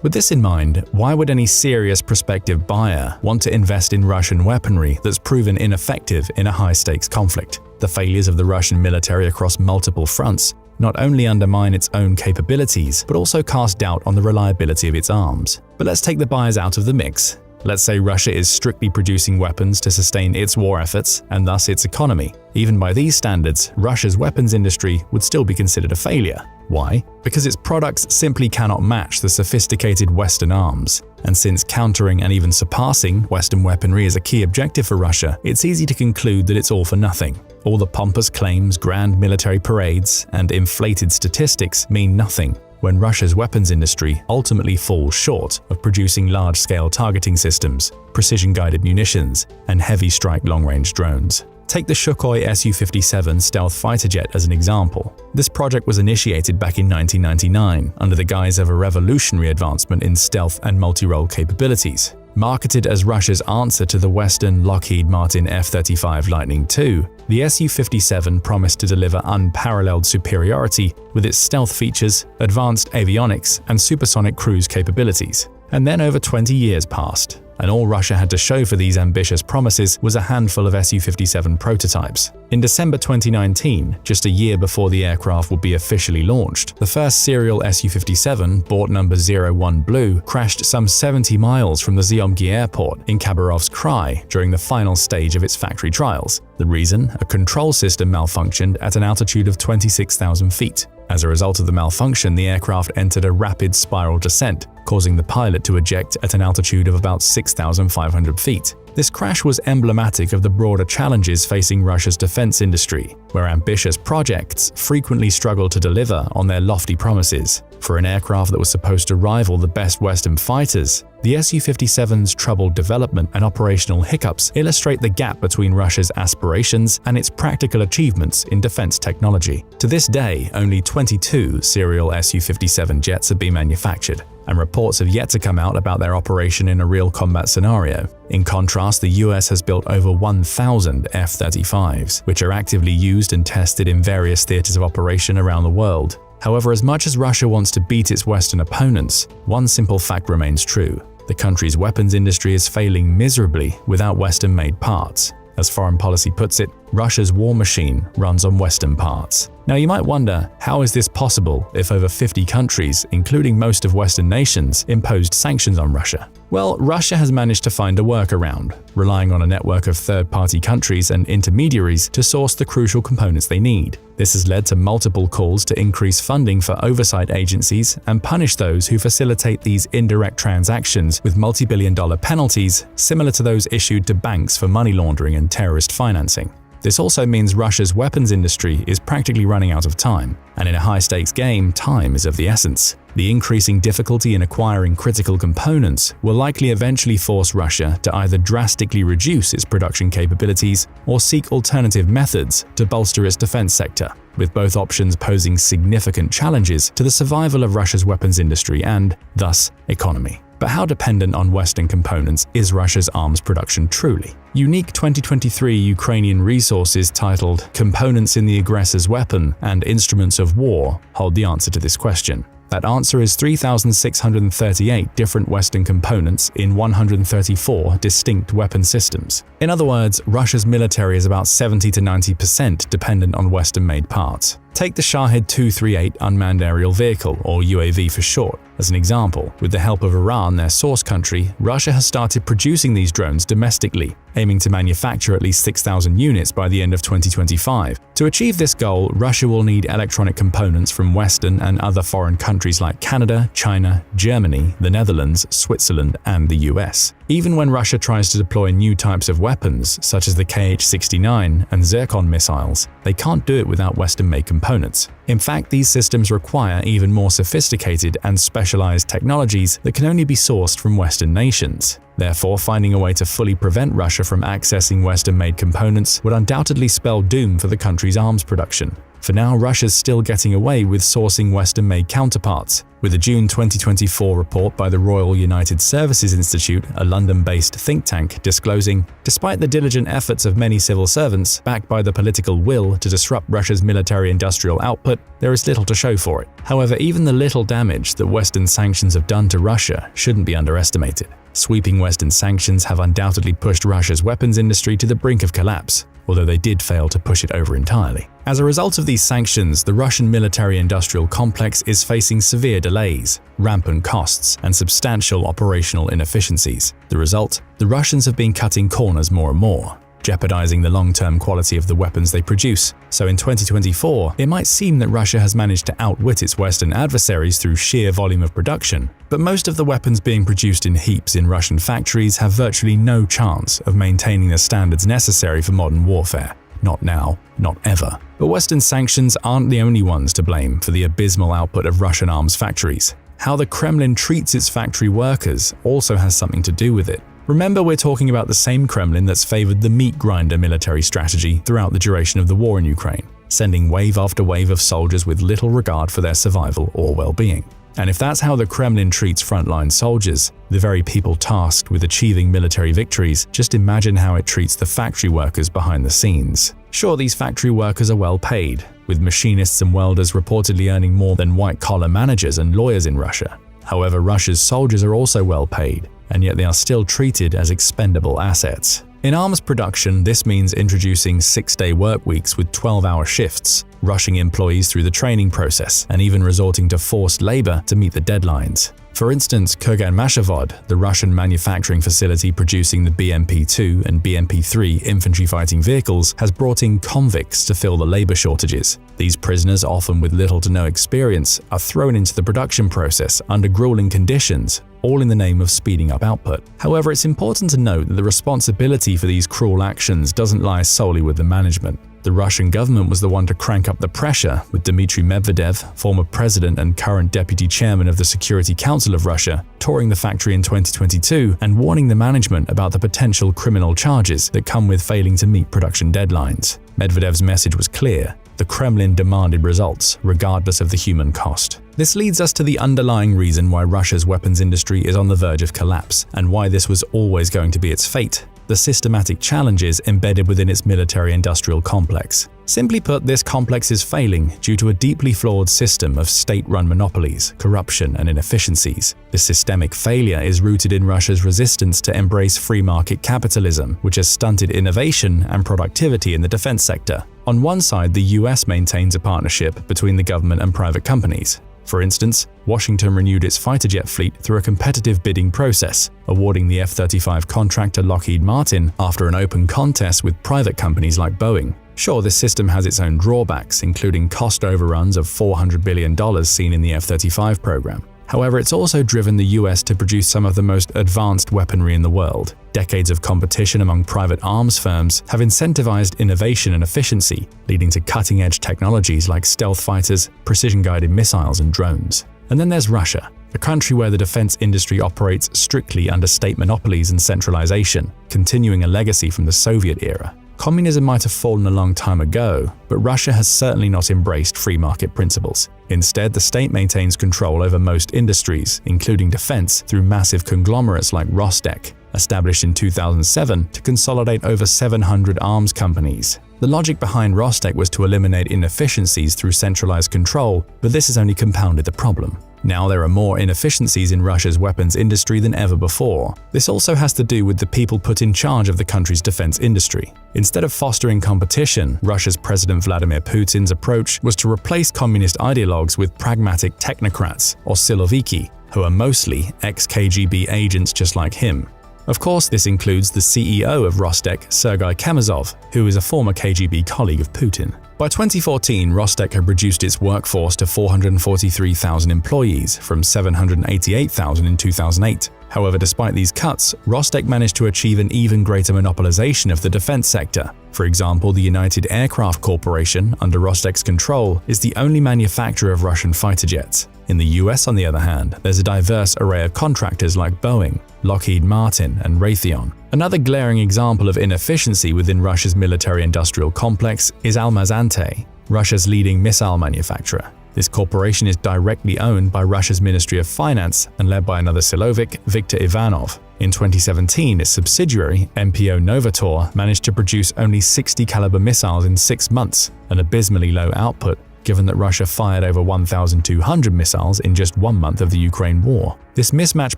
S3: With this in mind, why would any serious prospective buyer want to invest in Russian weaponry that's proven ineffective in a high-stakes conflict? The failures of the Russian military across multiple fronts not only undermine its own capabilities, but also cast doubt on the reliability of its arms. But let's take the buyers out of the mix. Let's say Russia is strictly producing weapons to sustain its war efforts and thus its economy. Even by these standards, Russia's weapons industry would still be considered a failure. Why? Because its products simply cannot match the sophisticated Western arms. And since countering and even surpassing Western weaponry is a key objective for Russia, it's easy to conclude that it's all for nothing. All the pompous claims, grand military parades, and inflated statistics mean nothing when Russia's weapons industry ultimately falls short of producing large-scale targeting systems, precision-guided munitions, and heavy strike long-range drones. Take the Sukhoi Su-57 stealth fighter jet as an example. This project was initiated back in 1999 under the guise of a revolutionary advancement in stealth and multi-role capabilities. Marketed as Russia's answer to the Western Lockheed Martin F-35 Lightning II, the Su-57 promised to deliver unparalleled superiority with its stealth features, advanced avionics, and supersonic cruise capabilities. And then over 20 years passed, and all Russia had to show for these ambitious promises was a handful of Su-57 prototypes. In December 2019, just a year before the aircraft would be officially launched, the first serial Su-57, bort number 01 Blue, crashed some 70 miles from the Zyomgy airport in Khabarovsk Krai during the final stage of its factory trials. The reason? A control system malfunctioned at an altitude of 26,000 feet. As a result of the malfunction, the aircraft entered a rapid spiral descent, causing the pilot to eject at an altitude of about 6,500 feet. This crash was emblematic of the broader challenges facing Russia's defense industry, where ambitious projects frequently struggle to deliver on their lofty promises. For an aircraft that was supposed to rival the best Western fighters, the Su-57's troubled development and operational hiccups illustrate the gap between Russia's aspirations and its practical achievements in defense technology. To this day, only 22 serial Su-57 jets have been manufactured, and reports have yet to come out about their operation in a real combat scenario. In contrast, the US has built over 1,000 F-35s, which are actively used and tested in various theaters of operation around the world. However, as much as Russia wants to beat its Western opponents, one simple fact remains true. The country's weapons industry is failing miserably without Western-made parts. As foreign policy puts it, Russia's war machine runs on Western parts. Now you might wonder, how is this possible if over 50 countries, including most of Western nations, imposed sanctions on Russia? Well, Russia has managed to find a workaround, relying on a network of third-party countries and intermediaries to source the crucial components they need. This has led to multiple calls to increase funding for oversight agencies and punish those who facilitate these indirect transactions with multi-billion-dollar penalties similar to those issued to banks for money laundering and terrorist financing. This also means Russia's weapons industry is practically running out of time, and in a high-stakes game, time is of the essence. The increasing difficulty in acquiring critical components will likely eventually force Russia to either drastically reduce its production capabilities or seek alternative methods to bolster its defense sector, with both options posing significant challenges to the survival of Russia's weapons industry and, thus, economy. But how dependent on Western components is Russia's arms production truly? Unique 2023 Ukrainian resources titled "Components in the Aggressor's Weapon and Instruments of War" hold the answer to this question. That answer is 3,638 different Western components in 134 distinct weapon systems. In other words, Russia's military is about 70 to 90% dependent on Western-made parts. Take the Shahed 238 unmanned aerial vehicle, or UAV for short, as an example. With the help of Iran, their source country, Russia has started producing these drones domestically, aiming to manufacture at least 6,000 units by the end of 2025. To achieve this goal, Russia will need electronic components from Western and other foreign countries like Canada, China, Germany, the Netherlands, Switzerland, and the US. Even when Russia tries to deploy new types of weapons, such as the Kh-69 and Zircon missiles, they can't do it without Western-made components. In fact, these systems require even more sophisticated and specialized technologies that can only be sourced from Western nations. Therefore, finding a way to fully prevent Russia from accessing Western-made components would undoubtedly spell doom for the country's arms production. For now, Russia's still getting away with sourcing Western-made counterparts, with a June 2024 report by the Royal United Services Institute, a London-based think tank, disclosing, despite the diligent efforts of many civil servants, backed by the political will to disrupt Russia's military-industrial output, there is little to show for it. However, even the little damage that Western sanctions have done to Russia shouldn't be underestimated. Sweeping Western sanctions have undoubtedly pushed Russia's weapons industry to the brink of collapse. although they did fail to push it over entirely. As a result of these sanctions, the Russian military-industrial complex is facing severe delays, rampant costs, and substantial operational inefficiencies. The result? The Russians have been cutting corners more and more, jeopardizing the long-term quality of the weapons they produce. So in 2024, it might seem that Russia has managed to outwit its Western adversaries through sheer volume of production, but most of the weapons being produced in heaps in Russian factories have virtually no chance of maintaining the standards necessary for modern warfare. Not now, not ever. But Western sanctions aren't the only ones to blame for the abysmal output of Russian arms factories. How the Kremlin treats its factory workers also has something to do with it. Remember, we're talking about the same Kremlin that's favored the meat grinder military strategy throughout the duration of the war in Ukraine, sending wave after wave of soldiers with little regard for their survival or well-being. And if that's how the Kremlin treats frontline soldiers, the very people tasked with achieving military victories, just imagine how it treats the factory workers behind the scenes. Sure, these factory workers are well paid, with machinists and welders reportedly earning more than white-collar managers and lawyers in Russia. However, Russia's soldiers are also well paid, and yet they are still treated as expendable assets. In arms production, this means introducing 6-day work weeks with 12-hour shifts, rushing employees through the training process, and even resorting to forced labor to meet the deadlines. For instance, Kurgan-Mashzavod, the Russian manufacturing facility producing the BMP-2 and BMP-3 infantry fighting vehicles, has brought in convicts to fill the labor shortages. These prisoners, often with little to no experience, are thrown into the production process under grueling conditions, all in the name of speeding up output. However, it's important to note that the responsibility for these cruel actions doesn't lie solely with the management. The Russian government was the one to crank up the pressure, with Dmitry Medvedev, former president and current deputy chairman of the Security Council of Russia, touring the factory in 2022 and warning the management about the potential criminal charges that come with failing to meet production deadlines. Medvedev's message was clear: the Kremlin demanded results, regardless of the human cost. This leads us to the underlying reason why Russia's weapons industry is on the verge of collapse, and why this was always going to be its fate: the systematic challenges embedded within its military-industrial complex. Simply put, this complex is failing due to a deeply flawed system of state-run monopolies, corruption, and inefficiencies. This systemic failure is rooted in Russia's resistance to embrace free market capitalism, which has stunted innovation and productivity in the defense sector. On one side, the US maintains a partnership between the government and private companies. For instance, Washington renewed its fighter jet fleet through a competitive bidding process, awarding the F-35 contract to Lockheed Martin after an open contest with private companies like Boeing. Sure, this system has its own drawbacks, including cost overruns of $400 billion seen in the F-35 program. However, it's also driven the US to produce some of the most advanced weaponry in the world. Decades of competition among private arms firms have incentivized innovation and efficiency, leading to cutting-edge technologies like stealth fighters, precision-guided missiles, and drones. And then there's Russia, a country where the defense industry operates strictly under state monopolies and centralization, continuing a legacy from the Soviet era. Communism might have fallen a long time ago, but Russia has certainly not embraced free market principles. Instead, the state maintains control over most industries, including defense, through massive conglomerates like Rostec, established in 2007 to consolidate over 700 arms companies. The logic behind Rostec was to eliminate inefficiencies through centralized control, but this has only compounded the problem. Now there are more inefficiencies in Russia's weapons industry than ever before. This also has to do with the people put in charge of the country's defense industry. Instead of fostering competition, Russia's President Vladimir Putin's approach was to replace communist ideologues with pragmatic technocrats, or siloviki, who are mostly ex-KGB agents just like him. Of course, this includes the CEO of Rostec, Sergei Chemezov, who is a former KGB colleague of Putin. By 2014, Rostec had reduced its workforce to 443,000 employees from 788,000 in 2008. However, despite these cuts, Rostec managed to achieve an even greater monopolization of the defense sector. For example, the United Aircraft Corporation, under Rostec's control, is the only manufacturer of Russian fighter jets. In the US, on the other hand, there's a diverse array of contractors like Boeing, Lockheed Martin, and Raytheon. Another glaring example of inefficiency within Russia's military-industrial complex is Almaz-Antey, Russia's leading missile manufacturer. This corporation is directly owned by Russia's Ministry of Finance and led by another Silovik, Viktor Ivanov. In 2017, its subsidiary, MPO Novator, managed to produce only 60 caliber missiles in 6 months, an abysmally low output given that Russia fired over 1,200 missiles in just 1 month of the Ukraine war. This mismatch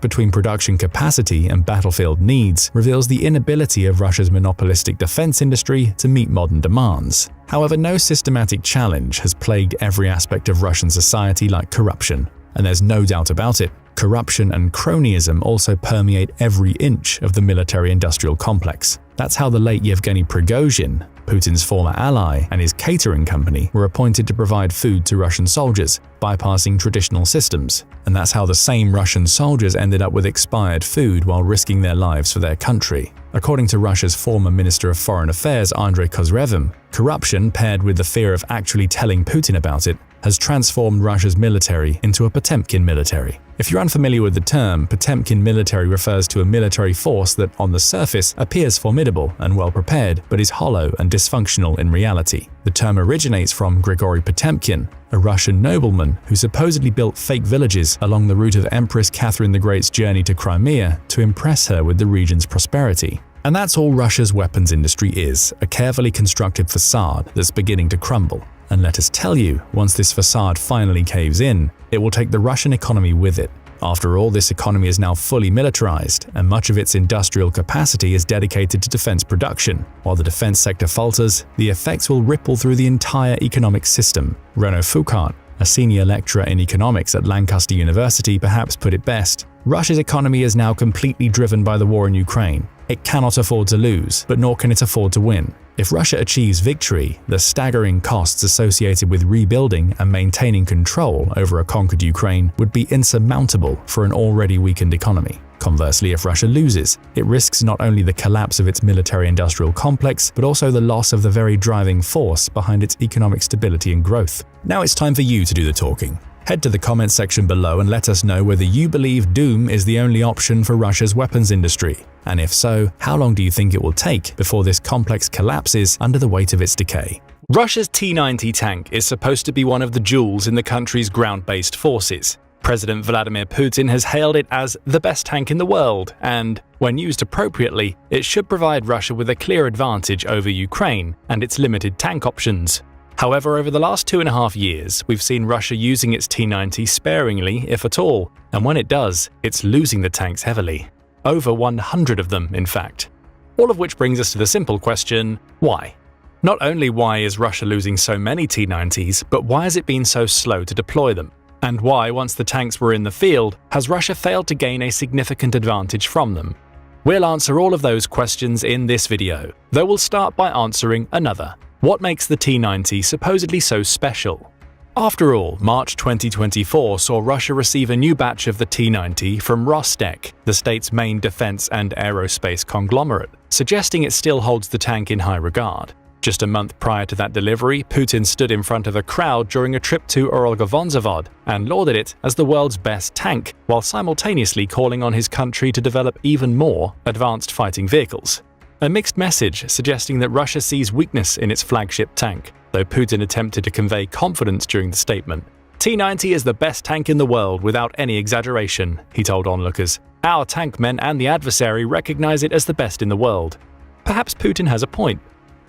S3: between production capacity and battlefield needs reveals the inability of Russia's monopolistic defense industry to meet modern demands. However, no systematic challenge has plagued every aspect of Russian society like corruption. And there's no doubt about it, corruption and cronyism also permeate every inch of the military-industrial complex. That's how the late Yevgeny Prigozhin, Putin's former ally, and his catering company were appointed to provide food to Russian soldiers, bypassing traditional systems. And that's how the same Russian soldiers ended up with expired food while risking their lives for their country. According to Russia's former Minister of Foreign Affairs Andrei Kozyrevim, corruption paired with the fear of actually telling Putin about it has transformed Russia's military into a Potemkin military. If you're unfamiliar with the term, Potemkin military refers to a military force that, on the surface, appears formidable and well-prepared, but is hollow and dysfunctional in reality. The term originates from Grigory Potemkin, a Russian nobleman who supposedly built fake villages along the route of Empress Catherine the Great's journey to Crimea to impress her with the region's prosperity. And that's all Russia's weapons industry is, a carefully constructed facade that's beginning to crumble. And let us tell you, once this facade finally caves in, it will take the Russian economy with it. After all, this economy is now fully militarized, and much of its industrial capacity is dedicated to defense production. While the defense sector falters, the effects will ripple through the entire economic system. Renaud Foucault, a senior lecturer in economics at Lancaster University, perhaps put it best: Russia's economy is now completely driven by the war in Ukraine. It cannot afford to lose, but nor can it afford to win. If Russia achieves victory, the staggering costs associated with rebuilding and maintaining control over a conquered Ukraine would be insurmountable for an already weakened economy. Conversely, if Russia loses, it risks not only the collapse of its military-industrial complex, but also the loss of the very driving force behind its economic stability and growth. Now it's time for you to do the talking. Head to the comments section below and let us know whether you believe doom is the only option for Russia's weapons industry. And if so, how long do you think it will take before this complex collapses under the weight of its decay?
S1: Russia's T-90 tank is supposed to be one of the jewels in the country's ground-based forces. President Vladimir Putin has hailed it as the best tank in the world, and, when used appropriately, it should provide Russia with a clear advantage over Ukraine and its limited tank options. However, over the last 2.5 years, we've seen Russia using its T-90 sparingly, if at all, and when it does, it's losing the tanks heavily. Over 100 of them, in fact. All of which brings us to the simple question, why? Not only why is Russia losing so many T-90s, but why has it been so slow to deploy them? And why, once the tanks were in the field, has Russia failed to gain a significant advantage from them? We'll answer all of those questions in this video, though we'll start by answering another. What makes the T-90 supposedly so special? After all, March 2024 saw Russia receive a new batch of the T-90 from Rostec, the state's main defense and aerospace conglomerate, suggesting it still holds the tank in high regard. Just a month prior to that delivery, Putin stood in front of a crowd during a trip to Orol-Govonzavod and lauded it as the world's best tank, while simultaneously calling on his country to develop even more advanced fighting vehicles. A mixed message suggesting that Russia sees weakness in its flagship tank, though Putin attempted to convey confidence during the statement. T-90 is the best tank in the world without any exaggeration, he told onlookers. Our tank men and the adversary recognize it as the best in the world. Perhaps Putin has a point.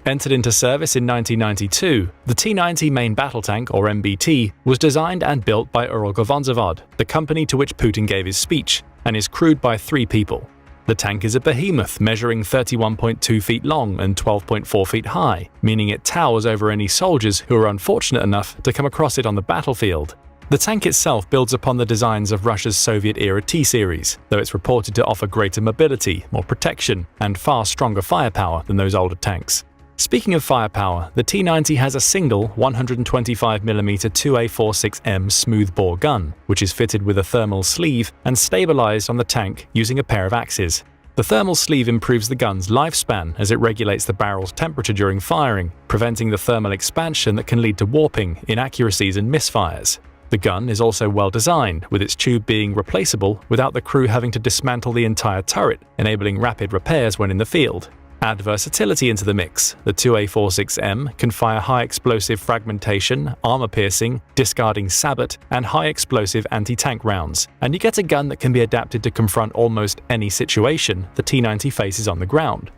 S1: Entered into service in 1992, the T-90 main battle tank, or MBT, was designed and built by Orol-Govonzavod, the company to which Putin gave his speech, and is crewed by 3 people. The tank is a behemoth measuring 31.2 feet long and 12.4 feet high, meaning it towers over any soldiers who are unfortunate enough to come across it on the battlefield. The tank itself builds upon the designs of Russia's Soviet-era T-series, though it's reported to offer greater mobility, more protection, and far stronger firepower than those older tanks. Speaking of firepower, the T-90 has a single 125mm 2A46M smoothbore gun, which is fitted with a thermal sleeve and stabilized on the tank using a pair of axes. The thermal sleeve improves the gun's lifespan as it regulates the barrel's temperature during firing, preventing the thermal expansion that can lead to warping, inaccuracies, and misfires. The gun is also well designed, with its tube being replaceable without the crew having to dismantle the entire turret, enabling rapid repairs when in the field. Add versatility into the mix. The 2A46M can fire high-explosive fragmentation, armor-piercing, discarding sabot, and high-explosive anti-tank rounds, and you get a gun that can be adapted to confront almost any situation the T-90 faces on the ground.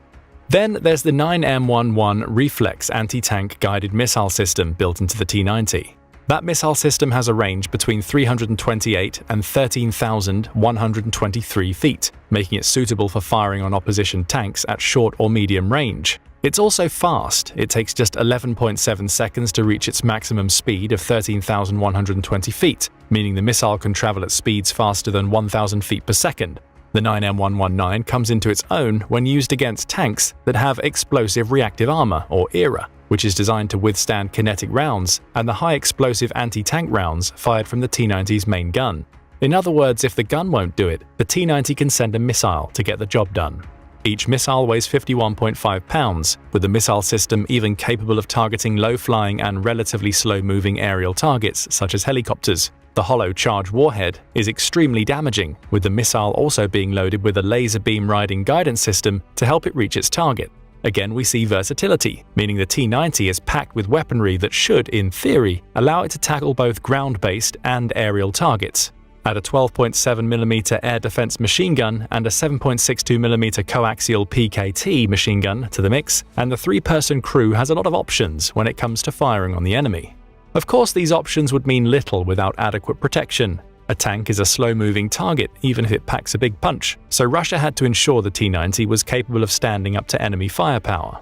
S1: Then there's the 9M11 Reflex anti-tank guided missile system built into the T-90. That missile system has a range between 328 and 13,123 feet, making it suitable for firing on opposition tanks at short or medium range. It's also fast. It takes just 11.7 seconds to reach its maximum speed of 13,120 feet, meaning the missile can travel at speeds faster than 1,000 feet per second. The 9M119 comes into its own when used against tanks that have explosive reactive armor, or ERA, which is designed to withstand kinetic rounds and the high-explosive anti-tank rounds fired from the T-90's main gun. In other words, if the gun won't do it, the T-90 can send a missile to get the job done. Each missile weighs 51.5 pounds, with the missile system even capable of targeting low-flying and relatively slow-moving aerial targets such as helicopters. The hollow charge warhead is extremely damaging, with the missile also being loaded with a laser beam riding guidance system to help it reach its target. Again, we see versatility, meaning the T-90 is packed with weaponry that should, in theory, allow it to tackle both ground-based and aerial targets. Add a 12.7mm air defense machine gun and a 7.62mm coaxial PKT machine gun to the mix, and the three-person crew has a lot of options when it comes to firing on the enemy. Of course, these options would mean little without adequate protection. A tank is a slow-moving target, even if it packs a big punch, so Russia had to ensure the T-90 was capable of standing up to enemy firepower.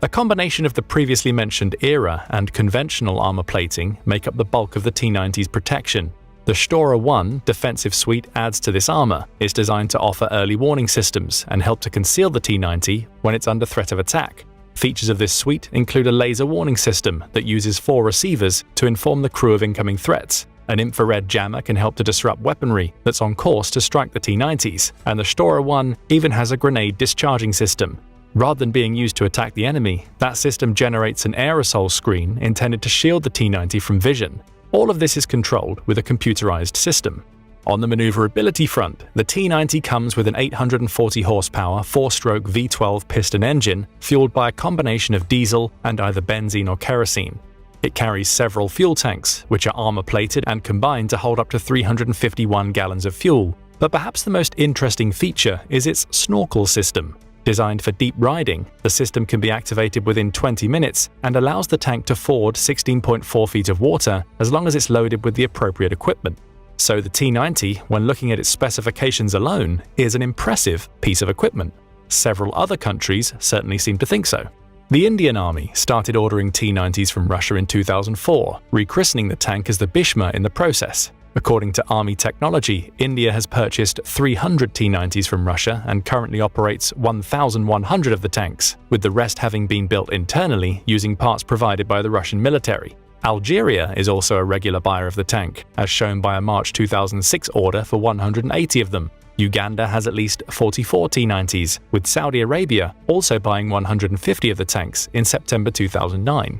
S1: A combination of the previously mentioned ERA and conventional armor plating make up the bulk of the T-90's protection. The Storer 1 defensive suite adds to this armor. It's designed to offer early warning systems and help to conceal the T-90 when it's under threat of attack. Features of this suite include a laser warning system that uses 4 receivers to inform the crew of incoming threats. An infrared jammer can help to disrupt weaponry that's on course to strike the T-90s, and the Storer 1 even has a grenade discharging system. Rather than being used to attack the enemy, that system generates an aerosol screen intended to shield the T-90 from vision. All of this is controlled with a computerized system. On the maneuverability front, the T-90 comes with an 840 horsepower 4-stroke V12 piston engine fueled by a combination of diesel and either benzene or kerosene. It carries several fuel tanks, which are armor-plated and combined to hold up to 351 gallons of fuel. But perhaps the most interesting feature is its snorkel system. Designed for deep riding, the system can be activated within 20 minutes and allows the tank to ford 16.4 feet of water as long as it's loaded with the appropriate equipment. So the T-90, when looking at its specifications alone, is an impressive piece of equipment. Several other countries certainly seem to think so. The Indian Army started ordering T-90s from Russia in 2004, rechristening the tank as the Bhishma in the process. According to Army Technology, India has purchased 300 T-90s from Russia and currently operates 1,100 of the tanks, with the rest having been built internally using parts provided by the Russian military. Algeria is also a regular buyer of the tank, as shown by a March 2006 order for 180 of them. Uganda has at least 44 T-90s, with Saudi Arabia also buying 150 of the tanks in September 2009.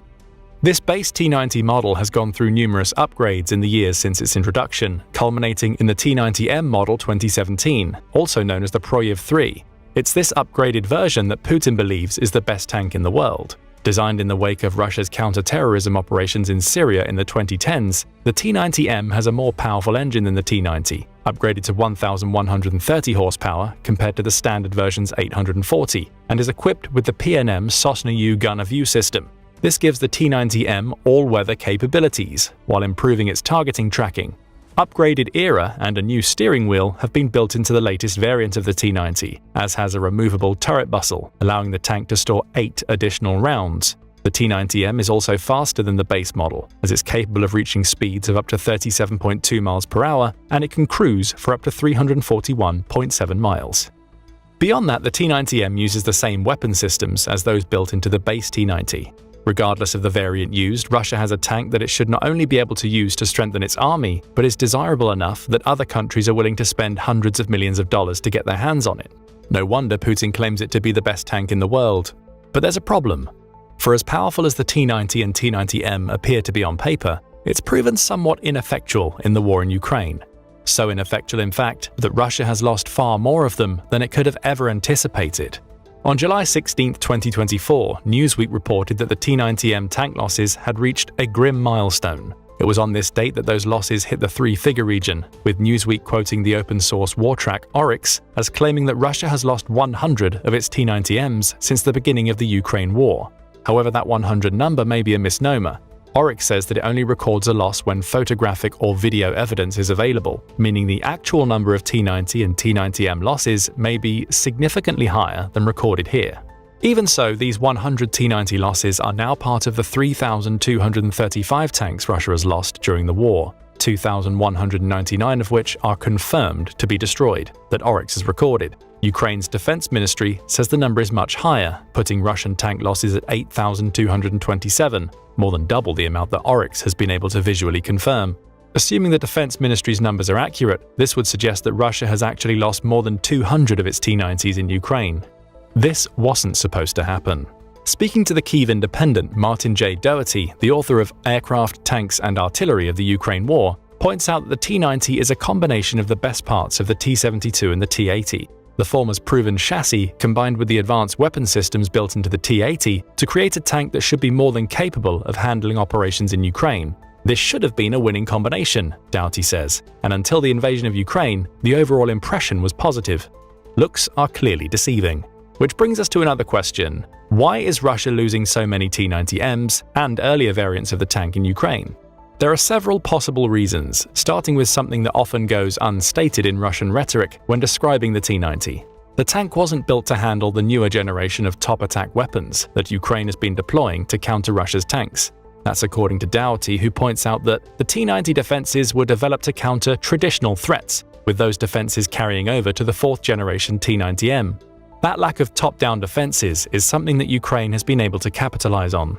S1: This base T-90 model has gone through numerous upgrades in the years since its introduction, culminating in the T-90M model 2017, also known as the Proyev 3. It's this upgraded version that Putin believes is the best tank in the world. Designed in the wake of Russia's counter-terrorism operations in Syria in the 2010s, the T-90M has a more powerful engine than the T-90, upgraded to 1,130 horsepower compared to the standard version's 840, and is equipped with the PNM Sosna U gun of view system. This gives the T-90M all-weather capabilities, while improving its targeting tracking. Upgraded ERA and a new steering wheel have been built into the latest variant of the T-90, as has a removable turret bustle, allowing the tank to store 8 additional rounds. The T-90M is also faster than the base model, as it's capable of reaching speeds of up to 37.2 miles per hour, and it can cruise for up to 341.7 miles. Beyond that, the T-90M uses the same weapon systems as those built into the base T-90. Regardless of the variant used, Russia has a tank that it should not only be able to use to strengthen its army, but is desirable enough that other countries are willing to spend hundreds of millions of dollars to get their hands on it. No wonder Putin claims it to be the best tank in the world. But there's a problem. For as powerful as the T-90 and T-90M appear to be on paper, it's proven somewhat ineffectual in the war in Ukraine. So ineffectual, in fact, that Russia has lost far more of them than it could have ever anticipated. On July 16, 2024, Newsweek reported that the T-90M tank losses had reached a grim milestone. It was on this date that those losses hit the 3-figure region, with Newsweek quoting the open-source war track Oryx as claiming that Russia has lost 100 of its T-90Ms since the beginning of the Ukraine war. However, that 100 number may be a misnomer. Oryx says that it only records a loss when photographic or video evidence is available, meaning the actual number of T90 and T90M losses may be significantly higher than recorded here. Even so, these 100 T90 losses are now part of the 3,235 tanks Russia has lost during the war, 2,199 of which are confirmed to be destroyed, that Oryx has recorded. Ukraine's defense ministry says the number is much higher, putting Russian tank losses at 8,227, more than double the amount that Oryx has been able to visually confirm. Assuming the defense ministry's numbers are accurate, this would suggest that Russia has actually lost more than 200 of its T-90s in Ukraine. This wasn't supposed to happen. Speaking to the Kyiv Independent, Martin J. Doherty, the author of Aircraft, Tanks and Artillery of the Ukraine War, points out that the T-90 is a combination of the best parts of the T-72 and the T-80. The former's proven chassis combined with the advanced weapon systems built into the T-80 to create a tank that should be more than capable of handling operations in Ukraine. This should have been a winning combination, Doughty says, and until the invasion of Ukraine, the overall impression was positive. Looks are clearly deceiving. Which brings us to another question. Why is Russia losing so many T-90Ms and earlier variants of the tank in Ukraine? There are several possible reasons, starting with something that often goes unstated in Russian rhetoric when describing the T-90. The tank wasn't built to handle the newer generation of top attack weapons that Ukraine has been deploying to counter Russia's tanks. That's according to Doughty, who points out that the T-90 defenses were developed to counter traditional threats, with those defenses carrying over to the fourth generation T-90M. That lack of top-down defenses is something that Ukraine has been able to capitalize on.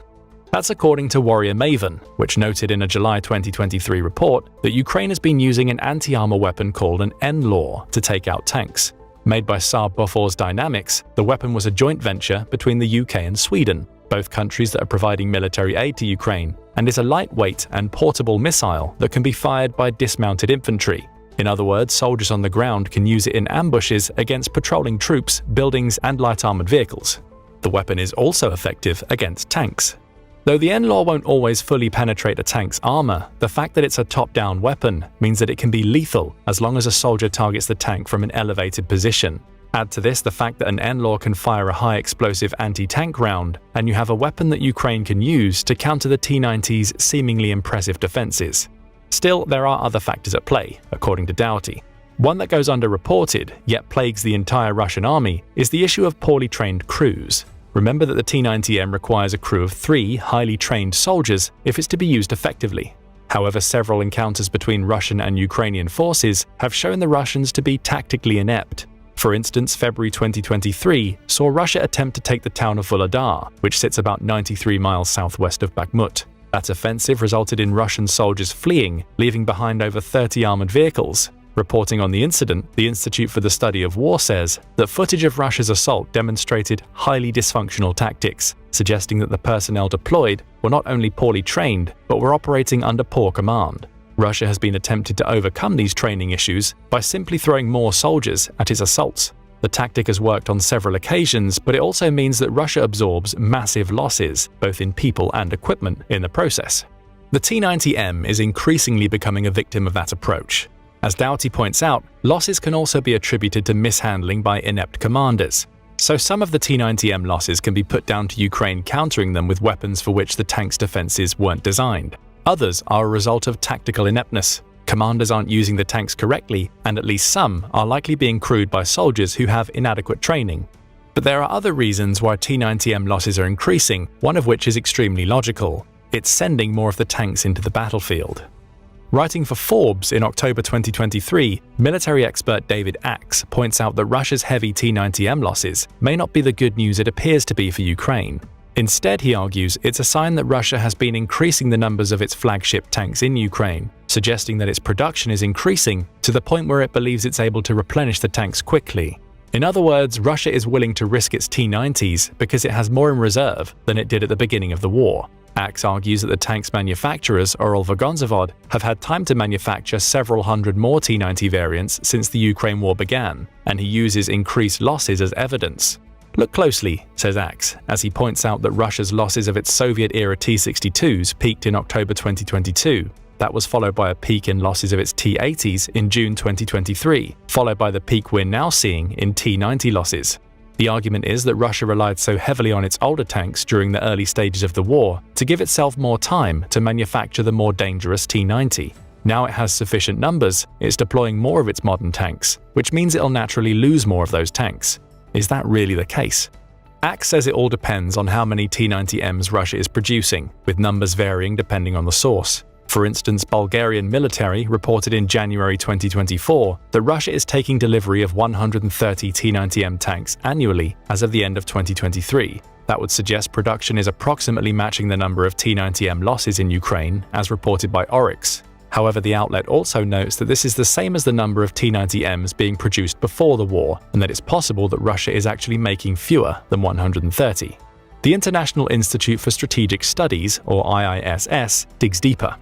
S1: That's according to Warrior Maven, which noted in a July 2023 report that Ukraine has been using an anti-armor weapon called an N-Law to take out tanks. Made by Saab Bofors Dynamics, the weapon was a joint venture between the UK and Sweden, both countries that are providing military aid to Ukraine, and is a lightweight and portable missile that can be fired by dismounted infantry. In other words, soldiers on the ground can use it in ambushes against patrolling troops, buildings, and light armored vehicles. The weapon is also effective against tanks. Though the N-Law won't always fully penetrate a tank's armor, the fact that it's a top-down weapon means that it can be lethal as long as a soldier targets the tank from an elevated position. Add to this the fact that an N-Law can fire a high-explosive anti-tank round, and you have a weapon that Ukraine can use to counter the T-90's seemingly impressive defenses. Still, there are other factors at play, according to Doughty. One that goes underreported, yet plagues the entire Russian army, is the issue of poorly trained crews. Remember that the T-90M requires a crew of 3 highly trained soldiers if it's to be used effectively. However, several encounters between Russian and Ukrainian forces have shown the Russians to be tactically inept. For instance, February 2023 saw Russia attempt to take the town of Volodar, which sits about 93 miles southwest of Bakhmut. That offensive resulted in Russian soldiers fleeing, leaving behind over 30 armored vehicles. Reporting on the incident, the Institute for the Study of War says that footage of Russia's assault demonstrated highly dysfunctional tactics, suggesting that the personnel deployed were not only poorly trained, but were operating under poor command. Russia has been attempted to overcome these training issues by simply throwing more soldiers at its assaults. The tactic has worked on several occasions, but it also means that Russia absorbs massive losses, both in people and equipment, in the process. The T-90M is increasingly becoming a victim of that approach. As Doughty points out, losses can also be attributed to mishandling by inept commanders. So some of the T-90M losses can be put down to Ukraine countering them with weapons for which the tank's defenses weren't designed. Others are a result of tactical ineptness. Commanders aren't using the tanks correctly, and at least some are likely being crewed by soldiers who have inadequate training. But there are other reasons why T-90M losses are increasing, one of which is extremely logical. It's sending more of the tanks into the battlefield. Writing for Forbes in October 2023, military expert David Axe points out that Russia's heavy T-90M losses may not be the good news it appears to be for Ukraine. Instead, he argues, it's a sign that Russia has been increasing the numbers of its flagship tanks in Ukraine, suggesting that its production is increasing to the point where it believes it's able to replenish the tanks quickly. In other words, Russia is willing to risk its T-90s because it has more in reserve than it did at the beginning of the war. Axe argues that the tank's manufacturers, Uralvagonzavod, have had time to manufacture several hundred more T-90 variants since the Ukraine war began, and he uses increased losses as evidence. Look closely, says Axe, as he points out that Russia's losses of its Soviet-era T-62s peaked in October 2022. That was followed by a peak in losses of its T-80s in June 2023, followed by the peak we're now seeing in T-90 losses. The argument is that Russia relied so heavily on its older tanks during the early stages of the war to give itself more time to manufacture the more dangerous T-90. Now it has sufficient numbers, it's deploying more of its modern tanks, which means it'll naturally lose more of those tanks. Is that really the case? Axe says it all depends on how many T-90Ms Russia is producing, with numbers varying depending on the source. For instance, Bulgarian military reported in January 2024 that Russia is taking delivery of 130 T-90M tanks annually as of the end of 2023. That would suggest production is approximately matching the number of T-90M losses in Ukraine, as reported by Oryx. However, the outlet also notes that this is the same as the number of T-90Ms being produced before the war, and that it's possible that Russia is actually making fewer than 130. The International Institute for Strategic Studies, or IISS, digs deeper.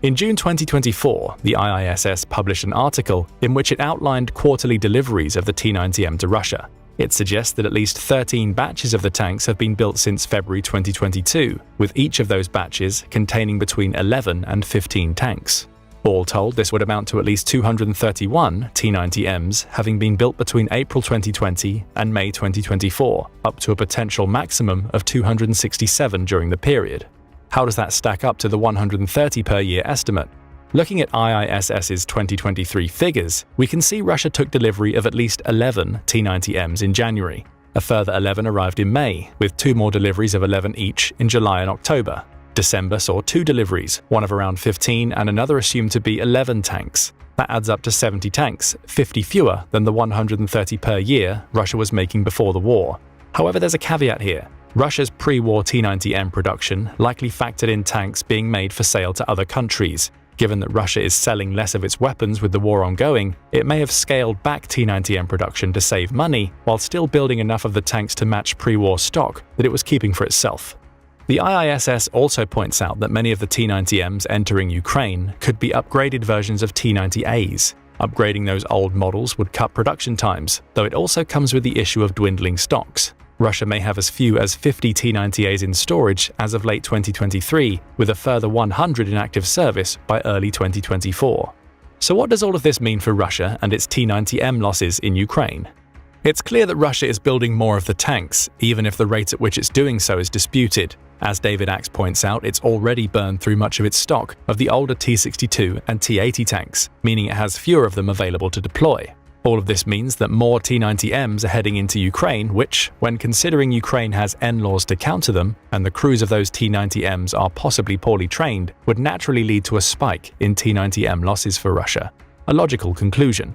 S1: In June 2024, the IISS published an article in which it outlined quarterly deliveries of the T-90M to Russia. It suggests that at least 13 batches of the tanks have been built since February 2022, with each of those batches containing between 11 and 15 tanks. All told, this would amount to at least 231 T-90Ms having been built between April 2020 and May 2024, up to a potential maximum of 267 during the period. How does that stack up to the 130 per year estimate? Looking at IISS's 2023 figures, we can see Russia took delivery of at least 11 T-90Ms in January. A further 11 arrived in May, with 2 more deliveries of 11 each in July and October. December saw 2 deliveries, one of around 15 and another assumed to be 11 tanks. That adds up to 70 tanks, 50 fewer than the 130 per year Russia was making before the war. However, there's a caveat here. Russia's pre-war T-90M production likely factored in tanks being made for sale to other countries. Given that Russia is selling less of its weapons with the war ongoing, it may have scaled back T-90M production to save money while still building enough of the tanks to match pre-war stock that it was keeping for itself. The IISS also points out that many of the T-90Ms entering Ukraine could be upgraded versions of T-90As. Upgrading those old models would cut production times, though it also comes with the issue of dwindling stocks. Russia may have as few as 50 T-90As in storage as of late 2023, with a further 100 in active service by early 2024. So what does all of this mean for Russia and its T-90M losses in Ukraine? It's clear that Russia is building more of the tanks, even if the rate at which it's doing so is disputed. As David Axe points out, it's already burned through much of its stock of the older T-62 and T-80 tanks, meaning it has fewer of them available to deploy. All of this means that more T-90Ms are heading into Ukraine, which, when considering Ukraine has NLAWs to counter them, and the crews of those T-90Ms are possibly poorly trained, would naturally lead to a spike in T-90M losses for Russia. A logical conclusion.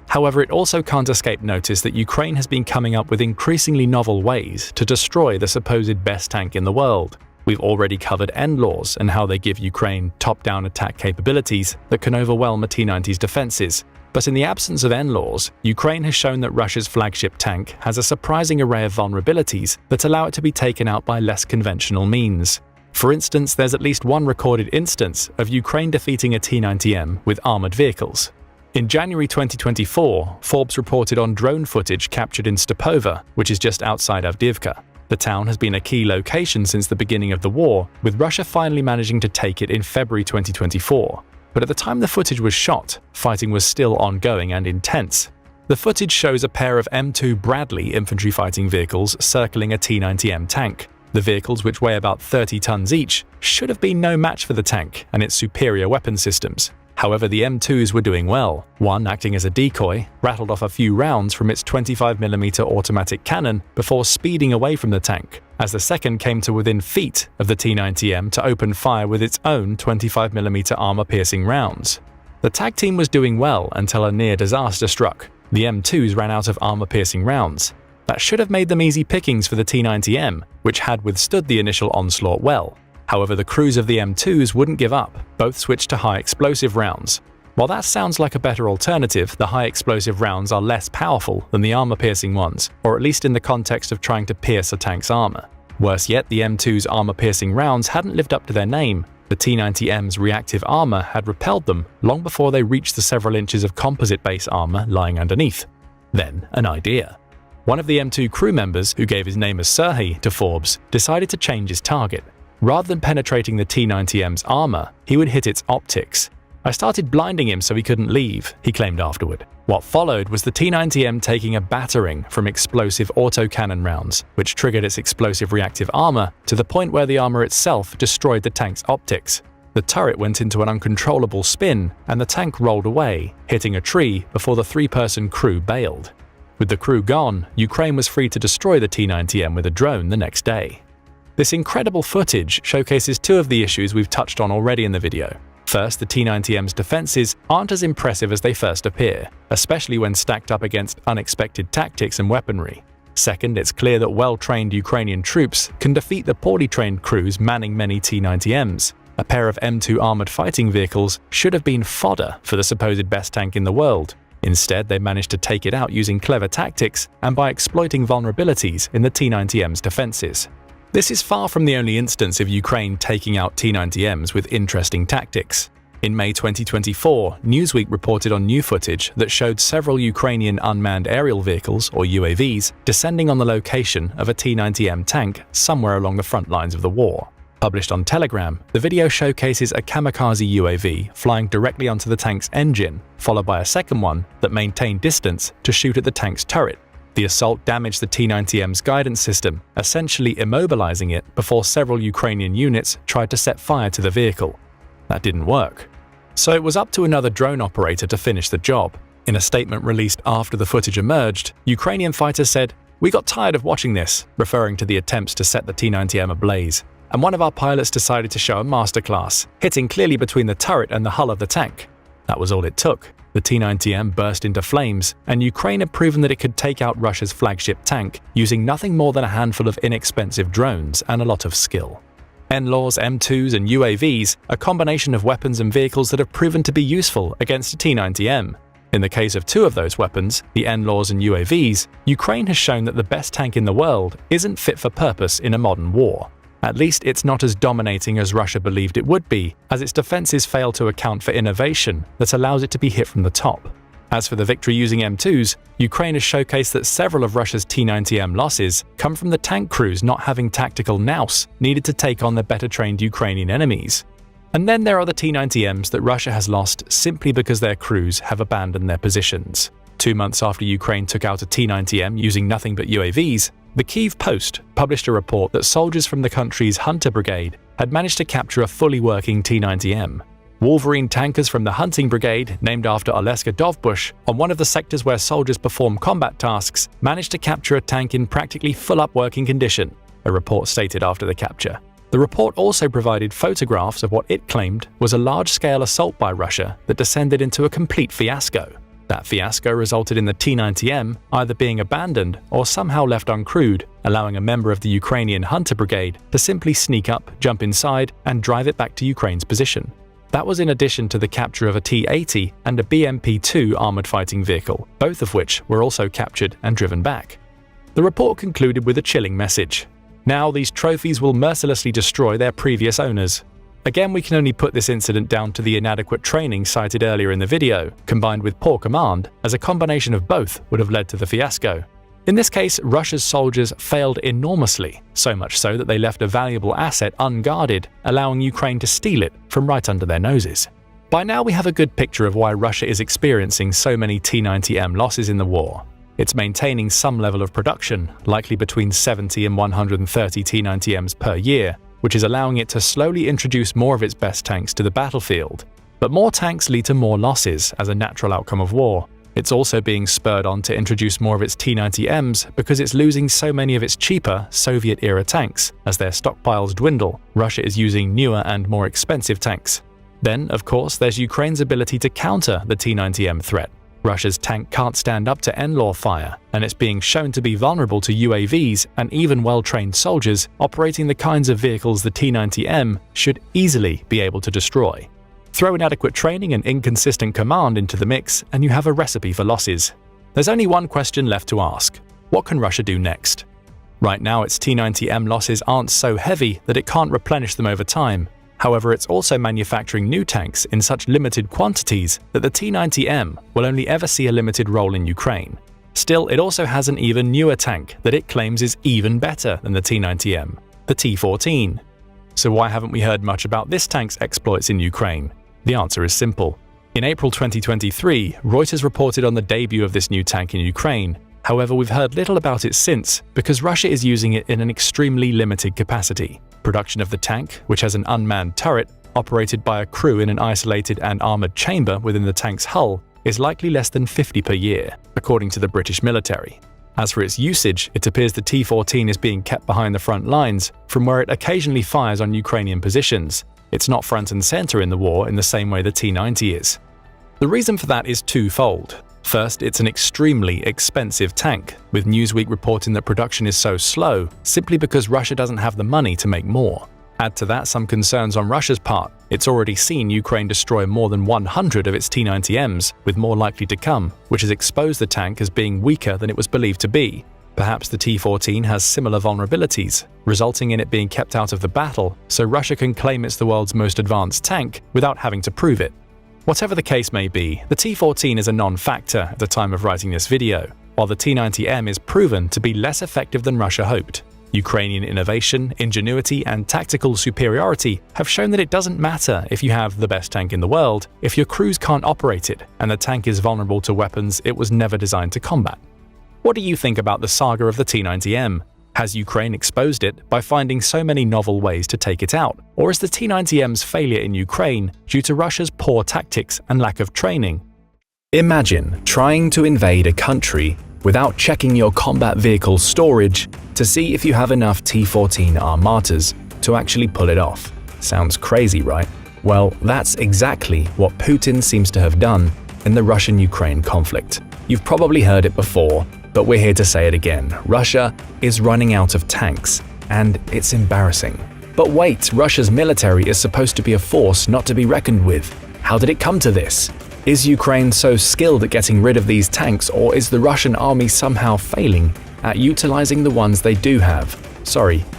S1: However, it also can't escape notice that Ukraine has been coming up with increasingly novel ways to destroy the supposed best tank in the world. We've already covered NLAWs and how they give Ukraine top-down attack capabilities that can overwhelm a T-90's defenses. But in the absence of NLAWs, Ukraine has shown that Russia's flagship tank has a surprising array of vulnerabilities that allow it to be taken out by less conventional means. For instance, there's at least one recorded instance of Ukraine defeating a T-90M with armored vehicles. In January 2024, Forbes reported on drone footage captured in Stepova, which is just outside Avdiivka. The town has been a key location since the beginning of the war, with Russia finally managing to take it in February 2024. But at the time the footage was shot, fighting was still ongoing and intense. The footage shows a pair of M2 Bradley infantry fighting vehicles circling a T-90M tank. The vehicles, which weigh about 30 tons each, should have been no match for the tank and its superior weapon systems. However, the M2s were doing well. One, acting as a decoy, rattled off a few rounds from its 25mm automatic cannon before speeding away from the tank, as the second came to within feet of the T-90M to open fire with its own 25mm armor-piercing rounds. The tag team was doing well until a near disaster struck. The M2s ran out of armor-piercing rounds. That should have made them easy pickings for the T-90M, which had withstood the initial onslaught well. However, the crews of the M2s wouldn't give up, both switched to high-explosive rounds. While that sounds like a better alternative, the high-explosive rounds are less powerful than the armor-piercing ones, or at least in the context of trying to pierce a tank's armor. Worse yet, the M2's armor-piercing rounds hadn't lived up to their name. The T-90M's reactive armor had repelled them long before they reached the several inches of composite-base armor lying underneath. Then, an idea. One of the M2 crew members, who gave his name as Serhiy to Forbes, decided to change his target. Rather than penetrating the T-90M's armor, he would hit its optics. "I started blinding him so he couldn't leave," he claimed afterward. What followed was the T-90M taking a battering from explosive autocannon rounds, which triggered its explosive reactive armor to the point where the armor itself destroyed the tank's optics. The turret went into an uncontrollable spin, and the tank rolled away, hitting a tree before the three-person crew bailed. With the crew gone, Ukraine was free to destroy the T-90M with a drone the next day. This incredible footage showcases two of the issues we've touched on already in the video. First, the T-90M's defenses aren't as impressive as they first appear, especially when stacked up against unexpected tactics and weaponry. Second, it's clear that well-trained Ukrainian troops can defeat the poorly trained crews manning many T-90Ms. A pair of M2 armored fighting vehicles should have been fodder for the supposed best tank in the world. Instead, they managed to take it out using clever tactics and by exploiting vulnerabilities in the T-90M's defenses. This is far from the only instance of Ukraine taking out T-90Ms with interesting tactics. In May 2024, Newsweek reported on new footage that showed several Ukrainian unmanned aerial vehicles, or UAVs, descending on the location of a T-90M tank somewhere along the front lines of the war. Published on Telegram, the video showcases a kamikaze UAV flying directly onto the tank's engine, followed by a second one that maintained distance to shoot at the tank's turret. The assault damaged the T-90M's guidance system, essentially immobilizing it before several Ukrainian units tried to set fire to the vehicle. That didn't work. So it was up to another drone operator to finish the job. In a statement released after the footage emerged, Ukrainian fighters said, "We got tired of watching this," referring to the attempts to set the T-90M ablaze. And one of our pilots decided to show a masterclass, hitting clearly between the turret and the hull of the tank. That was all it took. The T-90M burst into flames, and Ukraine had proven that it could take out Russia's flagship tank using nothing more than a handful of inexpensive drones and a lot of skill. NLAWs, M2s, and UAVs, a combination of weapons and vehicles that have proven to be useful against a T-90M. In the case of two of those weapons, the NLAWs and UAVs, Ukraine has shown that the best tank in the world isn't fit for purpose in a modern war. At least it's not as dominating as Russia believed it would be, as its defenses fail to account for innovation that allows it to be hit from the top. As for the victory using M2s, Ukraine has showcased that several of Russia's T-90M losses come from the tank crews not having tactical nous needed to take on their better-trained Ukrainian enemies. And then there are the T-90Ms that Russia has lost simply because their crews have abandoned their positions. 2 months after Ukraine took out a T-90M using nothing but UAVs, the Kyiv Post published a report that soldiers from the country's Hunter Brigade had managed to capture a fully working T-90M. Wolverine tankers from the Hunting Brigade, named after Oleska Dovbush, on one of the sectors where soldiers perform combat tasks, managed to capture a tank in practically full-up working condition, a report stated after the capture. The report also provided photographs of what it claimed was a large-scale assault by Russia that descended into a complete fiasco. That fiasco resulted in the T-90M either being abandoned or somehow left uncrewed, allowing a member of the Ukrainian Hunter Brigade to simply sneak up, jump inside, and drive it back to Ukraine's position. That was in addition to the capture of a T-80 and a BMP-2 armored fighting vehicle, both of which were also captured and driven back. The report concluded with a chilling message. Now these trophies will mercilessly destroy their previous owners. Again, we can only put this incident down to the inadequate training cited earlier in the video, combined with poor command, as a combination of both would have led to the fiasco. In this case, Russia's soldiers failed enormously, so much so that they left a valuable asset unguarded, allowing Ukraine to steal it from right under their noses. By now we have a good picture of why Russia is experiencing so many T-90M losses in the war. It's maintaining some level of production, likely between 70 and 130 T-90Ms per year, which is allowing it to slowly introduce more of its best tanks to the battlefield. But more tanks lead to more losses as a natural outcome of war. It's also being spurred on to introduce more of its T-90Ms because it's losing so many of its cheaper Soviet-era tanks. As their stockpiles dwindle, Russia is using newer and more expensive tanks. Then, of course, there's Ukraine's ability to counter the T-90M threat. Russia's tank can't stand up to NLAW fire, and it's being shown to be vulnerable to UAVs and even well-trained soldiers operating the kinds of vehicles the T-90M should easily be able to destroy. Throw inadequate training and inconsistent command into the mix, and you have a recipe for losses. There's only one question left to ask. What can Russia do next? Right now, its T-90M losses aren't so heavy that it can't replenish them over time. However, it's also manufacturing new tanks in such limited quantities that the T-90M will only ever see a limited role in Ukraine. Still, it also has an even newer tank that it claims is even better than the T-90M, the T-14. So why haven't we heard much about this tank's exploits in Ukraine? The answer is simple. In April 2023, Reuters reported on the debut of this new tank in Ukraine. However, we've heard little about it since because Russia is using it in an extremely limited capacity. Production of the tank, which has an unmanned turret operated by a crew in an isolated and armored chamber within the tank's hull, is likely less than 50 per year, according to the British military. As for its usage, it appears the T-14 is being kept behind the front lines, from where it occasionally fires on Ukrainian positions. It's not front and center in the war in the same way the T-90 is. The reason for that is twofold. First, it's an extremely expensive tank, with Newsweek reporting that production is so slow simply because Russia doesn't have the money to make more. Add to that some concerns on Russia's part. It's already seen Ukraine destroy more than 100 of its T-90Ms, with more likely to come, which has exposed the tank as being weaker than it was believed to be. Perhaps the T-14 has similar vulnerabilities, resulting in it being kept out of the battle, so Russia can claim it's the world's most advanced tank without having to prove it. Whatever the case may be, the T-14 is a non-factor at the time of writing this video, while the T-90M is proven to be less effective than Russia hoped. Ukrainian innovation, ingenuity, and tactical superiority have shown that it doesn't matter if you have the best tank in the world if your crews can't operate it and the tank is vulnerable to weapons it was never designed to combat. What do you think about the saga of the T-90M? Has Ukraine exposed it by finding so many novel ways to take it out? Or is the T-90M's failure in Ukraine due to Russia's poor tactics and lack of training? Imagine trying to invade a country without checking your combat vehicle storage to see if you have enough T-14 armatas to actually pull it off. Sounds crazy, right? Well, that's exactly what Putin seems to have done in the Russian-Ukraine conflict. You've probably heard it before, but we're here to say it again. Russia is running out of tanks, and it's embarrassing. But wait, Russia's military is supposed to be a force not to be reckoned with. How did it come to this? Is Ukraine so skilled at getting rid of these tanks, or is the Russian army somehow failing at utilizing the ones they do have?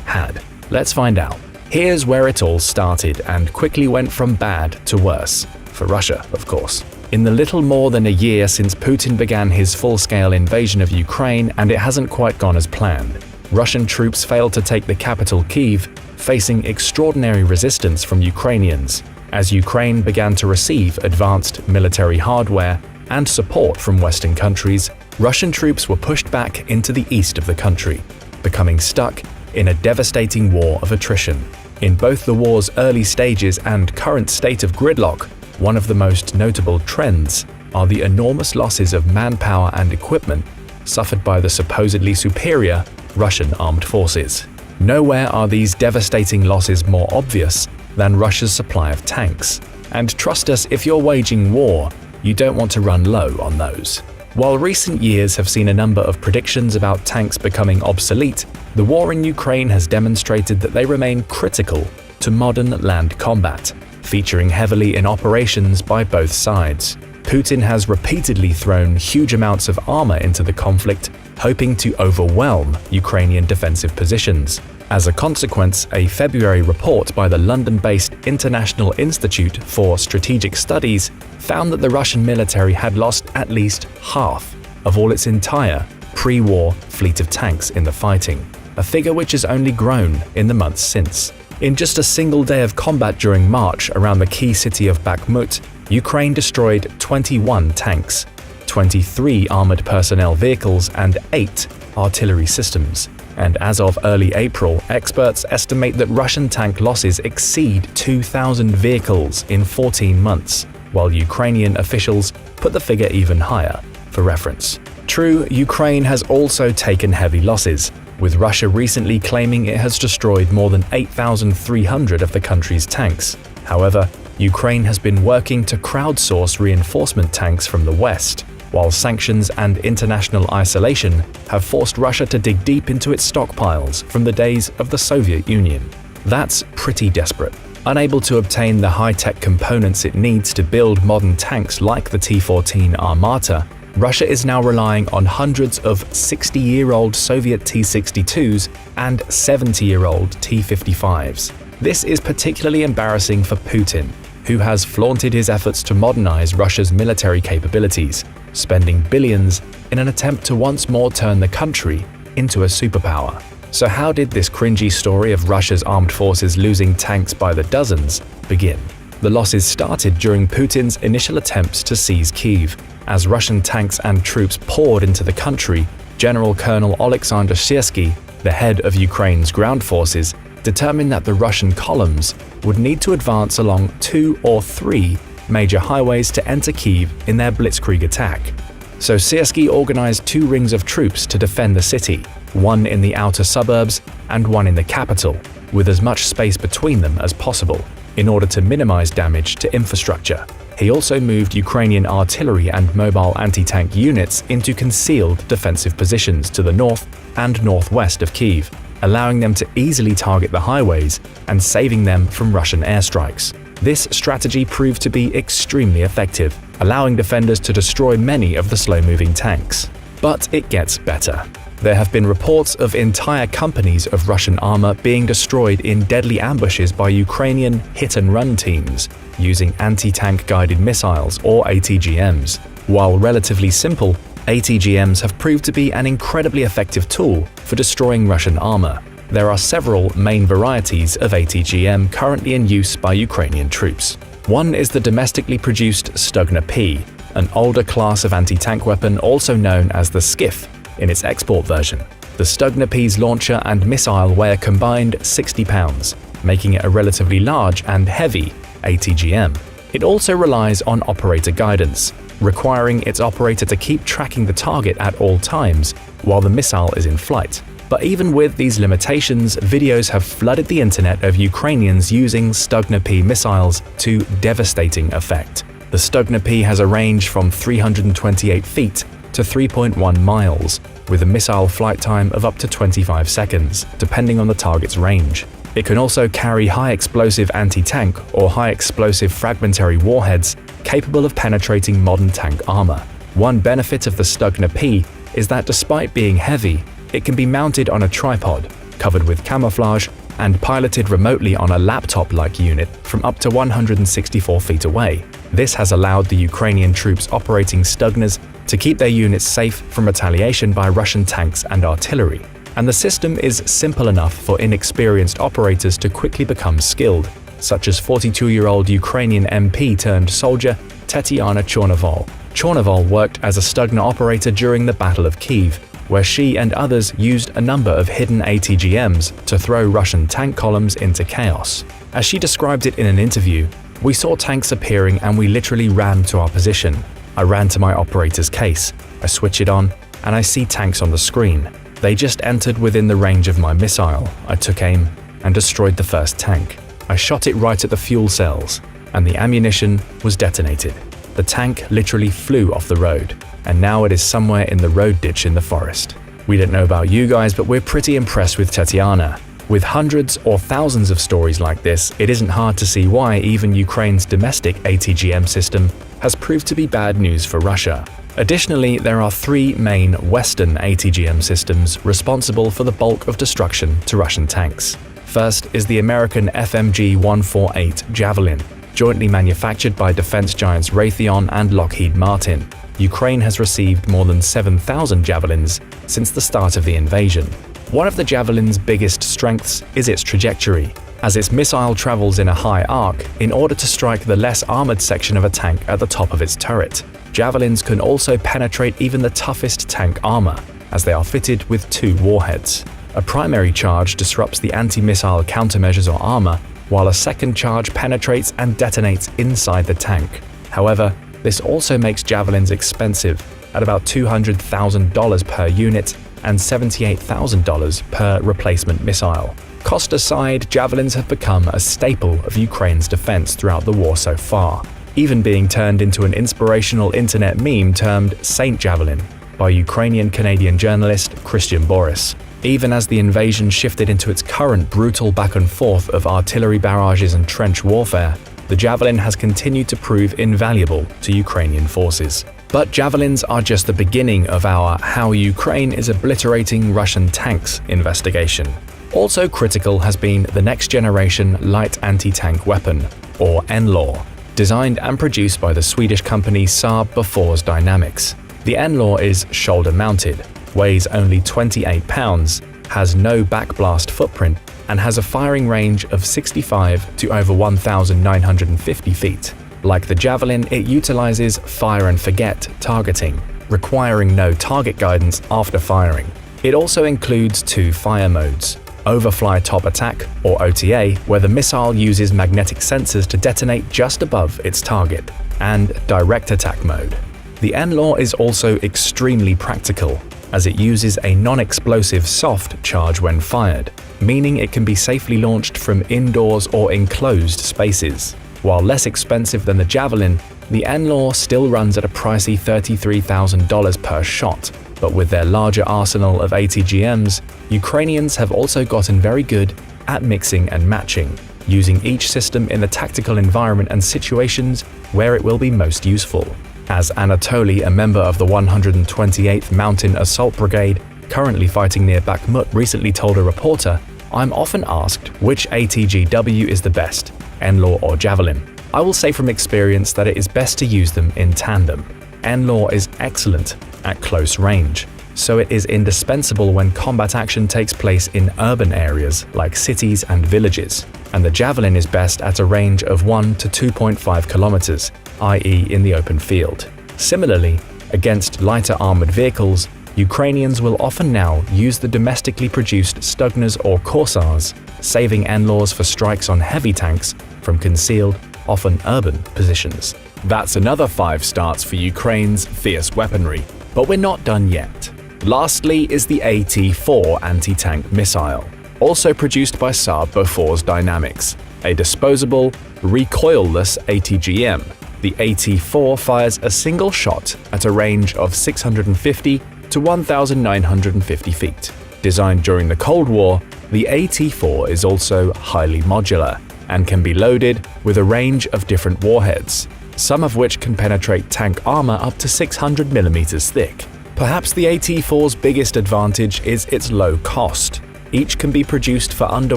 S1: Had. Let's find out. Here's where it all started and quickly went from bad to worse. For Russia, of course. In the little more than a year since Putin began his full-scale invasion of Ukraine, and it hasn't quite gone as planned. Russian troops failed to take the capital Kyiv, facing extraordinary resistance from Ukrainians. As Ukraine began to receive advanced military hardware and support from Western countries, Russian troops were pushed back into the east of the country, becoming stuck in a devastating war of attrition. In both the war's early stages and current state of gridlock, one of the most notable trends are the enormous losses of manpower and equipment suffered by the supposedly superior Russian armed forces. Nowhere are these devastating losses more obvious than Russia's supply of tanks. And trust us, if you're waging war, you don't want to run low on those. While recent years have seen a number of predictions about tanks becoming obsolete, the war in Ukraine has demonstrated that they remain critical to modern land combat, featuring heavily in operations by both sides. Putin has repeatedly thrown huge amounts of armor into the conflict, hoping to overwhelm Ukrainian defensive positions. As a consequence, a February report by the London-based International Institute for Strategic Studies found that the Russian military had lost at least half of all its entire pre-war fleet of tanks in the fighting, a figure which has only grown in the months since. In just a single day of combat during March around the key city of Bakhmut, Ukraine destroyed 21 tanks, 23 armored personnel vehicles, and 8 artillery systems. And as of early April, experts estimate that Russian tank losses exceed 2,000 vehicles in 14 months, while Ukrainian officials put the figure even higher, for reference. True, Ukraine has also taken heavy losses, with Russia recently claiming it has destroyed more than 8,300 of the country's tanks. However, Ukraine has been working to crowdsource reinforcement tanks from the West, while sanctions and international isolation have forced Russia to dig deep into its stockpiles from the days of the Soviet Union. That's pretty desperate. Unable to obtain the high-tech components it needs to build modern tanks like the T-14 Armata, Russia is now relying on hundreds of 60-year-old Soviet T-62s and 70-year-old T-55s. This is particularly embarrassing for Putin, who has flaunted his efforts to modernize Russia's military capabilities, spending billions in an attempt to once more turn the country into a superpower. So how did this cringy story of Russia's armed forces losing tanks by the dozens begin? The losses started during Putin's initial attempts to seize Kyiv. As Russian tanks and troops poured into the country, General Colonel Alexander Syrskyi, the head of Ukraine's ground forces, determined that the Russian columns would need to advance along 2 or 3 major highways to enter Kyiv in their blitzkrieg attack. So Syrskyi organized 2 rings of troops to defend the city, one in the outer suburbs and one in the capital, with as much space between them as possible, in order to minimize damage to infrastructure. He also moved Ukrainian artillery and mobile anti-tank units into concealed defensive positions to the north and northwest of Kyiv, allowing them to easily target the highways and saving them from Russian airstrikes. This strategy proved to be extremely effective, allowing defenders to destroy many of the slow-moving tanks. But it gets better. There have been reports of entire companies of Russian armor being destroyed in deadly ambushes by Ukrainian hit-and-run teams using anti-tank guided missiles or ATGMs. While relatively simple, ATGMs have proved to be an incredibly effective tool for destroying Russian armor. There are several main varieties of ATGM currently in use by Ukrainian troops. One is the domestically produced Stugna P, an older class of anti-tank weapon also known as the Skiff in its export version. The Stugna P's launcher and missile weigh a combined 60 pounds, making it a relatively large and heavy ATGM. It also relies on operator guidance, requiring its operator to keep tracking the target at all times while the missile is in flight. But even with these limitations, videos have flooded the internet of Ukrainians using Stugna P missiles to devastating effect. The Stugna P has a range from 328 feet to 3.1 miles, with a missile flight time of up to 25 seconds, depending on the target's range. It can also carry high-explosive anti-tank or high-explosive fragmentary warheads capable of penetrating modern tank armor. One benefit of the Stugna P is that despite being heavy, it can be mounted on a tripod, covered with camouflage, and piloted remotely on a laptop-like unit from up to 164 feet away. This has allowed the Ukrainian troops operating Stugnas to keep their units safe from retaliation by Russian tanks and artillery. And the system is simple enough for inexperienced operators to quickly become skilled, such as 42-year-old Ukrainian MP-turned-soldier Tetiana Chornovol. Chornovol worked as a Stugna operator during the Battle of Kyiv, where she and others used a number of hidden ATGMs to throw Russian tank columns into chaos. As she described it in an interview, "We saw tanks appearing and we literally ran to our position. I ran to my operator's case. I switch it on, and I see tanks on the screen. They just entered within the range of my missile. I took aim and destroyed the first tank. I shot it right at the fuel cells, and the ammunition was detonated. The tank literally flew off the road, and now it is somewhere in the road ditch in the forest." We don't know about you guys, but we're pretty impressed with Tetiana. With hundreds or thousands of stories like this, it isn't hard to see why even Ukraine's domestic ATGM system has proved to be bad news for Russia. Additionally, there are 3 main Western ATGM systems responsible for the bulk of destruction to Russian tanks. First is the American FMG-148 Javelin, jointly manufactured by defense giants Raytheon and Lockheed Martin. Ukraine has received more than 7,000 Javelins since the start of the invasion. One of the Javelin's biggest strengths is its trajectory, as its missile travels in a high arc in order to strike the less armored section of a tank at the top of its turret. Javelins can also penetrate even the toughest tank armor, as they are fitted with 2 warheads. A primary charge disrupts the anti-missile countermeasures or armor, while a second charge penetrates and detonates inside the tank. However, this also makes Javelins expensive, at about $200,000 per unit and $78,000 per replacement missile. Cost aside, Javelins have become a staple of Ukraine's defense throughout the war so far, even being turned into an inspirational internet meme termed Saint Javelin by Ukrainian-Canadian journalist Christian Boris. Even as the invasion shifted into its current brutal back and forth of artillery barrages and trench warfare, the Javelin has continued to prove invaluable to Ukrainian forces. But Javelins are just the beginning of our How Ukraine is Obliterating Russian Tanks investigation. Also critical has been the next-generation light anti-tank weapon, or NLAW, designed and produced by the Swedish company Saab Bofors Dynamics. The NLAW is shoulder-mounted, weighs only 28 pounds, has no backblast footprint, and has a firing range of 65 to over 1,950 feet. Like the Javelin, it utilizes fire-and-forget targeting, requiring no target guidance after firing. It also includes two fire modes: Overfly Top Attack, or OTA, where the missile uses magnetic sensors to detonate just above its target, and Direct Attack mode. The NLAW is also extremely practical, as it uses a non-explosive soft charge when fired, meaning it can be safely launched from indoors or enclosed spaces. While less expensive than the Javelin, the NLAW still runs at a pricey $33,000 per shot, but with their larger arsenal of ATGMs, Ukrainians have also gotten very good at mixing and matching, using each system in the tactical environment and situations where it will be most useful. As Anatoly, a member of the 128th Mountain Assault Brigade, currently fighting near Bakhmut, recently told a reporter, "I'm often asked which ATGW is the best, NLAW or Javelin. I will say from experience that it is best to use them in tandem. NLAW is excellent at close range, so it is indispensable when combat action takes place in urban areas like cities and villages, and the Javelin is best at a range of 1 to 2.5 kilometers, i.e. in the open field. Similarly, against lighter armored vehicles, Ukrainians will often now use the domestically produced Stugners or Corsars, saving NLAWs for strikes on heavy tanks from concealed, often urban positions." That's another 5 starts for Ukraine's fierce weaponry, but we're not done yet. Lastly is the AT-4 anti-tank missile, also produced by Saab Bofors Dynamics, a disposable, recoilless ATGM. The AT-4 fires a single shot at a range of 650 to 1,950 feet. Designed during the Cold War, the AT-4 is also highly modular and can be loaded with a range of different warheads, some of which can penetrate tank armor up to 600 mm thick. Perhaps the AT-4's biggest advantage is its low cost. Each can be produced for under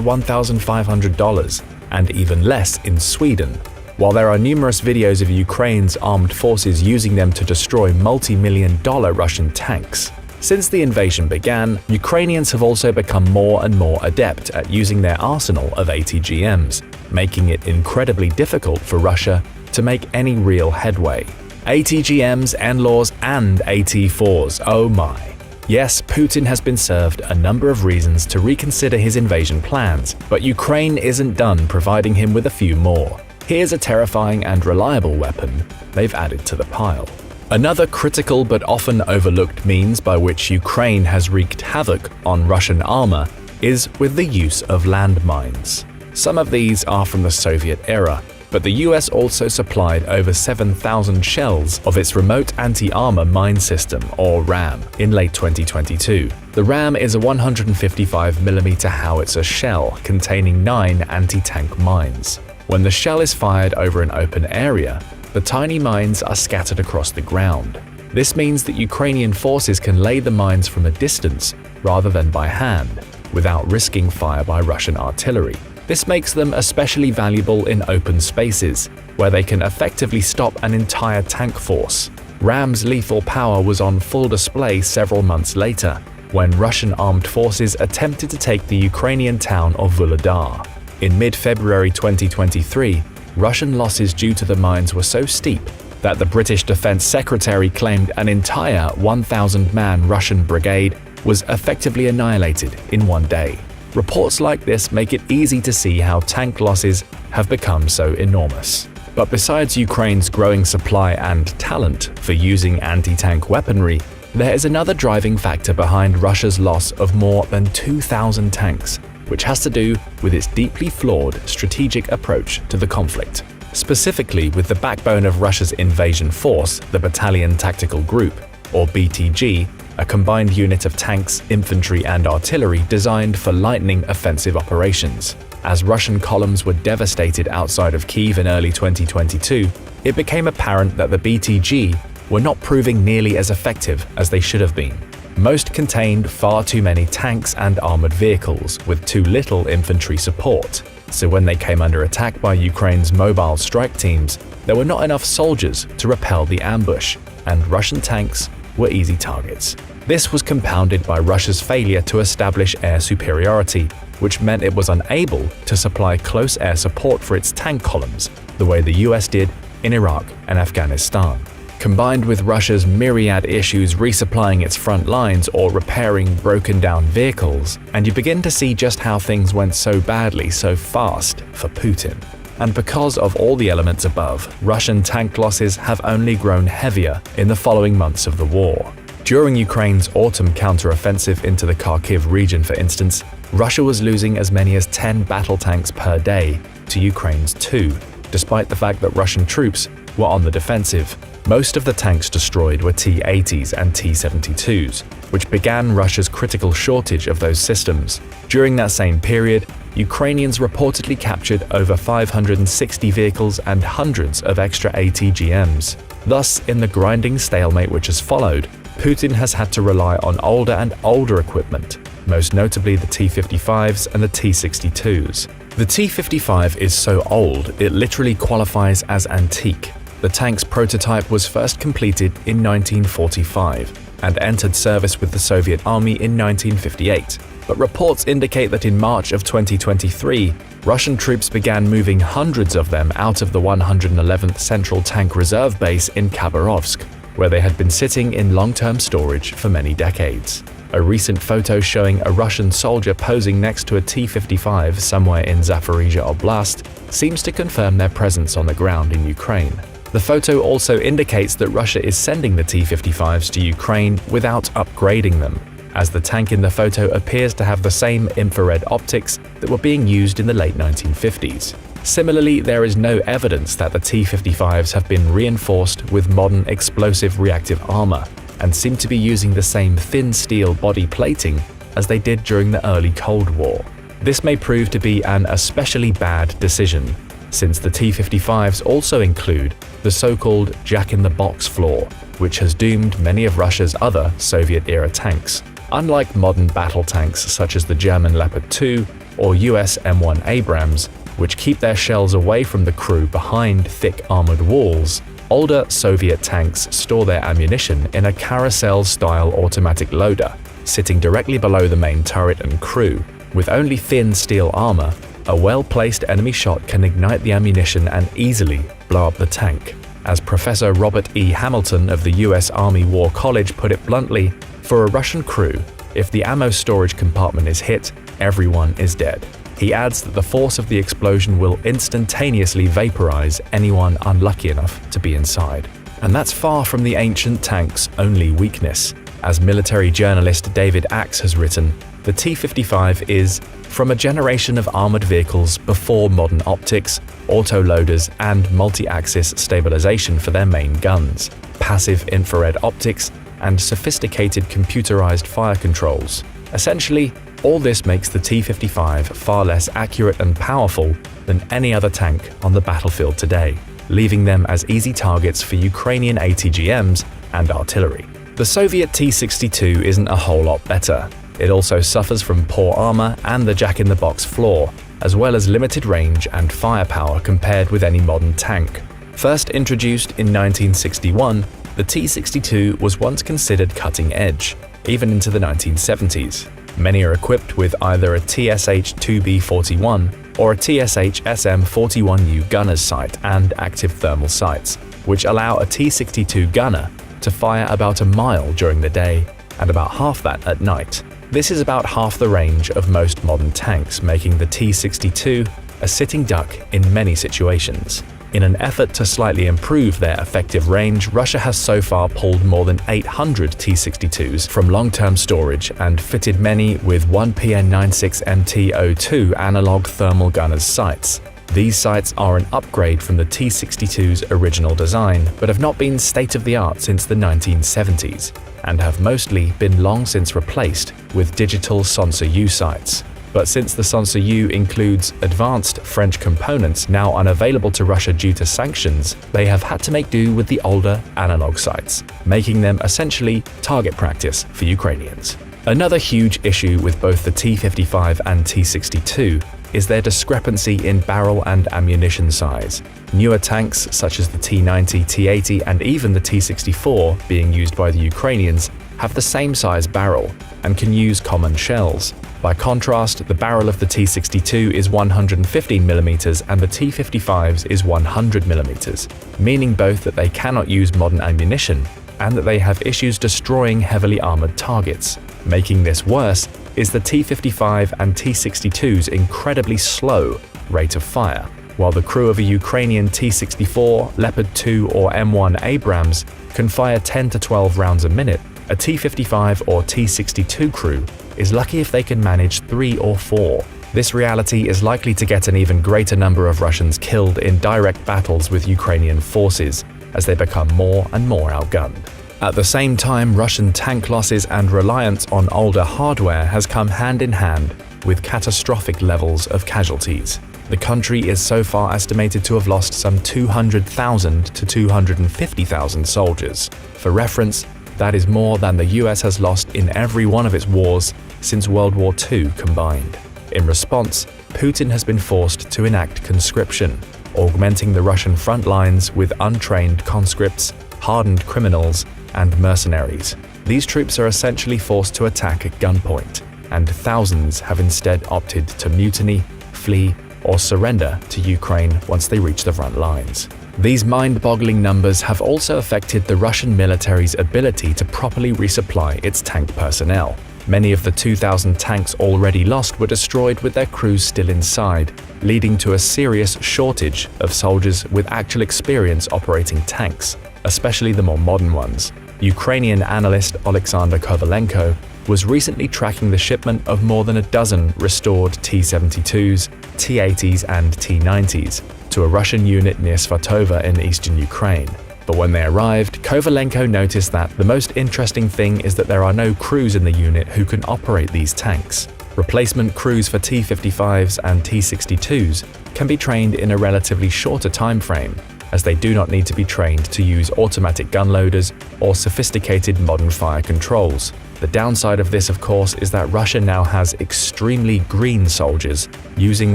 S1: $1,500 and even less in Sweden. While there are numerous videos of Ukraine's armed forces using them to destroy multi-million-dollar Russian tanks. Since the invasion began, Ukrainians have also become more and more adept at using their arsenal of ATGMs, making it incredibly difficult for Russia to make any real headway. ATGMs, NLAWs, and AT-4s, oh my. Yes, Putin has been served a number of reasons to reconsider his invasion plans, but Ukraine isn't done providing him with a few more. Here's a terrifying and reliable weapon they've added to the pile. Another critical but often overlooked means by which Ukraine has wreaked havoc on Russian armor is with the use of landmines. Some of these are from the Soviet era, but the US also supplied over 7,000 shells of its Remote Anti-Armor Mine System, or RAM, in late 2022. The RAM is a 155mm howitzer shell containing 9 anti-tank mines. When the shell is fired over an open area, the tiny mines are scattered across the ground. This means that Ukrainian forces can lay the mines from a distance rather than by hand, without risking fire by Russian artillery. This makes them especially valuable in open spaces, where they can effectively stop an entire tank force. RAM's lethal power was on full display several months later, when Russian armed forces attempted to take the Ukrainian town of Vuhledar. In mid-February 2023, Russian losses due to the mines were so steep that the British Defense Secretary claimed an entire 1,000-man Russian brigade was effectively annihilated in one day. Reports like this make it easy to see how tank losses have become so enormous. But besides Ukraine's growing supply and talent for using anti-tank weaponry, there is another driving factor behind Russia's loss of more than 2,000 tanks, which has to do with its deeply flawed strategic approach to the conflict. Specifically with the backbone of Russia's invasion force, the Battalion Tactical Group, or BTG, a combined unit of tanks, infantry, and artillery designed for lightning offensive operations. As Russian columns were devastated outside of Kyiv in early 2022, it became apparent that the BTG were not proving nearly as effective as they should have been. Most contained far too many tanks and armored vehicles with too little infantry support. So when they came under attack by Ukraine's mobile strike teams, there were not enough soldiers to repel the ambush, and Russian tanks were easy targets. This was compounded by Russia's failure to establish air superiority, which meant it was unable to supply close air support for its tank columns, the way the US did in Iraq and Afghanistan. Combined with Russia's myriad issues resupplying its front lines or repairing broken-down vehicles, and you begin to see just how things went so badly so fast for Putin. And because of all the elements above, Russian tank losses have only grown heavier in the following months of the war. During Ukraine's autumn counter-offensive into the Kharkiv region, for instance, Russia was losing as many as 10 battle tanks per day to Ukraine's 2, despite the fact that Russian troops were on the defensive. Most of the tanks destroyed were T-80s and T-72s, which began Russia's critical shortage of those systems. During that same period, Ukrainians reportedly captured over 560 vehicles and hundreds of extra ATGMs. Thus, in the grinding stalemate which has followed, Putin has had to rely on older and older equipment, most notably the T-55s and the T-62s. The T-55 is so old it literally qualifies as antique. The tank's prototype was first completed in 1945 and entered service with the Soviet Army in 1958. But reports indicate that in March of 2023, Russian troops began moving hundreds of them out of the 111th Central Tank Reserve Base in Khabarovsk, where they had been sitting in long-term storage for many decades. A recent photo showing a Russian soldier posing next to a T-55 somewhere in Zaporizhia Oblast seems to confirm their presence on the ground in Ukraine. The photo also indicates that Russia is sending the T-55s to Ukraine without upgrading them, as the tank in the photo appears to have the same infrared optics that were being used in the late 1950s. Similarly, there is no evidence that the T-55s have been reinforced with modern explosive reactive armor, and seem to be using the same thin steel body plating as they did during the early Cold War. This may prove to be an especially bad decision, since the T-55s also include the so-called jack-in-the-box flaw, which has doomed many of Russia's other Soviet-era tanks. Unlike modern battle tanks such as the German Leopard 2 or US M1 Abrams, which keep their shells away from the crew behind thick armored walls, older Soviet tanks store their ammunition in a carousel-style automatic loader, sitting directly below the main turret and crew. With only thin steel armor, a well-placed enemy shot can ignite the ammunition and easily blow up the tank. As Professor Robert E. Hamilton of the US Army War College put it bluntly, for a Russian crew, if the ammo storage compartment is hit, everyone is dead. He adds that the force of the explosion will instantaneously vaporize anyone unlucky enough to be inside. And that's far from the ancient tank's only weakness. As military journalist David Axe has written, the T-55 is from a generation of armored vehicles before modern optics, autoloaders, and multi-axis stabilization for their main guns, passive infrared optics, and sophisticated computerized fire controls. Essentially, all this makes the T-55 far less accurate and powerful than any other tank on the battlefield today, leaving them as easy targets for Ukrainian ATGMs and artillery. The Soviet T-62 isn't a whole lot better. It also suffers from poor armor and the jack-in-the-box flaw, as well as limited range and firepower compared with any modern tank. First introduced in 1961, the T-62 was once considered cutting edge, even into the 1970s. Many are equipped with either a TSH-2B41 or a TSH-SM41U gunner's sight and active thermal sights, which allow a T-62 gunner to fire about a mile during the day and about half that at night. This is about half the range of most modern tanks, making the T-62 a sitting duck in many situations. In an effort to slightly improve their effective range, Russia has so far pulled more than 800 T-62s from long-term storage and fitted many with 1PN96MT02 analog thermal gunner's sights. These sights are an upgrade from the T-62's original design, but have not been state-of-the-art since the 1970s, and have mostly been long since replaced with digital Sensor-U sights. But since the Sensor-U includes advanced French components now unavailable to Russia due to sanctions, they have had to make do with the older analog sights, making them essentially target practice for Ukrainians. Another huge issue with both the T-55 and T-62 is their discrepancy in barrel and ammunition size. Newer tanks such as the T-90, T-80 and even the T-64 being used by the Ukrainians have the same size barrel, and can use common shells. By contrast, the barrel of the T-62 is 115mm and the T-55's is 100mm, meaning both that they cannot use modern ammunition and that they have issues destroying heavily armored targets. Making this worse is the T-55 and T-62's incredibly slow rate of fire. While the crew of a Ukrainian T-64, Leopard 2 or M1 Abrams can fire 10 to 12 rounds a minute, a T-55 or T-62 crew is lucky if they can manage 3 or 4. This reality is likely to get an even greater number of Russians killed in direct battles with Ukrainian forces as they become more and more outgunned. At the same time, Russian tank losses and reliance on older hardware has come hand in hand with catastrophic levels of casualties. The country is so far estimated to have lost some 200,000 to 250,000 soldiers. For reference, that is more than the US has lost in every one of its wars since World War II combined. In response, Putin has been forced to enact conscription, augmenting the Russian front lines with untrained conscripts, hardened criminals, and mercenaries. These troops are essentially forced to attack at gunpoint, and thousands have instead opted to mutiny, flee, or surrender to Ukraine once they reach the front lines. These mind-boggling numbers have also affected the Russian military's ability to properly resupply its tank personnel. Many of the 2,000 tanks already lost were destroyed with their crews still inside, leading to a serious shortage of soldiers with actual experience operating tanks, especially the more modern ones. Ukrainian analyst Alexander Kovalenko was recently tracking the shipment of more than a dozen restored T-72s, T-80s and T-90s to a Russian unit near Svatova in eastern Ukraine. But when they arrived, Kovalenko noticed that the most interesting thing is that there are no crews in the unit who can operate these tanks. Replacement crews for T-55s and T-62s can be trained in a relatively shorter time frame, as they do not need to be trained to use automatic gun loaders or sophisticated modern fire controls. The downside of this, of course, is that Russia now has extremely green soldiers using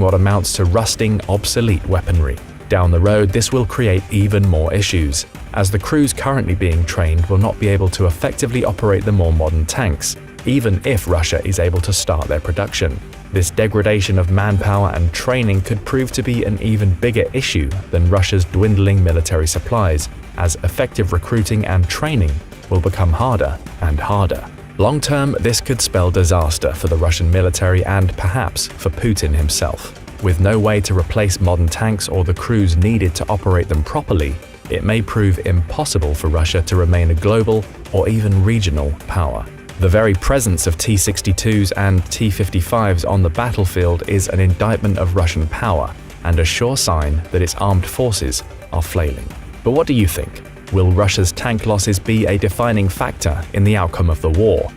S1: what amounts to rusting, obsolete weaponry. Down the road, this will create even more issues, as the crews currently being trained will not be able to effectively operate the more modern tanks, even if Russia is able to start their production. This degradation of manpower and training could prove to be an even bigger issue than Russia's dwindling military supplies, as effective recruiting and training will become harder and harder. Long-term, this could spell disaster for the Russian military and perhaps for Putin himself. With no way to replace modern tanks or the crews needed to operate them properly, it may prove impossible for Russia to remain a global or even regional power. The very presence of T-62s and T-55s on the battlefield is an indictment of Russian power and a sure sign that its armed forces are flailing. But what do you think? Will Russia's tank losses be a defining factor in the outcome of the war?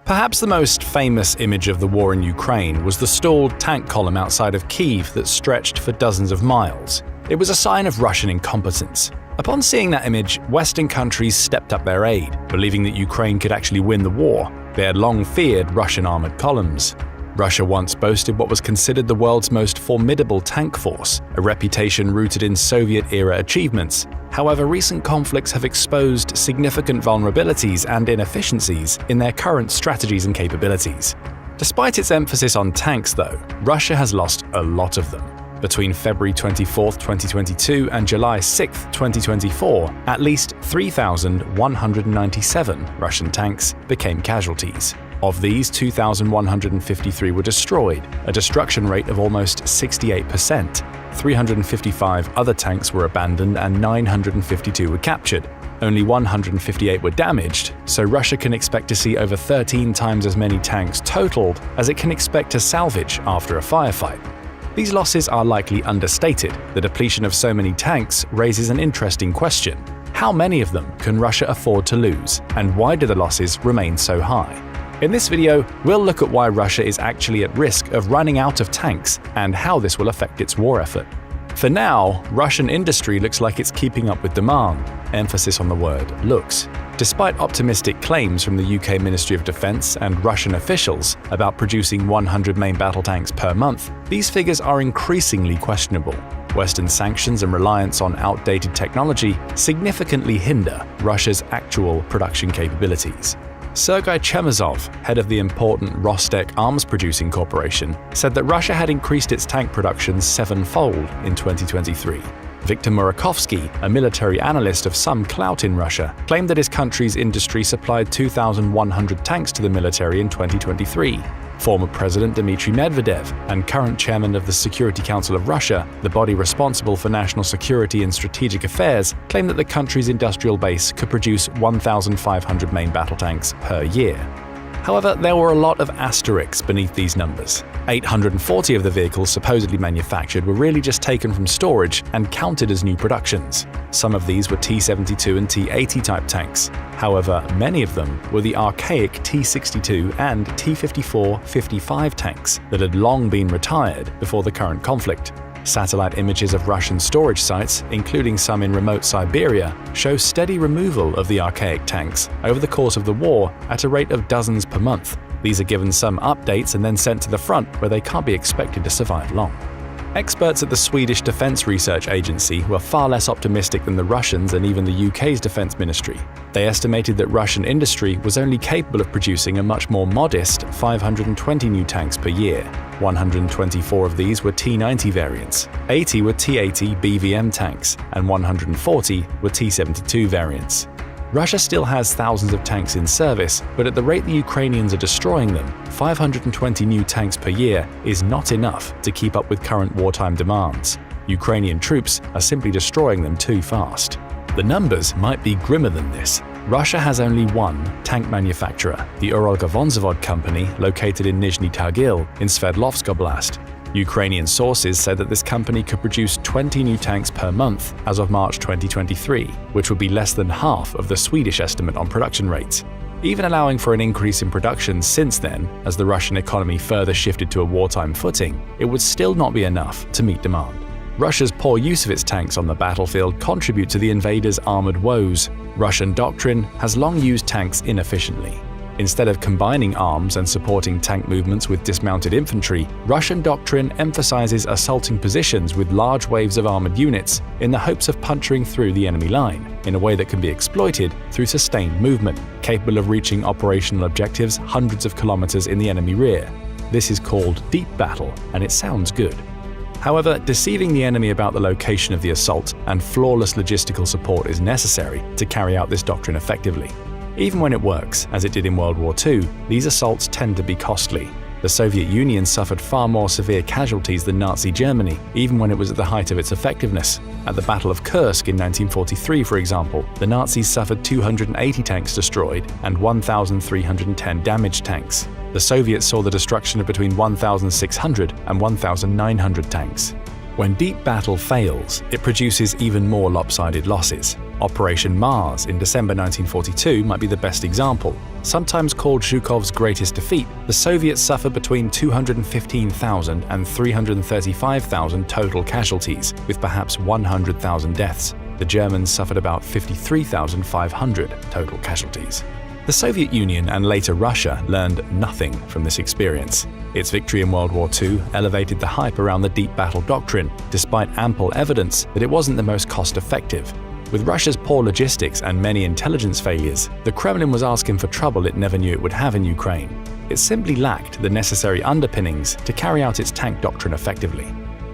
S3: Perhaps the most famous image of the war in Ukraine was the stalled tank column outside of Kyiv that stretched for dozens of miles. It was a sign of Russian incompetence. Upon seeing that image, Western countries stepped up their aid, believing that Ukraine could actually win the war. They had long feared Russian armored columns. Russia once boasted what was considered the world's most formidable tank force, a reputation rooted in Soviet-era achievements. However, recent conflicts have exposed significant vulnerabilities and inefficiencies in their current strategies and capabilities. Despite its emphasis on tanks, though, Russia has lost a lot of them. Between February 24, 2022 and July 6, 2024, at least 3,197 Russian tanks became casualties. Of these, 2,153 were destroyed, a destruction rate of almost 68%. 355 other tanks were abandoned and 952 were captured. Only 158 were damaged, so Russia can expect to see over 13 times as many tanks totaled as it can expect to salvage after a firefight. These losses are likely understated. The depletion of so many tanks raises an interesting question. How many of them can Russia afford to lose, and why do the losses remain so high? In this video, we'll look at why Russia is actually at risk of running out of tanks and how this will affect its war effort. For now, Russian industry looks like it's keeping up with demand, emphasis on the word looks. Despite optimistic claims from the UK Ministry of Defence and Russian officials about producing 100 main battle tanks per month, these figures are increasingly questionable. Western sanctions and reliance on outdated technology significantly hinder Russia's actual production capabilities.
S1: Sergei Chemezov, head of the important Rostec arms-producing corporation, said that Russia had increased its tank production sevenfold in 2023. Viktor Murakovsky, a military analyst of some clout in Russia, claimed that his country's industry supplied 2,100 tanks to the military in 2023. Former President Dmitry Medvedev and current chairman of the Security Council of Russia, the body responsible for national security and strategic affairs, claimed that the country's industrial base could produce 1,500 main battle tanks per year. However, there were a lot of asterisks beneath these numbers. 840 of the vehicles supposedly manufactured were really just taken from storage and counted as new productions. Some of these were T-72 and T-80 type tanks. However, many of them were the archaic T-62 and T-54-55 tanks that had long been retired before the current conflict. Satellite images of Russian storage sites, including some in remote Siberia, show steady removal of the archaic tanks over the course of the war at a rate of dozens per month. These are given some updates and then sent to the front, where they can't be expected to survive long. Experts at the Swedish Defence Research Agency were far less optimistic than the Russians and even the UK's defence ministry. They estimated that Russian industry was only capable of producing a much more modest 520 new tanks per year. 124 of these were T-90 variants, 80 were T-80 BVM tanks, and 140 were T-72 variants. Russia still has thousands of tanks in service, but at the rate the Ukrainians are destroying them, 520 new tanks per year is not enough to keep up with current wartime demands. Ukrainian troops are simply destroying them too fast. The numbers might be grimmer than this. Russia has only one tank manufacturer, the Uralgovonzavod company located in Nizhny Tagil in Sverdlovsk Oblast. Ukrainian sources said that this company could produce 20 new tanks per month as of March 2023, which would be less than half of the Swedish estimate on production rates. Even allowing for an increase in production since then, as the Russian economy further shifted to a wartime footing, it would still not be enough to meet demand. Russia's poor use of its tanks on the battlefield contribute to the invaders' armored woes. Russian doctrine has long used tanks inefficiently. Instead of combining arms and supporting tank movements with dismounted infantry, Russian doctrine emphasizes assaulting positions with large waves of armored units in the hopes of puncturing through the enemy line, in a way that can be exploited through sustained movement, capable of reaching operational objectives hundreds of kilometers in the enemy rear. This is called deep battle, and it sounds good. However, deceiving the enemy about the location of the assault and flawless logistical support is necessary to carry out this doctrine effectively. Even when it works, as it did in World War II, these assaults tend to be costly. The Soviet Union suffered far more severe casualties than Nazi Germany, even when it was at the height of its effectiveness. At the Battle of Kursk in 1943, for example, the Nazis suffered 280 tanks destroyed and 1,310 damaged tanks. The Soviets saw the destruction of between 1,600 and 1,900 tanks. When deep battle fails, it produces even more lopsided losses. Operation Mars in December 1942 might be the best example. Sometimes called Zhukov's greatest defeat, the Soviets suffered between 215,000 and 335,000 total casualties, with perhaps 100,000 deaths. The Germans suffered about 53,500 total casualties. The Soviet Union and later Russia learned nothing from this experience. Its victory in World War II elevated the hype around the deep battle doctrine, despite ample evidence that it wasn't the most cost-effective. With Russia's poor logistics and many intelligence failures, the Kremlin was asking for trouble it never knew it would have in Ukraine. It simply lacked the necessary underpinnings to carry out its tank doctrine effectively.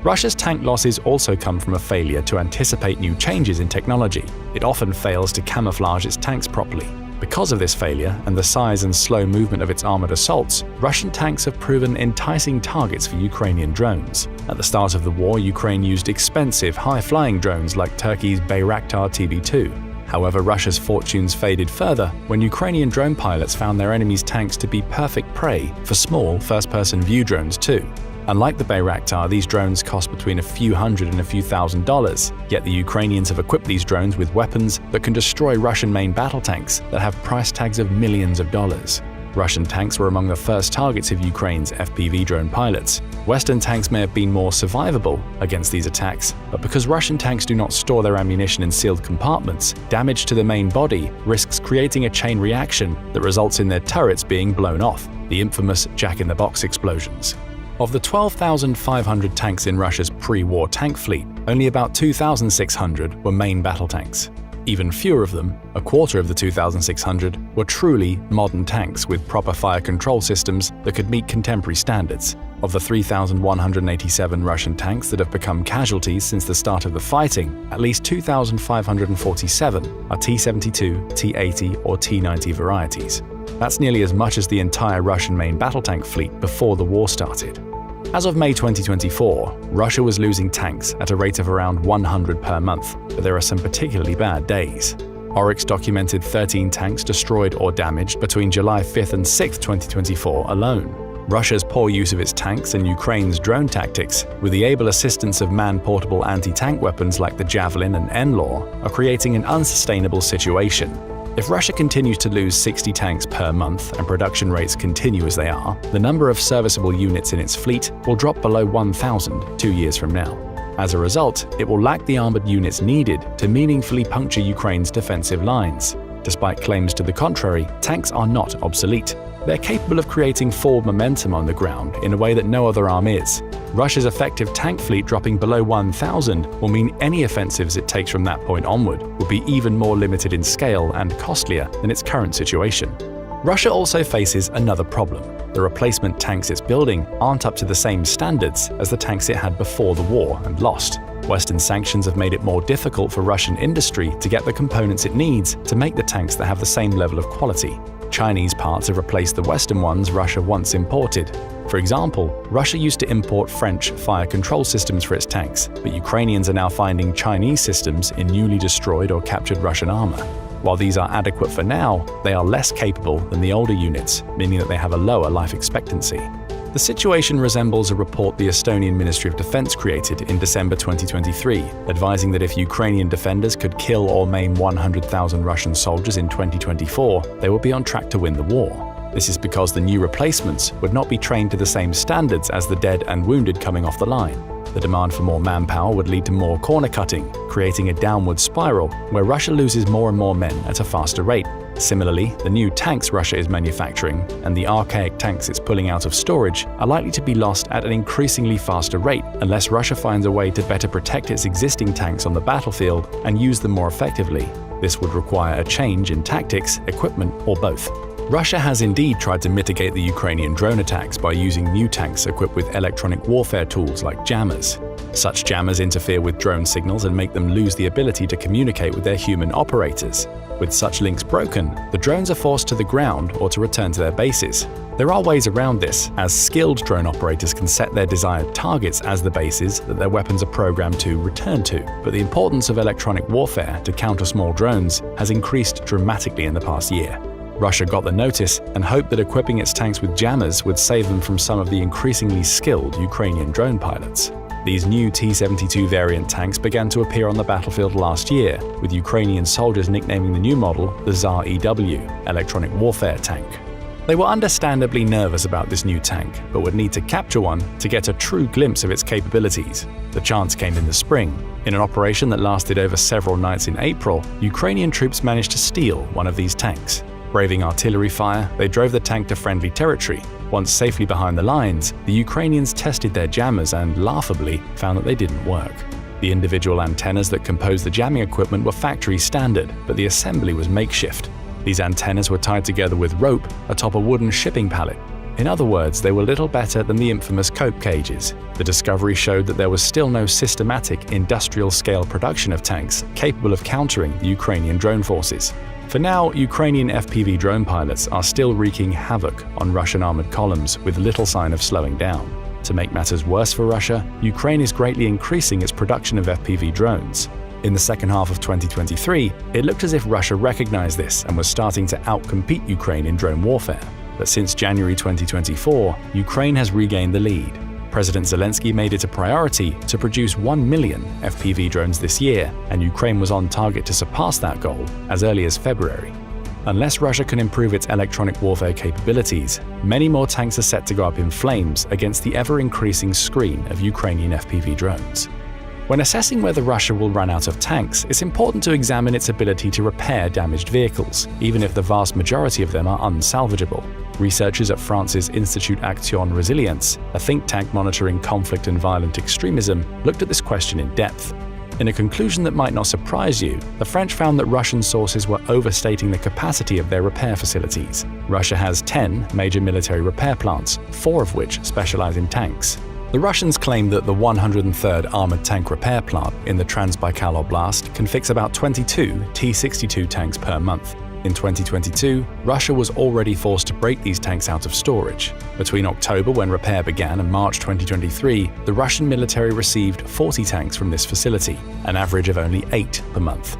S1: Russia's tank losses also come from a failure to anticipate new changes in technology. It often fails to camouflage its tanks properly. Because of this failure and the size and slow movement of its armored assaults, Russian tanks have proven enticing targets for Ukrainian drones. At the start of the war, Ukraine used expensive, high-flying drones like Turkey's Bayraktar TB2. However, Russia's fortunes faded further when Ukrainian drone pilots found their enemies' tanks to be perfect prey for small first-person view drones too. Unlike the Bayraktar, these drones cost between a few hundred and a few $1,000s, yet the Ukrainians have equipped these drones with weapons that can destroy Russian main battle tanks that have price tags of millions of dollars. Russian tanks were among the first targets of Ukraine's FPV drone pilots. Western tanks may have been more survivable against these attacks, but because Russian tanks do not store their ammunition in sealed compartments, damage to the main body risks creating a chain reaction that results in their turrets being blown off, the infamous jack-in-the-box explosions. Of the 12,500 tanks in Russia's pre-war tank fleet, only about 2,600 were main battle tanks. Even fewer of them, a quarter of the 2,600, were truly modern tanks with proper fire control systems that could meet contemporary standards. Of the 3,187 Russian tanks that have become casualties since the start of the fighting, at least 2,547 are T-72, T-80 or T-90 varieties. That's nearly as much as the entire Russian main battle tank fleet before the war started. As of May 2024, Russia was losing tanks at a rate of around 100 per month, but there are some particularly bad days. Oryx documented 13 tanks destroyed or damaged between July 5th and 6th, 2024 alone. Russia's poor use of its tanks and Ukraine's drone tactics, with the able assistance of man-portable anti-tank weapons like the Javelin and NLAW, are creating an unsustainable situation. If Russia continues to lose 60 tanks per month and production rates continue as they are, the number of serviceable units in its fleet will drop below 1,000 2 years from now. As a result, it will lack the armored units needed to meaningfully puncture Ukraine's defensive lines. Despite claims to the contrary, tanks are not obsolete. They're capable of creating forward momentum on the ground in a way that no other arm is. Russia's effective tank fleet dropping below 1,000 will mean any offensives it takes from that point onward will be even more limited in scale and costlier than its current situation. Russia also faces another problem. The replacement tanks it's building aren't up to the same standards as the tanks it had before the war and lost. Western sanctions have made it more difficult for Russian industry to get the components it needs to make the tanks that have the same level of quality. Chinese parts have replaced the Western ones Russia once imported. For example, Russia used to import French fire control systems for its tanks, but Ukrainians are now finding Chinese systems in newly destroyed or captured Russian armor. While these are adequate for now, they are less capable than the older units, meaning that they have a lower life expectancy. The situation resembles a report the Estonian Ministry of Defense created in December 2023, advising that if Ukrainian defenders could kill or maim 100,000 Russian soldiers in 2024, they would be on track to win the war. This is because the new replacements would not be trained to the same standards as the dead and wounded coming off the line. The demand for more manpower would lead to more corner cutting, creating a downward spiral where Russia loses more and more men at a faster rate. Similarly, the new tanks Russia is manufacturing and the archaic tanks it's pulling out of storage are likely to be lost at an increasingly faster rate unless Russia finds a way to better protect its existing tanks on the battlefield and use them more effectively. This would require a change in tactics, equipment, or both. Russia has indeed tried to mitigate the Ukrainian drone attacks by using new tanks equipped with electronic warfare tools like jammers. Such jammers interfere with drone signals and make them lose the ability to communicate with their human operators. With such links broken, the drones are forced to the ground or to return to their bases. There are ways around this, as skilled drone operators can set their desired targets as the bases that their weapons are programmed to return to, but the importance of electronic warfare to counter small drones has increased dramatically in the past year. Russia got the notice and hoped that equipping its tanks with jammers would save them from some of the increasingly skilled Ukrainian drone pilots. These new T-72 variant tanks began to appear on the battlefield last year, with Ukrainian soldiers nicknaming the new model the Tsar-EW, Electronic Warfare Tank. They were understandably nervous about this new tank, but would need to capture one to get a true glimpse of its capabilities. The chance came in the spring. In an operation that lasted over several nights in April, Ukrainian troops managed to steal one of these tanks. Braving artillery fire, they drove the tank to friendly territory. Once safely behind the lines, the Ukrainians tested their jammers and, laughably, found that they didn't work. The individual antennas that composed the jamming equipment were factory standard, but the assembly was makeshift. These antennas were tied together with rope atop a wooden shipping pallet. In other words, they were little better than the infamous cope cages. The discovery showed that there was still no systematic industrial-scale production of tanks capable of countering the Ukrainian drone forces. For now, Ukrainian FPV drone pilots are still wreaking havoc on Russian armored columns with little sign of slowing down. To make matters worse for Russia, Ukraine is greatly increasing its production of FPV drones. In the second half of 2023, it looked as if Russia recognized this and was starting to outcompete Ukraine in drone warfare. But since January 2024, Ukraine has regained the lead. President Zelensky made it a priority to produce 1 million FPV drones this year, and Ukraine was on target to surpass that goal as early as February. Unless Russia can improve its electronic warfare capabilities, many more tanks are set to go up in flames against the ever-increasing screen of Ukrainian FPV drones. When assessing whether Russia will run out of tanks, it's important to examine its ability to repair damaged vehicles, even if the vast majority of them are unsalvageable. Researchers at France's Institut Action Résilience, a think tank monitoring conflict and violent extremism, looked at this question in depth. In a conclusion that might not surprise you, the French found that Russian sources were overstating the capacity of their repair facilities. Russia has 10 major military repair plants, 4 of which specialize in tanks. The Russians claim that the 103rd Armored Tank Repair Plant in the Transbaikal Oblast can fix about 22 T-62 tanks per month. In 2022, Russia was already forced to break these tanks out of storage. Between October, when repair began, and March 2023, the Russian military received 40 tanks from this facility, an average of only 8 per month.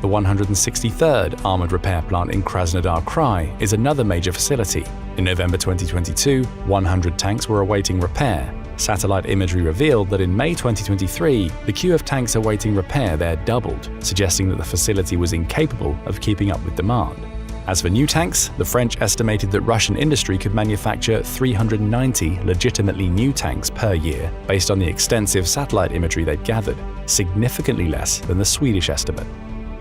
S1: The 163rd Armored Repair Plant in Krasnodar Krai is another major facility. In November 2022, 100 tanks were awaiting repair. Satellite imagery revealed that in May 2023, the queue of tanks awaiting repair there doubled, suggesting that the facility was incapable of keeping up with demand. As for new tanks, the French estimated that Russian industry could manufacture 390 legitimately new tanks per year based on the extensive satellite imagery they'd gathered, significantly less than the Swedish estimate.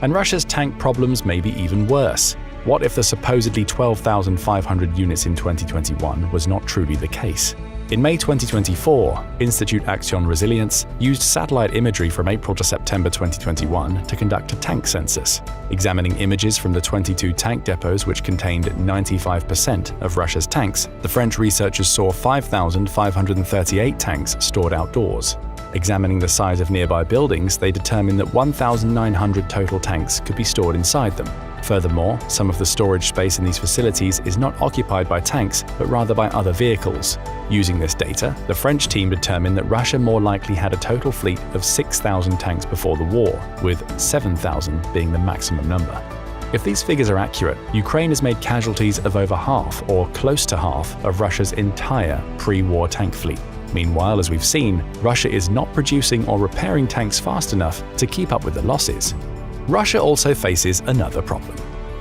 S1: And Russia's tank problems may be even worse. What if the supposedly 12,500 units in 2021 was not truly the case? In May 2024, Institut Action Résilience used satellite imagery from April to September 2021 to conduct a tank census. Examining images from the 22 tank depots which contained 95% of Russia's tanks, the French researchers saw 5,538 tanks stored outdoors. Examining the size of nearby buildings, they determined that 1,900 total tanks could be stored inside them. Furthermore, some of the storage space in these facilities is not occupied by tanks, but rather by other vehicles. Using this data, the French team determined that Russia more likely had a total fleet of 6,000 tanks before the war, with 7,000 being the maximum number. If these figures are accurate, Ukraine has made casualties of over half, or close to half, of Russia's entire pre-war tank fleet. Meanwhile, as we've seen, Russia is not producing or repairing tanks fast enough to keep up with the losses. Russia also faces another problem.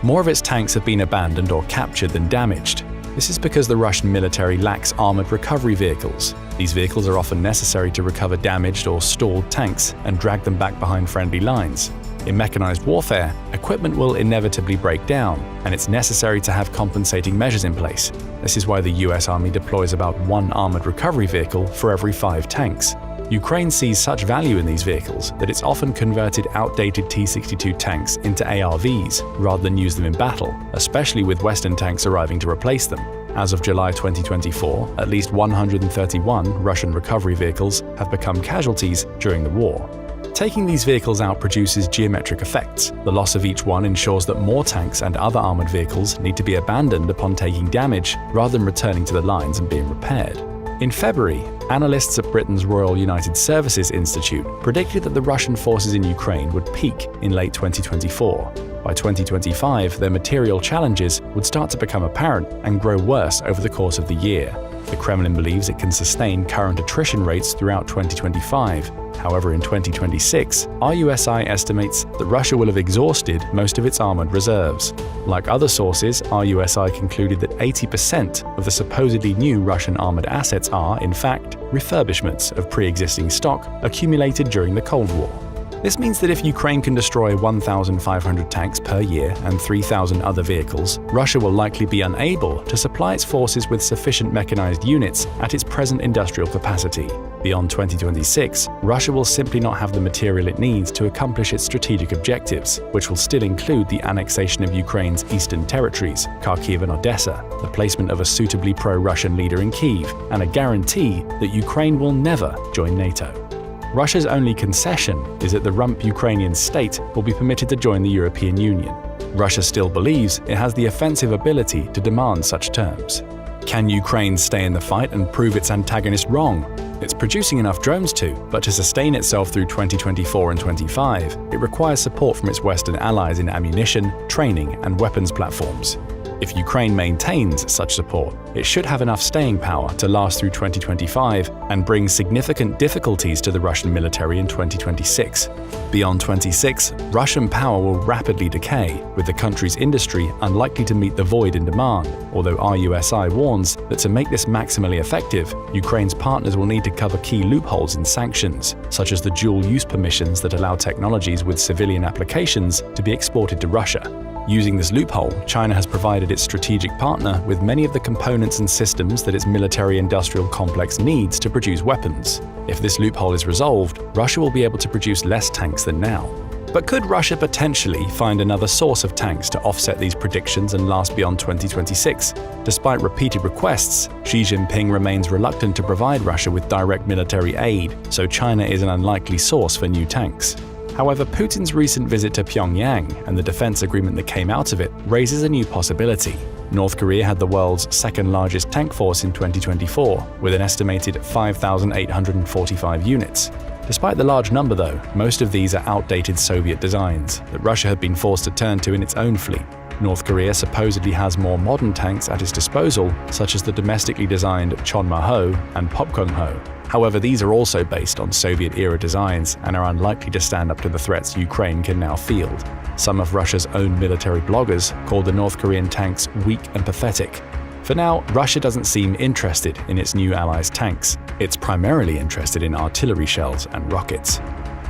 S1: More of its tanks have been abandoned or captured than damaged. This is because the Russian military lacks armored recovery vehicles. These vehicles are often necessary to recover damaged or stalled tanks and drag them back behind friendly lines. In mechanized warfare, equipment will inevitably break down, and it's necessary to have compensating measures in place. This is why the US Army deploys about 1 armored recovery vehicle for every 5 tanks. Ukraine sees such value in these vehicles that it's often converted outdated T-62 tanks into ARVs rather than use them in battle, especially with Western tanks arriving to replace them. As of July 2024, at least 131 Russian recovery vehicles have become casualties during the war. Taking these vehicles out produces geometric effects. The loss of each one ensures that more tanks and other armored vehicles need to be abandoned upon taking damage rather than returning to the lines and being repaired. In February, analysts at Britain's Royal United Services Institute predicted that the Russian forces in Ukraine would peak in late 2024. By 2025, their material challenges would start to become apparent and grow worse over the course of the year. The Kremlin believes it can sustain current attrition rates throughout 2025. However, in 2026, RUSI estimates that Russia will have exhausted most of its armored reserves. Like other sources, RUSI concluded that 80% of the supposedly new Russian armored assets are, in fact, refurbishments of pre-existing stock accumulated during the Cold War. This means that if Ukraine can destroy 1,500 tanks per year and 3,000 other vehicles, Russia will likely be unable to supply its forces with sufficient mechanized units at its present industrial capacity. Beyond 2026, Russia will simply not have the material it needs to accomplish its strategic objectives, which will still include the annexation of Ukraine's eastern territories, Kharkiv and Odessa, the placement of a suitably pro-Russian leader in Kyiv, and a guarantee that Ukraine will never join NATO. Russia's only concession is that the rump Ukrainian state will be permitted to join the European Union. Russia still believes it has the offensive ability to demand such terms. Can Ukraine stay in the fight and prove its antagonist wrong? It's producing enough drones but to sustain itself through 2024 and 25, it requires support from its Western allies in ammunition, training, and weapons platforms. If Ukraine maintains such support, it should have enough staying power to last through 2025 and bring significant difficulties to the Russian military in 2026. Beyond 26, Russian power will rapidly decay, with the country's industry unlikely to meet the void in demand, although RUSI warns that to make this maximally effective, Ukraine's partners will need to cover key loopholes in sanctions, such as the dual-use permissions that allow technologies with civilian applications to be exported to Russia.
S3: Using this loophole, China has provided its strategic partner with many of the components and systems that its military-industrial complex needs to produce weapons. If this loophole is resolved, Russia will be able to produce less tanks than now. But could Russia potentially find another source of tanks to offset these predictions and last beyond 2026? Despite repeated requests, Xi Jinping remains reluctant to provide Russia with direct military aid, so China is an unlikely source for new tanks. However, Putin's recent visit to Pyongyang and the defense agreement that came out of it raises a new possibility. North Korea had the world's second-largest tank force in 2024, with an estimated 5,845 units. Despite the large number, though, most of these are outdated Soviet designs that Russia had been forced to turn to in its own fleet. North Korea supposedly has more modern tanks at its disposal, such as the domestically designed Chonma-ho and Popkong-ho. However, these are also based on Soviet-era designs and are unlikely to stand up to the threats Ukraine can now field. Some of Russia's own military bloggers call the North Korean tanks weak and pathetic. For now, Russia doesn't seem interested in its new allies' tanks. It's primarily interested in artillery shells and rockets.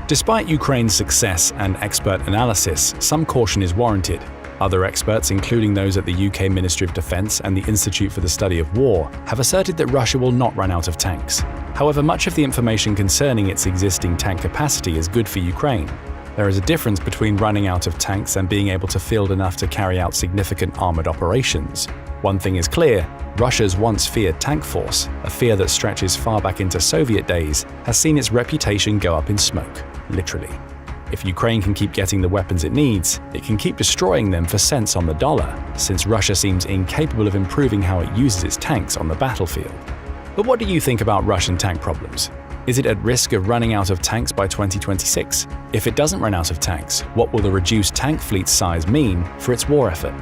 S3: Despite Ukraine's success and expert analysis, some caution is warranted. Other experts, including those at the UK Ministry of Defence and the Institute for the Study of War, have asserted that Russia will not run out of tanks. However, much of the information concerning its existing tank capacity is good for Ukraine. There is a difference between running out of tanks and being able to field enough to carry out significant armoured operations. One thing is clear: Russia's once feared tank force, a fear that stretches far back into Soviet days, has seen its reputation go up in smoke, literally. If Ukraine can keep getting the weapons it needs, it can keep destroying them for cents on the dollar, since Russia seems incapable of improving how it uses its tanks on the battlefield. But what do you think about Russian tank problems? Is it at risk of running out of tanks by 2026? If it doesn't run out of tanks, what will the reduced tank fleet size mean for its war effort?